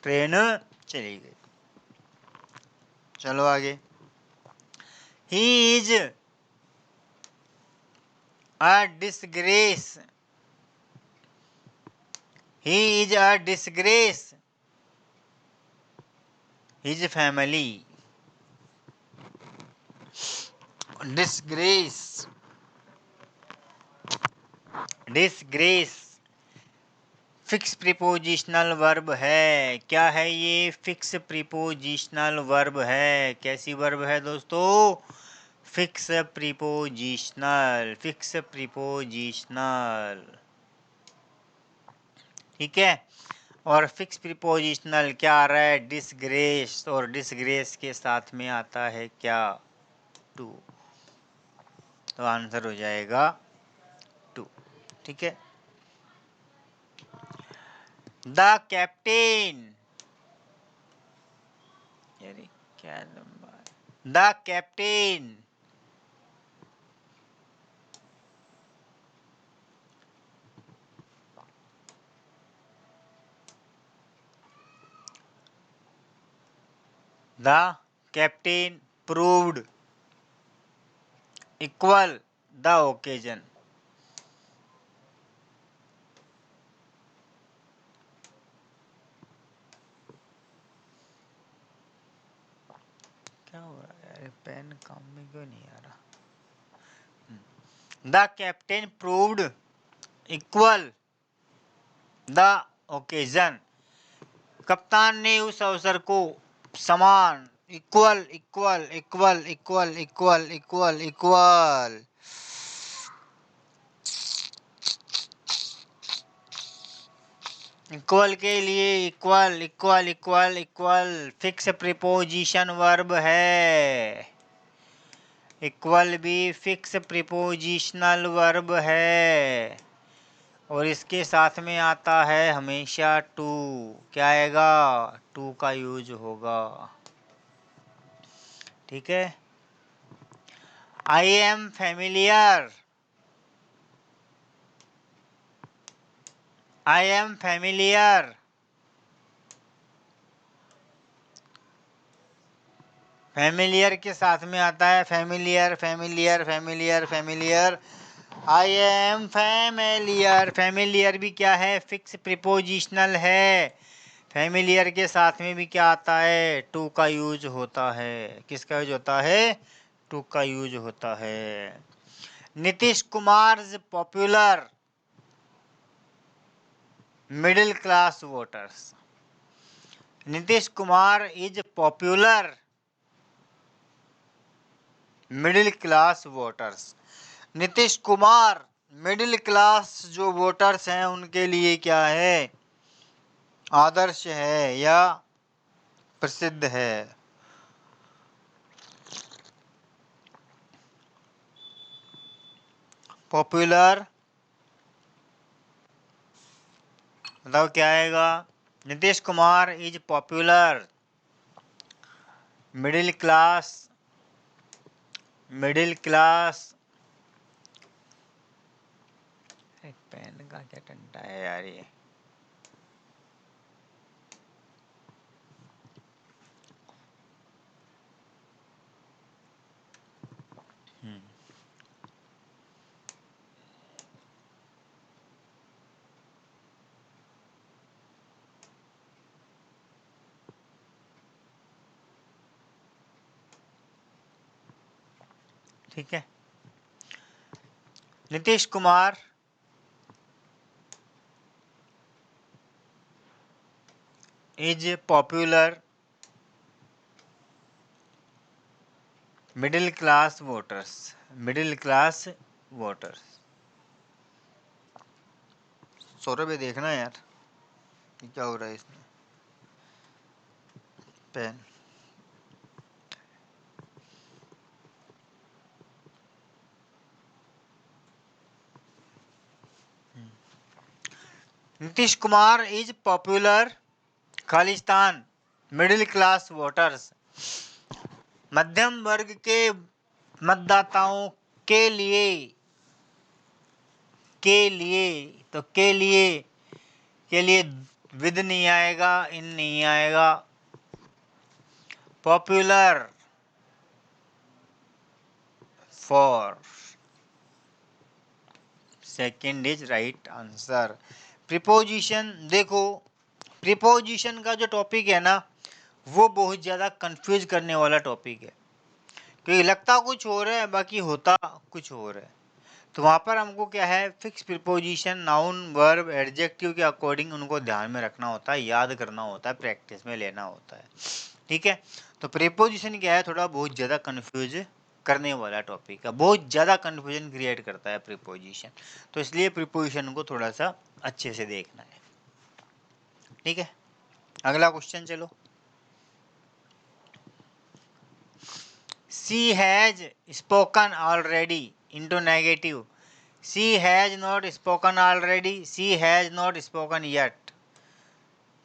ट्रेन चली गई। चलो आगे। He is a disgrace, he is a disgrace his family. Disgrace, disgrace fix prepositional verb है। क्या है ये, फिक्स प्रीपोजिशनल वर्ब है। कैसी वर्ब है दोस्तों, फिक्स प्रीपोजिशनल, फिक्स प्रीपोजिशनल, ठीक है। और फिक्स प्रीपोजिशनल क्या आ रहा है, डिसग्रेस, और डिसग्रेस के साथ में आता है क्या, टू। तो आंसर हो जाएगा टू, ठीक है। द कैप्टेन, अरे क्या लंबा, the captain the captain proved equal the occasion. क्या हो रहा है यार, पेन काम में क्यों नहीं आ रहा। The captain proved equal the occasion, कप्तान ने उस अवसर को समान, equal equal equal equal equal equal equal, equal के लिए equal equal equal equal fix preposition verb है। इक्वल भी फिक्स प्रीपोजिशनल वर्ब है, और इसके साथ में आता है हमेशा टू। क्या आएगा, टू का यूज होगा, ठीक है। I am familiar, I am familiar, familiar के साथ में आता है familiar familiar familiar familiar. I am familiar, familiar भी क्या है, फिक्स प्रीपोजिशनल है। फैमिलियर के साथ में भी क्या आता है, टू का यूज होता है। किसका यूज होता है, टू का यूज होता है। Nitish Kumar popular middle class voters, Nitish Kumar is popular middle class voters. Nitish Kumar middle class जो वोटर्स हैं उनके लिए क्या है, आदर्श है या प्रसिद्ध है। पॉपुलर बताओ क्या आएगा। Nitish Kumar is popular. Middle class, middle class. Pen का क्या टंटा है यार ये। ठीक है, Nitish Kumar is popular middle class voters. Middle class voters. Saurabh ये देखना यार क्या हो रहा है इसमें। Pen Nitish Kumar is popular खालिस्तान मिडिल क्लास वोटर्स। मध्यम वर्ग के मतदाताओं के लिए, तो के लिए विद नहीं आएगा, इन नहीं आएगा। Popular for. Second is right answer. Preposition देखो, प्रीपोजिशन का जो टॉपिक है ना वो बहुत ज़्यादा कंफ्यूज करने वाला टॉपिक है, क्योंकि लगता कुछ और है बाकी होता कुछ और है। तो वहाँ पर हमको क्या है, fix preposition, noun, verb, adjective के अकॉर्डिंग उनको ध्यान में रखना होता है, याद करना होता है, प्रैक्टिस में लेना होता है। ठीक है, तो प्रीपोजिशन क्या है, थोड़ा बहुत ज़्यादा कंफ्यूज करने वाला टॉपिक है, बहुत ज़्यादा कंफ्यूजन क्रिएट करता है प्रीपोजिशन। तो इसलिए प्रीपोजिशन को थोड़ा सा अच्छे से देखना है। ठीक है, अगला क्वेश्चन चलो। She has spoken already into negative. She has not spoken already. She has not spoken yet.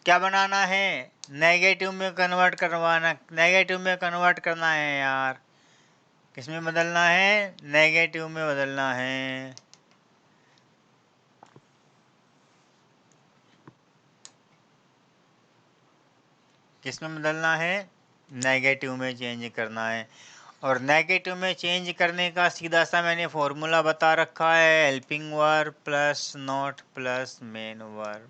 क्या बनाना है, नेगेटिव में कन्वर्ट करवाना, नेगेटिव में कन्वर्ट करना है यार। किस में बदलना है, नेगेटिव में बदलना है। किस में बदलना है, नेगेटिव में चेंज करना है। और नेगेटिव में चेंज करने का सीधा सा मैंने फॉर्मूला बता रखा है, helping verb plus not plus main verb.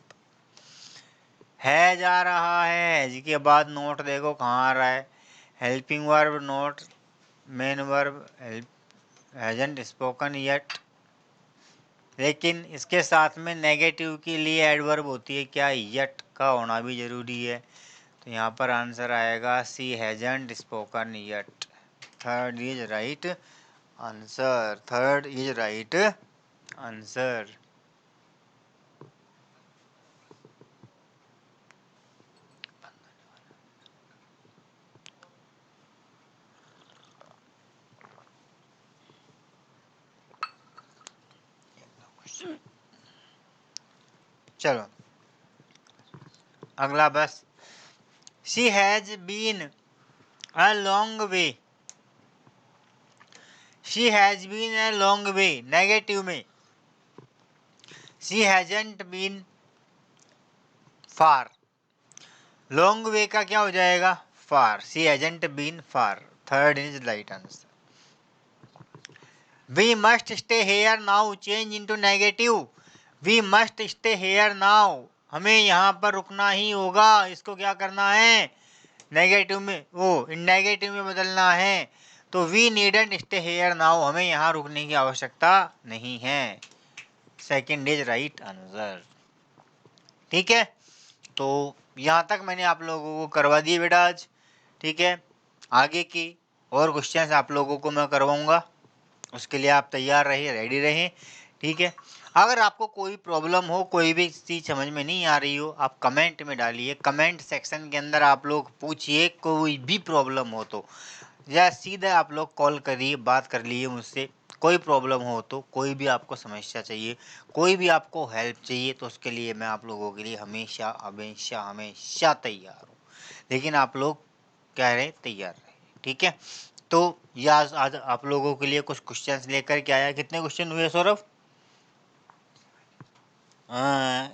है जा रहा है, हैज के बाद नोट देखो कहाँ आ रहा है, helping verb note main verb, hasn't spoken yet. लेकिन इसके साथ में नेगेटिव के लिए एडवर्ब होती है क्या, येट का होना भी ज़रूरी है। तो यहाँ पर आंसर आएगा C hasn't spoken yet. Third is right answer. Third is right answer. चलो अगला बस। She has been a long way. She has been a long way, negative में she hasn't been far. Long way का क्या हो जाएगा, far. She hasn't been far. Third is right answer. We must stay here now change into negative. We must stay here now, हमें यहाँ पर रुकना ही होगा। इसको क्या करना है, नेगेटिव में, वो नेगेटिव में बदलना है। तो we needn't stay here now, हमें यहाँ रुकने की आवश्यकता नहीं है। Second is right answer. ठीक है, तो यहाँ तक मैंने आप लोगों को करवा दिए बेटा आज। ठीक है, आगे की और क्वेश्चंस आप लोगों को मैं करवाऊँगा, उसके लिए आप तैयार रहिए, रेडी रहें। ठीक है। अगर आपको कोई प्रॉब्लम हो, कोई भी चीज़ समझ में नहीं आ रही हो, आप कमेंट में डालिए, कमेंट सेक्शन के अंदर आप लोग पूछिए, कोई भी प्रॉब्लम हो तो, या सीधे आप लोग कॉल करिए, बात कर लिए मुझसे। कोई प्रॉब्लम हो तो, कोई भी आपको समस्या चाहिए, कोई भी आपको हेल्प चाहिए, तो उसके लिए मैं आप लोगों के लिए हमेशा हमेशा हमेशा तैयार हूँ। लेकिन आप लोग क्या रहे, तैयार रहे, ठीक है। तो ये आज आप लोगों के लिए कुछ क्वेश्चंस लेकर के आया। कितने क्वेश्चन हुए सौरभ?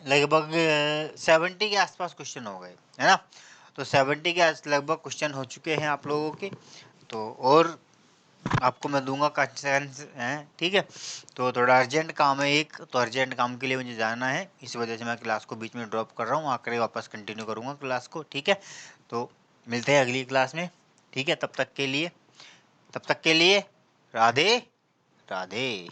लगभग 70 के आसपास क्वेश्चन हो गए, है ना। तो 70 के लगभग क्वेश्चन हो चुके हैं आप लोगों के। तो और आपको मैं दूंगा क्वेश्चन हैं, ठीक है। तो थोड़ा अर्जेंट काम है एक, तो अर्जेंट काम के लिए मुझे जाना है, इस वजह से मैं क्लास को बीच में ड्रॉप कर रहा हूँ, आकर वापस कंटिन्यू करूँगा क्लास को, ठीक है। तो मिलते हैं अगली क्लास में, ठीक है। तब तक के लिए राधे राधे।